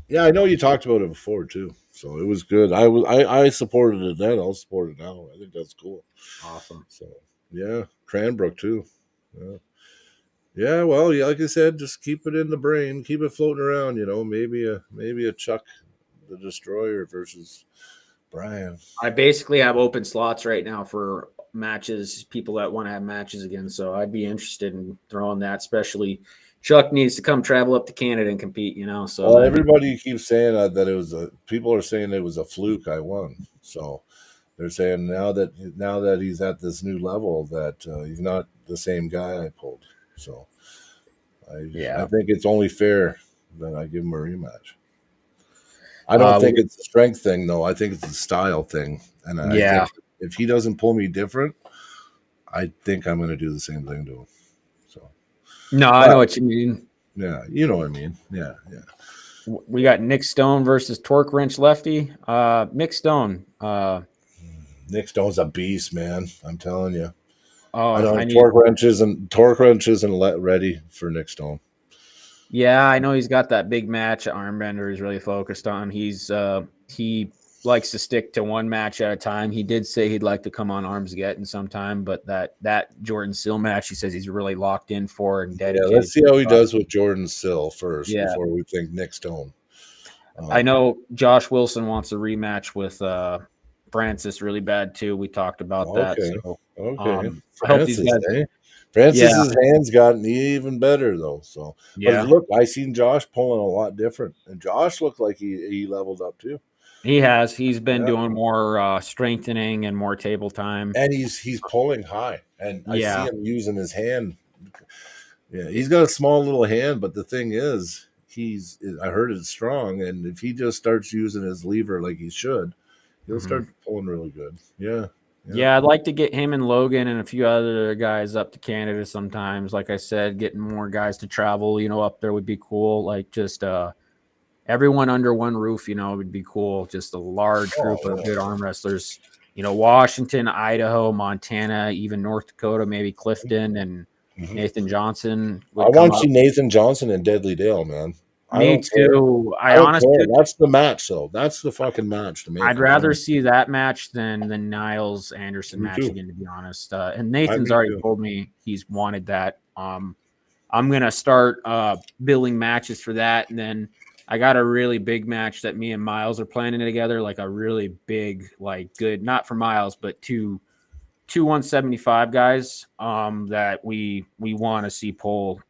Yeah, I know you talked about it before too. So it was good. I supported it then. I'll support it now. I think that's cool. Awesome. So yeah, Cranbrook too. Yeah. Yeah, well, like I said, just keep it in the brain, keep it floating around. Maybe a Chuck the Destroyer versus Brian. I basically have open slots right now for matches, people that want to have matches again. So I'd be interested in throwing that, especially Chuck needs to come travel up to Canada and compete, So well, everybody keeps saying that it was people are saying it was a fluke I won. So they're saying now that he's at this new level that he's not the same guy I pulled. So I think it's only fair that I give him a rematch. I don't think it's a strength thing, though. I think it's a style thing. And I think if he doesn't pull me different, I think I'm going to do the same thing to him. So, no, I know what you mean. Yeah, you know what I mean. Yeah. We got Nick Stone versus Torque Wrench Lefty. Nick Stone. Nick Stone's a beast, man. I'm telling you. Oh, I don't. Torque Wrench isn't ready for Nick Stone. Yeah, I know he's got that big match at Armbender he's really focused on. He likes to stick to one match at a time. He did say he'd like to come on Arms Getting sometime, but that Jordan Sill match, he says he's really locked in for and Yeah, dedicated. let's see how he does with Jordan Sill first Yeah. before we think Nick Stone. I know Josh Wilson wants a rematch with Francis really bad too. We talked about that. Okay. So Okay. I hope these Francis, guys. eh? Francis's hands gotten even better though. So, Yeah. but look, I seen Josh pulling a lot different, and Josh looked like he leveled up too. He has. He's been Yeah. doing more strengthening and more table time. And he's pulling high, and I see Yeah. him using his hand. Yeah, he's got a small little hand, but the thing is, I heard it's strong, and if he just starts using his lever like he should, he'll start pulling really good. Yeah. Yeah, I'd like to get him and Logan and a few other guys up to Canada sometimes. Like I said, getting more guys to travel, up there would be cool. Like just everyone under one roof, would be cool. Just a large group of good arm wrestlers. Washington, Idaho, Montana, even North Dakota, maybe Clifton and Nathan Johnson. I want to see Nathan Johnson and Deadly Dale, man. Me too. I honestly, that's the match, though. That's the fucking match to me. I'd rather see that match than the Niles Anderson match again, to be honest. And Nathan's already told me he's wanted that. I'm gonna start building matches for that, and then I got a really big match that me and Miles are planning together, like a really big, like good, not for Miles, but two 175 guys that we want to see pull.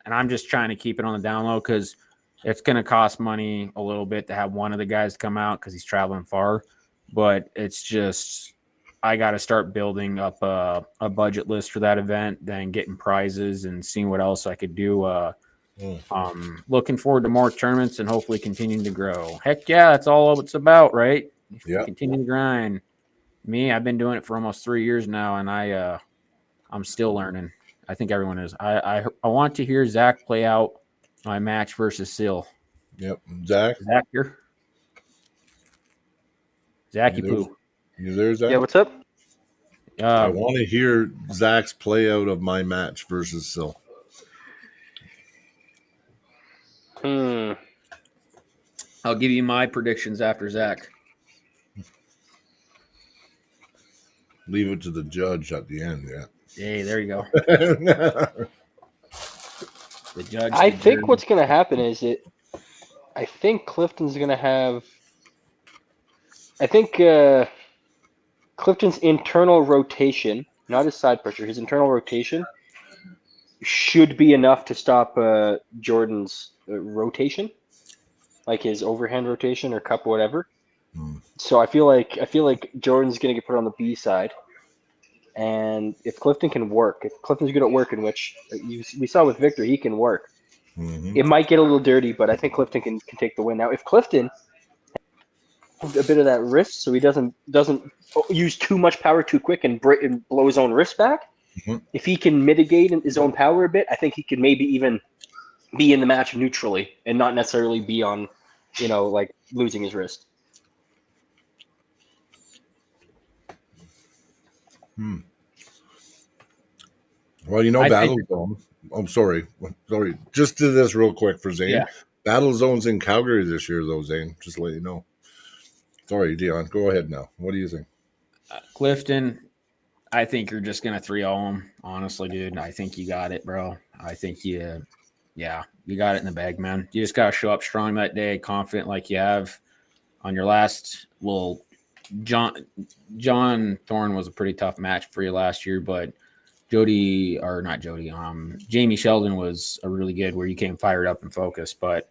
And I'm just trying to keep it on the down low because it's going to cost money a little bit to have one of the guys come out because he's traveling far. But it's just I got to start building up a budget list for that event, then getting prizes and seeing what else I could do. Looking forward to more tournaments and hopefully continuing to grow. Heck yeah, that's all it's about, right? Yeah. Continue to grind. Me, I've been doing it for almost 3 years now, and I'm still learning. I think everyone is. I want to hear Zach play out my match versus Sill. Yep, Zach here. Zachy Poo. You there, Zach? Yeah, what's up? I want to hear Zach's play out of my match versus Sill. I'll give you my predictions after Zach. Leave it to the judge at the end, yeah. Hey, there you go. The judge. I think what's going to happen is I think Clifton's going to have. I think Clifton's internal rotation, not his side pressure, his internal rotation should be enough to stop Jordan's rotation, like his overhand rotation or cup or whatever. So I feel like Jordan's going to get put on the B side. And if Clifton can work, if Clifton's good at working, which we saw with Victor, he can work. It might get a little dirty, but I think Clifton can take the win. Now, if Clifton has a bit of that wrist, so he doesn't use too much power too quick and blow his own wrist back, if he can mitigate his own power a bit, I think he could maybe even be in the match neutrally and not necessarily be on, like losing his wrist. Well, Battle Zone. I'm sorry. Just do this real quick for Zane. Yeah. Battle Zone's in Calgary this year, though, Zane. Just to let you know. Sorry, Dion. Go ahead now. What do you think? Clifton, I think you're just going to 3-0 him. Honestly, dude. I think you got it, bro. I think you got it in the bag, man. You just got to show up strong that day, confident like you have on your last. Well, John Thorne was a pretty tough match for you last year, but Jamie Sheldon was a really good where you came fired up and focused. But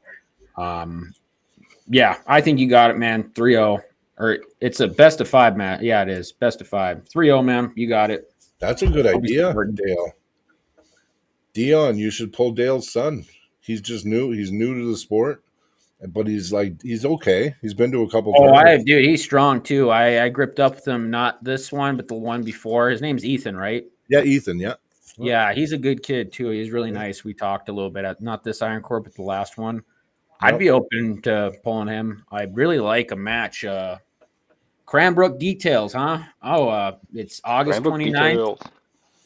yeah, I think you got it, man. 3-0. Or it's a best of 5 match. Yeah, it is. Best of 5. 3-0, man. You got it. That's a good idea, Dale. Dion, you should pull Dale's son. He's just new. He's new to the sport, but he's okay. He's been to a couple times. Dude, he's strong too. I gripped up with him, not this one, but the one before. His name's Ethan, right? Yeah, Ethan, yeah. Yeah, he's a good kid too. He's really nice. We talked a little bit at not this Iron Core, but the last one. I'd be open to pulling him. I really like a match. Cranbrook Details, huh? It's August 29th.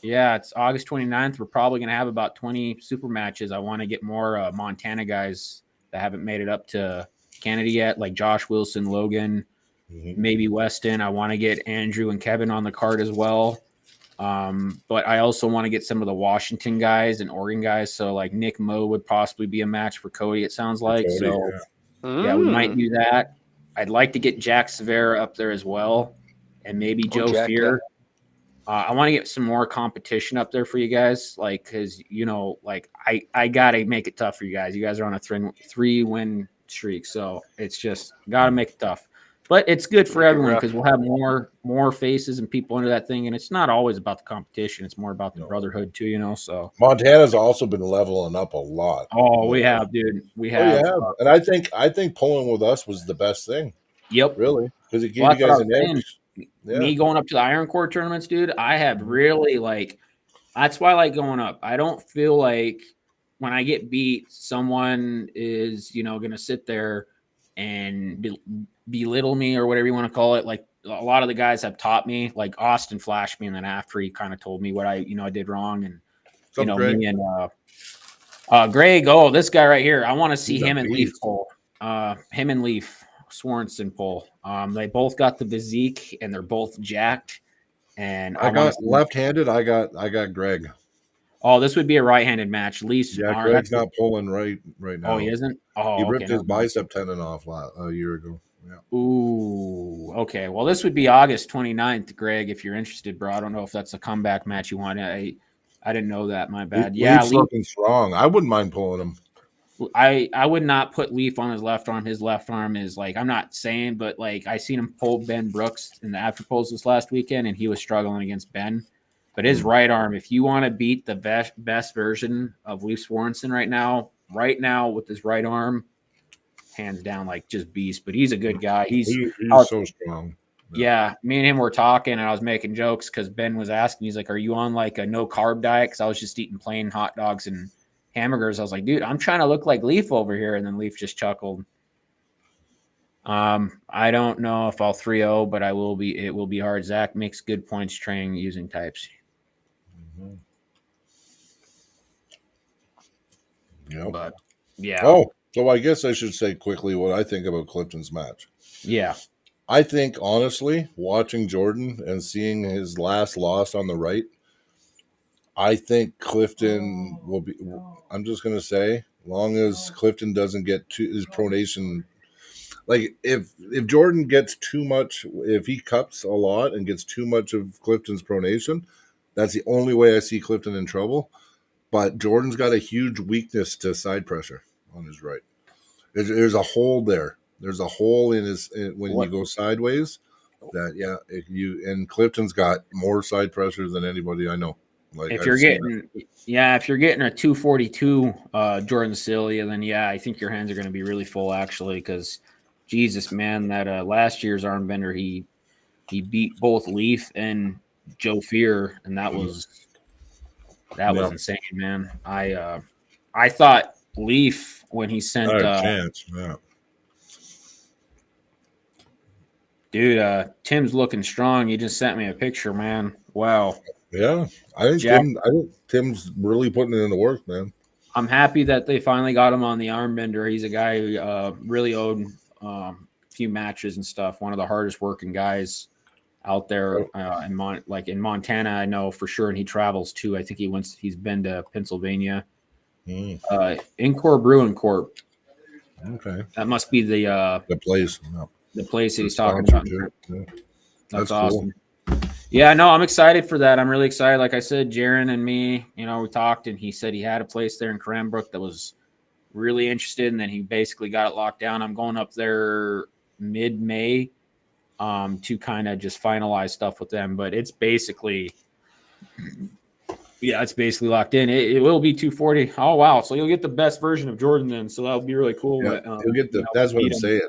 Yeah, it's August 29th. We're probably going to have about 20 super matches. I want to get more Montana guys that haven't made it up to Canada yet, like Josh Wilson, Logan, maybe Weston. I want to get Andrew and Kevin on the card as well. But I also want to get some of the Washington guys and Oregon guys. So like Nick Moe would possibly be a match for Cody, it sounds like. Cody, so yeah. yeah, we might do that. I'd like to get Jack Severa up there as well, and maybe Joe Jack, Fear. I want to get some more competition up there for you guys, like, because like I gotta make it tough for you guys. You guys are on a 3-win streak, so it's just gotta make it tough. But it's good for everyone because we'll have more faces and people under that thing, and it's not always about the competition; it's more about the brotherhood too. So Montana's also been leveling up a lot. Oh, we have, dude. We have. And I think pulling with us was the best thing. Yep. Really, because it gave you guys an edge. Yeah. Me going up to the Iron Core tournaments, dude, I have really that's why I like going up. I don't feel like when I get beat, someone is, going to sit there and belittle me or whatever you want to call it. Like a lot of the guys have taught me, like Austin flashed me, and then after he kind of told me what I did wrong. And, Greg? me and Greg, this guy right here, I want to see him and Leaf pull. Him and Leaf Swanson pull. They both got the physique and they're both jacked. And I got left-handed. I got Greg. Oh, this would be a right-handed match. Least Greg's not pulling right now. Oh, he isn't. Oh, he ripped his bicep tendon off a year ago. Yeah. Ooh, okay. Well, this would be August 29th, Greg. If you're interested, bro. I don't know if that's a comeback match you want. I didn't know that. My bad. Leaf's looking strong. I wouldn't mind pulling him. I would not put Leaf on his left arm. His left arm is I'm not saying, but I seen him pull Ben Brooks in the after pulls this last weekend, and he was struggling against Ben. But his right arm, if you want to beat the best version of Leaf Swanson right now with his right arm, hands down, just beast. But he's a good guy. He's so strong. Yeah, me and him were talking, and I was making jokes because Ben was asking. He's like, "Are you on a no carb diet?" Because I was just eating plain hot dogs and hamburgers. I was like, dude, I'm trying to look like Leaf over here. And then Leaf just chuckled. I don't know if I'll 3-0, but it will be hard. Zach makes good points training using types. Mm-hmm. Yep. But yeah. Oh, so I guess I should say quickly what I think about Clifton's match. Yeah. I think, honestly, watching Jordan and seeing his last loss on the right, I think Clifton will be. I'm just gonna say, long as Clifton doesn't get his pronation, if Jordan gets too much, if he cups a lot and gets too much of Clifton's pronation, that's the only way I see Clifton in trouble. But Jordan's got a huge weakness to side pressure on his right. There's a hole there. There's a hole in when you go sideways. And Clifton's got more side pressure than anybody I know. If you're getting a 242 Jordan Celia, then I think your hands are going to be really full actually, because Jesus, man, that last year's arm bender he beat both Leaf and Joe Fear, and that was insane, man. I thought Leaf when he sent chance, yeah. Dude, Tim's looking strong. You just sent me a picture, man. Wow. Yeah, I think Tim's really putting it in the work, man. I'm happy that they finally got him on the arm bender. He's a guy who really owed a few matches and stuff. One of the hardest working guys out there in Montana, I know for sure, and he travels too. I think he's been to Pennsylvania. Encore Brewing Corp. Okay, that must be the place. No. The place he's talking about. Yeah. That's awesome. Cool. Yeah, no, I'm excited for that. I'm really excited. Like I said, Jaron and me, we talked, and he said he had a place there in Cranbrook that was really interested, and then he basically got it locked down. I'm going up there mid-May to kind of just finalize stuff with them, but it's basically locked in. It will be 240. Oh, wow. So you'll get the best version of Jordan then, so that'll be really cool. Yeah, you'll get that's what I'm saying.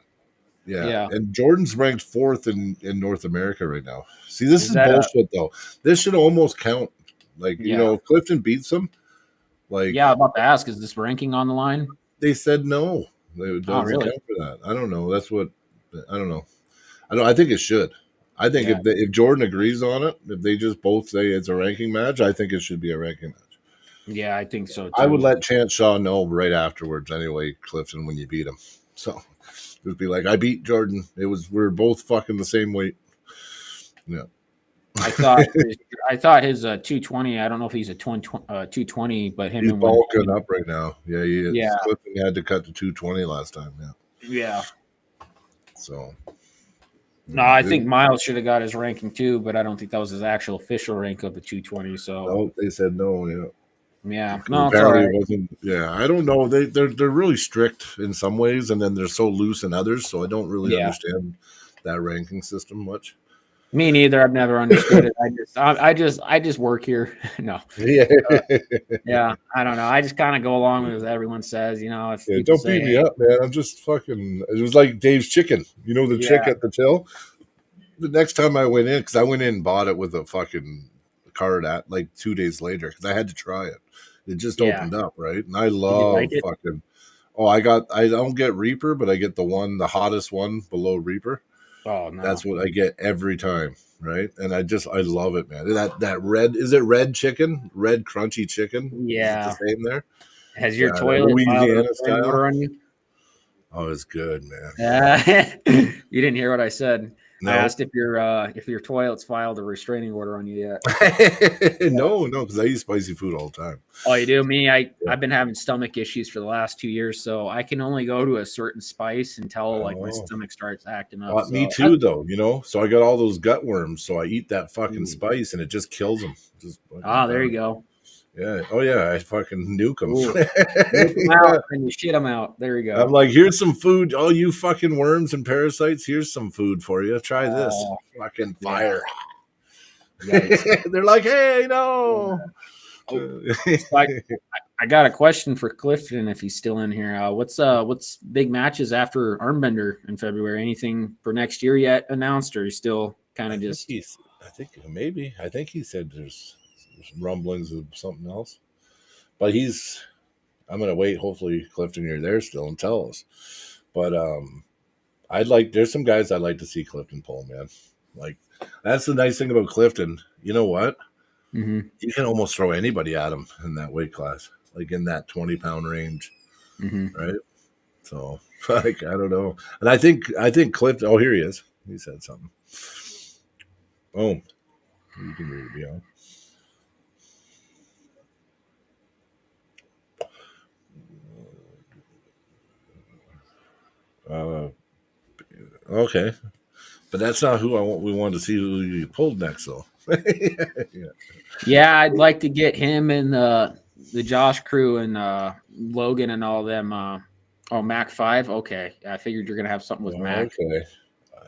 Yeah. And Jordan's ranked 4th in North America right now. See, this is bullshit, though. This should almost count. If Clifton beats him, I'm about to ask, is this ranking on the line? They said no. It doesn't really? count for that. I don't know. I don't know. I think it should. I think if Jordan agrees on it, if they just both say it's a ranking match, I think it should be a ranking match. Yeah, I think so, too. I would let Chance Shaw know right afterwards anyway, Clifton, when you beat him. So... Just be like, I beat Jordan. We're both fucking the same weight. Yeah. I thought his 220. I don't know if he's a 220, but him He's and bulking up right now. Yeah, he is. Yeah. Clifton had to cut to 220 last time. Yeah. Yeah. So. No, I think Miles should have got his ranking too, but I don't think that was his actual official rank of the 220. So No, they said no. Yeah. yeah, no, it's all Apparently right. it wasn't. Yeah, I don't know. They're really strict in some ways, and then they're so loose in others. So I don't really Yeah. understand that ranking system much. Me neither. I've never understood it. I just work here. No. Yeah. Yeah, I don't know. I just kind of go along with what everyone says. You know, if Yeah, people don't say, beat me up, man. I'm just fucking. It was like Dave's chicken. You know the chick Yeah. at the till. The next time I went in, because I went in and bought it with a fucking card at like 2 days later, because I had to try it. It just Yeah. opened up, right? And I Did you love like it? fucking. Oh, I don't get Reaper, but I get the hottest one below Reaper. Oh no, That's what I get every time, right? And I love it, man. That red, is it red chicken? Red crunchy chicken? Yeah. Is it the same there? Has your Yeah, toilet filed a Louisiana restraining style. order on you? Oh, it's good, man. You didn't hear what I said. No. I asked if your toilet's filed a restraining order on you yet. no, because I eat spicy food all the time. Oh, you do? Me, I've been having stomach issues for the last 2 years, so I can only go to a certain spice until like my stomach starts acting up. Me too, though. You know, so I got all those gut worms, so I eat that fucking spice, and it just kills them. There you go. Yeah. Oh yeah, I fucking nuke them. Nuke 'em out and you shit them out. There you go. I'm like, here's some food. Oh, you fucking worms and parasites. Here's some food for you. Try this. Fucking fire. They're like, hey, no. I got a question for Clifton if he's still in here. What's big matches after Armbender in February? Anything for next year yet announced, or you still kind of just? I think he said there's rumblings of something else, but I'm gonna wait. Hopefully, Clifton, you're there still and tell us. But there's some guys I'd like to see Clifton pull, man. Like, that's the nice thing about Clifton. You know what? Mm-hmm. You can almost throw anybody at him in that weight class, like in that 20-pound range, right? So, like, I don't know. And I think Clifton. Oh, here he is. He said something. Boom. You can read it beyond. Okay, but that's not who we wanted to see who you pulled next, though. Yeah, I'd like to get him and the Josh crew and Logan and all them. Mac 5. Okay, I figured you're gonna have something with Mac. Okay,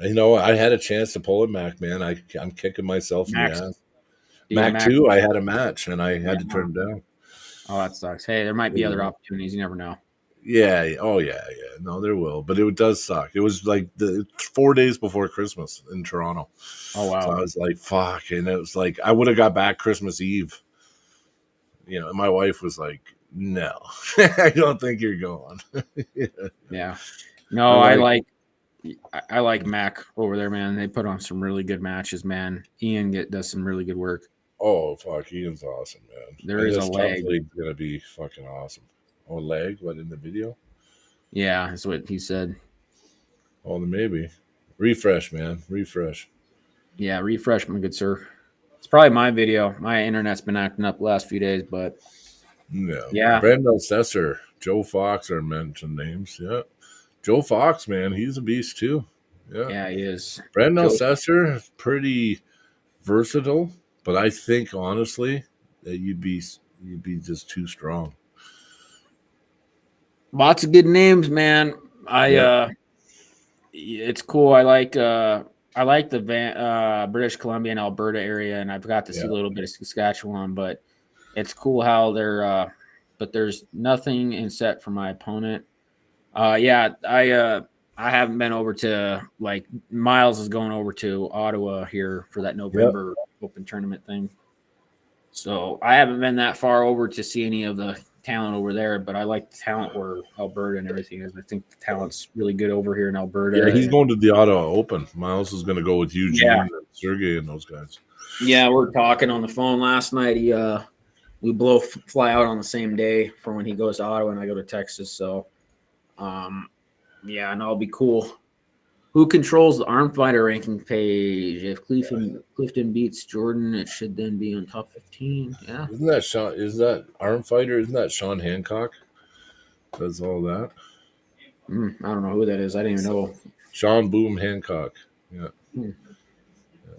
you know, I had a chance to pull a Mac, man. I'm kicking myself in the ass. Mac 2, I had a match and I had to turn it down. Oh, that sucks. Hey, there might be other opportunities. You never know. Yeah. Oh, yeah. No, there will, but it does suck. It was like 4 days before Christmas in Toronto. Oh wow! So I was like, "Fuck!" And it was like I would have got back Christmas Eve. You know, and my wife was like, "No, I don't think you're going." Yeah. No, I like Mac over there, man. They put on some really good matches, man. Ian does some really good work. Oh fuck, Ian's awesome, man. There is a leg. Gonna be fucking awesome. Oh, leg? What, in the video? Yeah, that's what he said. Oh, maybe. Refresh, man. Refresh. Yeah, refresh, my good sir. It's probably my video. My internet's been acting up the last few days, but yeah. Brandon Sesser, Joe Fox are mentioned names. Yeah. Joe Fox, man, he's a beast too. Yeah, he is. Brandon Sesser is pretty versatile, but I think honestly that you'd be just too strong. Lots of good names, man. It's cool. I like the British Columbia and Alberta area, and I've got to see a little bit of Saskatchewan, but it's cool how they're but there's nothing in set for my opponent. I haven't been over to, like, Miles is going over to Ottawa here for that November open tournament thing. So I haven't been that far over to see any of the talent over there, but I like the talent where Alberta and everything is. I think the talent's really good over here in Alberta. Yeah, he's going to the Ottawa Open. Miles is going to go with Eugene and Sergey and those guys. Yeah, we're talking on the phone last night. We fly out on the same day for when he goes to Ottawa and I go to Texas. So Yeah, and that'll be cool. Who controls the arm fighter ranking page? If Clifton beats Jordan, it should then be on top 15. Yeah. Isn't that Sean? Is that Arm Fighter? Isn't that Sean Hancock? Does all that? I don't know who that is. I didn't even know. Sean Boom Hancock. Yeah. Hmm.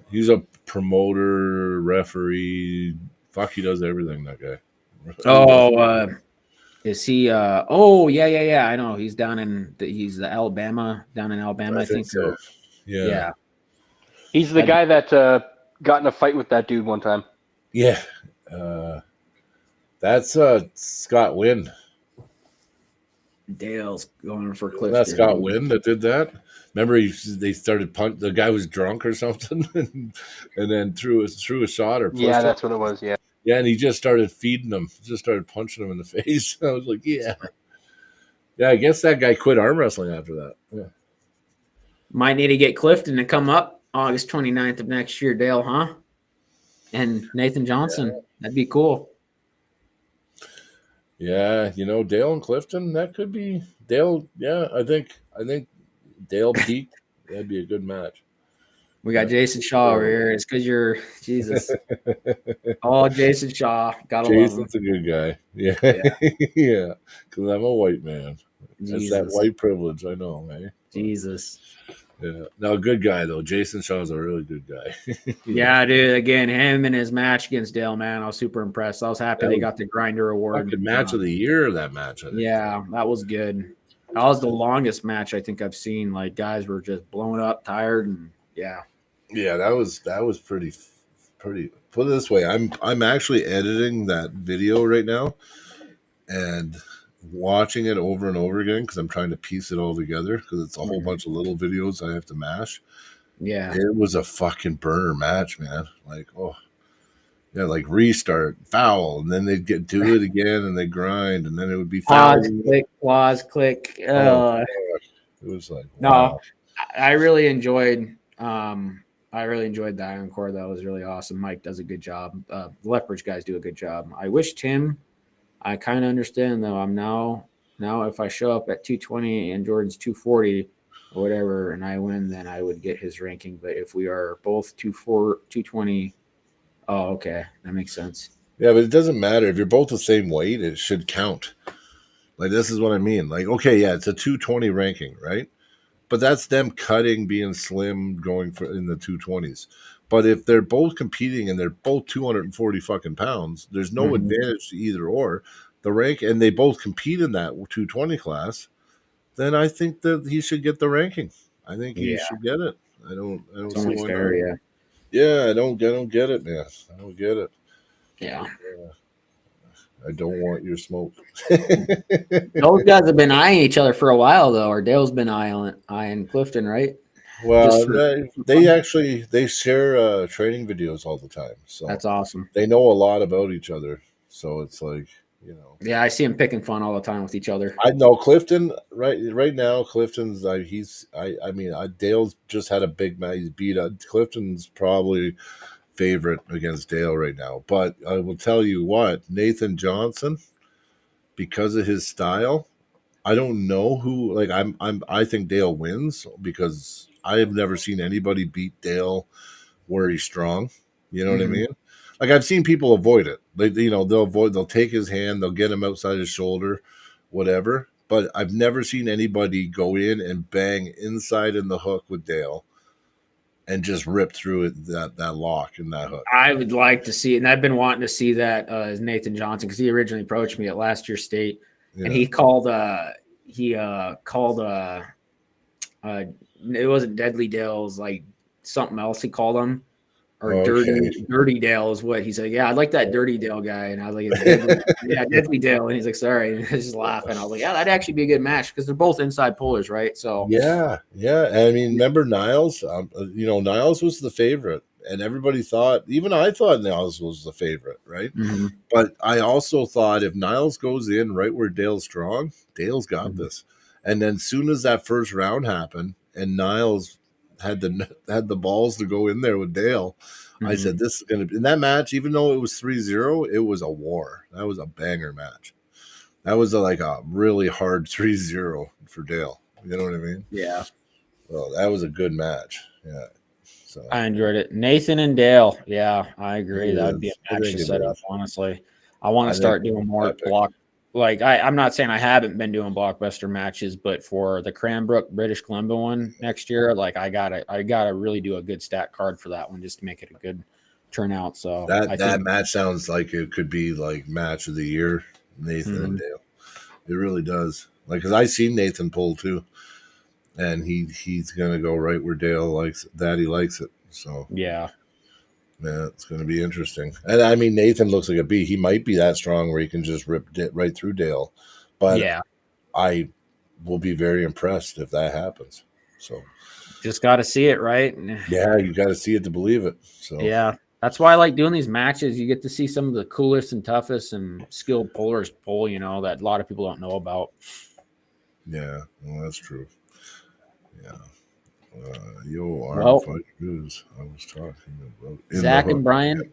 He's a promoter, referee. Fuck, he does everything, that guy. Oh, is he? Oh, yeah. I know. He's down in he's the Alabama, down in Alabama, I think. so. Yeah. Yeah. He's the guy that got in a fight with that dude one time. Yeah. That's Scott Wynn. Dale's going for Clifton. That's Scott Wynn that did that. Remember, they started punt. The guy was drunk or something, and then threw a shot or pushed Yeah, him. that's what it was. Yeah. Yeah, and he just started feeding him. Just started punching him in the face. I was like, yeah. I guess that guy quit arm wrestling after that. Yeah. Might need to get Clifton to come up August 29th of next year, Dale, huh? And Nathan Johnson. Yeah. That'd be cool. Yeah, Dale and Clifton, that could be Dale. Yeah, I think Dale peaked. That'd be a good match. We got Jason Shaw over here. It's because you're Jesus. Oh, Jason Shaw. Gotta love him. Jason's a good guy. Yeah. Yeah. Because I'm a white man. That's that white privilege. I know, eh? Jesus. Yeah. No, good guy, though. Jason Shaw's a really good guy. Yeah, dude. Again, him and his match against Dale, man, I was super impressed. I was happy they got the Grinder Award. Match of the year, that match. I think. Yeah, that was good. That was the longest match I think I've seen. Like, guys were just blown up, tired, and yeah. Yeah, that was pretty. Put it this way, I'm actually editing that video right now, and watching it over and over again because I'm trying to piece it all together because it's a whole bunch of little videos I have to mash. Yeah, it was a fucking burner match, man. Like, like restart, foul, and then they'd do it again, and they grind, and then it would be foul. Pause, click. It was like, no, wow. I really enjoyed. I really enjoyed the encore. That was really awesome. Mike does a good job. The Lethbridge guys do a good job. I wish Tim. I kind of understand though. I'm now if I show up at 220 and Jordan's 240 or whatever, and I win, then I would get his ranking. But if we are both 220, oh, okay, that makes sense. Yeah, but it doesn't matter if you're both the same weight. It should count. Like, this is what I mean. Like, okay, yeah, it's a 220 ranking, right? But that's them cutting, being slim, going for in the 220s. But if they're both competing and they're both 240 fucking pounds, there's no advantage to either or. The rank, and they both compete in that 220 class, then I think that he should get the ranking. I think he should get it. I don't see why not. Yeah, I don't get it, man. I don't get it. Yeah. I don't want your smoke. Those guys have been eyeing each other for a while, though. Or Dale's been eyeing Clifton, right? Well, they share training videos all the time. So that's awesome. They know a lot about each other. So it's like, Yeah, I see him picking fun all the time with each other. I know Clifton right now. Clifton's Dale's just had a big match. He's beat up. Clifton's probably favorite against Dale right now. But I will tell you what, Nathan Johnson, because of his style, I don't know who. Like, I think Dale wins because I have never seen anybody beat Dale where he's strong. You know what I mean? Like, I've seen people avoid it. They'll take his hand, they'll get him outside his shoulder, whatever. But I've never seen anybody go in and bang inside in the hook with Dale and just rip through it, that lock and that hook. I would like to see it, and I've been wanting to see that as Nathan Johnson, because he originally approached me at last year's state, and he called it wasn't Deadly Dale, it was like something else he called him, or Dirty Dale is what he said. Yeah, I'd like that Dirty Dale guy, and I was like, Deadly Dale, and he's like, sorry, and he's just laughing. I was like, yeah, that'd actually be a good match because they're both inside pullers, right? So yeah. I mean, remember Niles? Niles was the favorite, and everybody thought, even I thought Niles was the favorite, right? But I also thought if Niles goes in right where Dale's strong, Dale's got this. And then soon as that first round happened, and Niles had the balls to go in there with Dale, I said, this is going to be, in that match, even though it was 3-0, it was a war. That was a banger match. That was like a really hard 3-0 for Dale. You know what I mean? Yeah, Well, that was a good match. Yeah. So I enjoyed it. Nathan and Dale. Yeah, I agree. it That would be a is. I match think to it set up. is. Honestly, I want I to think start doing more epic. block. Like I'm not saying I haven't been doing blockbuster matches, but for the Cranbrook British Columbia one next year, like I gotta really do a good stat card for that one just to make it a good turnout. So I That think match sounds like it could be like match of the year, Nathan and Dale. It really does. Like, cause I seen Nathan pull too, and he's gonna go right where Dale likes it. Daddy likes it. So yeah, it's gonna be interesting. And I mean, Nathan looks like a bee. He might be that strong where he can just rip right through Dale, but yeah, I will be very impressed if that happens. So just got to see it, right? yeah, you got to see it to believe it. So Yeah, that's why I like doing these matches. You get to see some of the coolest and toughest and skilled pullers pull, that a lot of people don't know about. yeah, well, that's true. Yeah. Yo, Arm Well, Fight News. I was talking about Zach and Brian,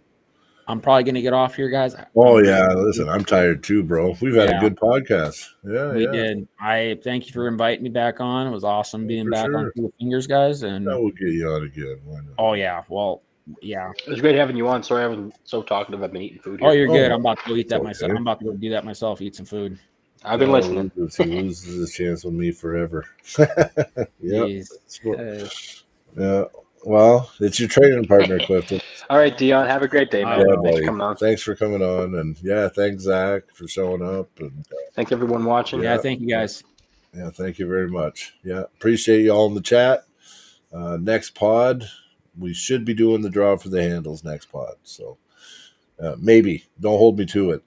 I'm probably going to get off here, guys. Oh yeah, listen, I'm tired too, bro. We've had a Yeah. good podcast. Yeah, We yeah, did. I thank you for inviting me back on. It was awesome being for back on sure. Cool Fingers, guys. And That will get you on again. Why not? oh yeah, well, yeah. It was great having you on. Sorry, I've been so talkative. I've been eating food here. Oh, you're good. Oh, I'm about to go eat that okay. myself. I'm about to go do that myself. Eat some food. I've been listening. He loses his chance with me forever. Yep. Jeez. Yeah. Well, it's your training partner, Clifton. All right, Dion. Have a great day, man. Yeah, Thanks buddy. for coming on. Thanks for coming on, and yeah, thanks Zach for showing up, and Thanks everyone watching. Yeah, thank you guys. yeah, thank you very much. Yeah, appreciate you all in the chat. Next pod, we should be doing the draw for the handles next pod. So maybe don't hold me to it.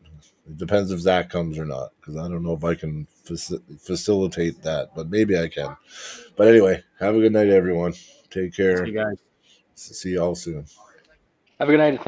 It depends if Zach comes or not, because I don't know if I can facilitate that, but maybe I can. But anyway, have a good night, everyone. Take care. See you guys. See y'all soon. Have a good night. Thanks.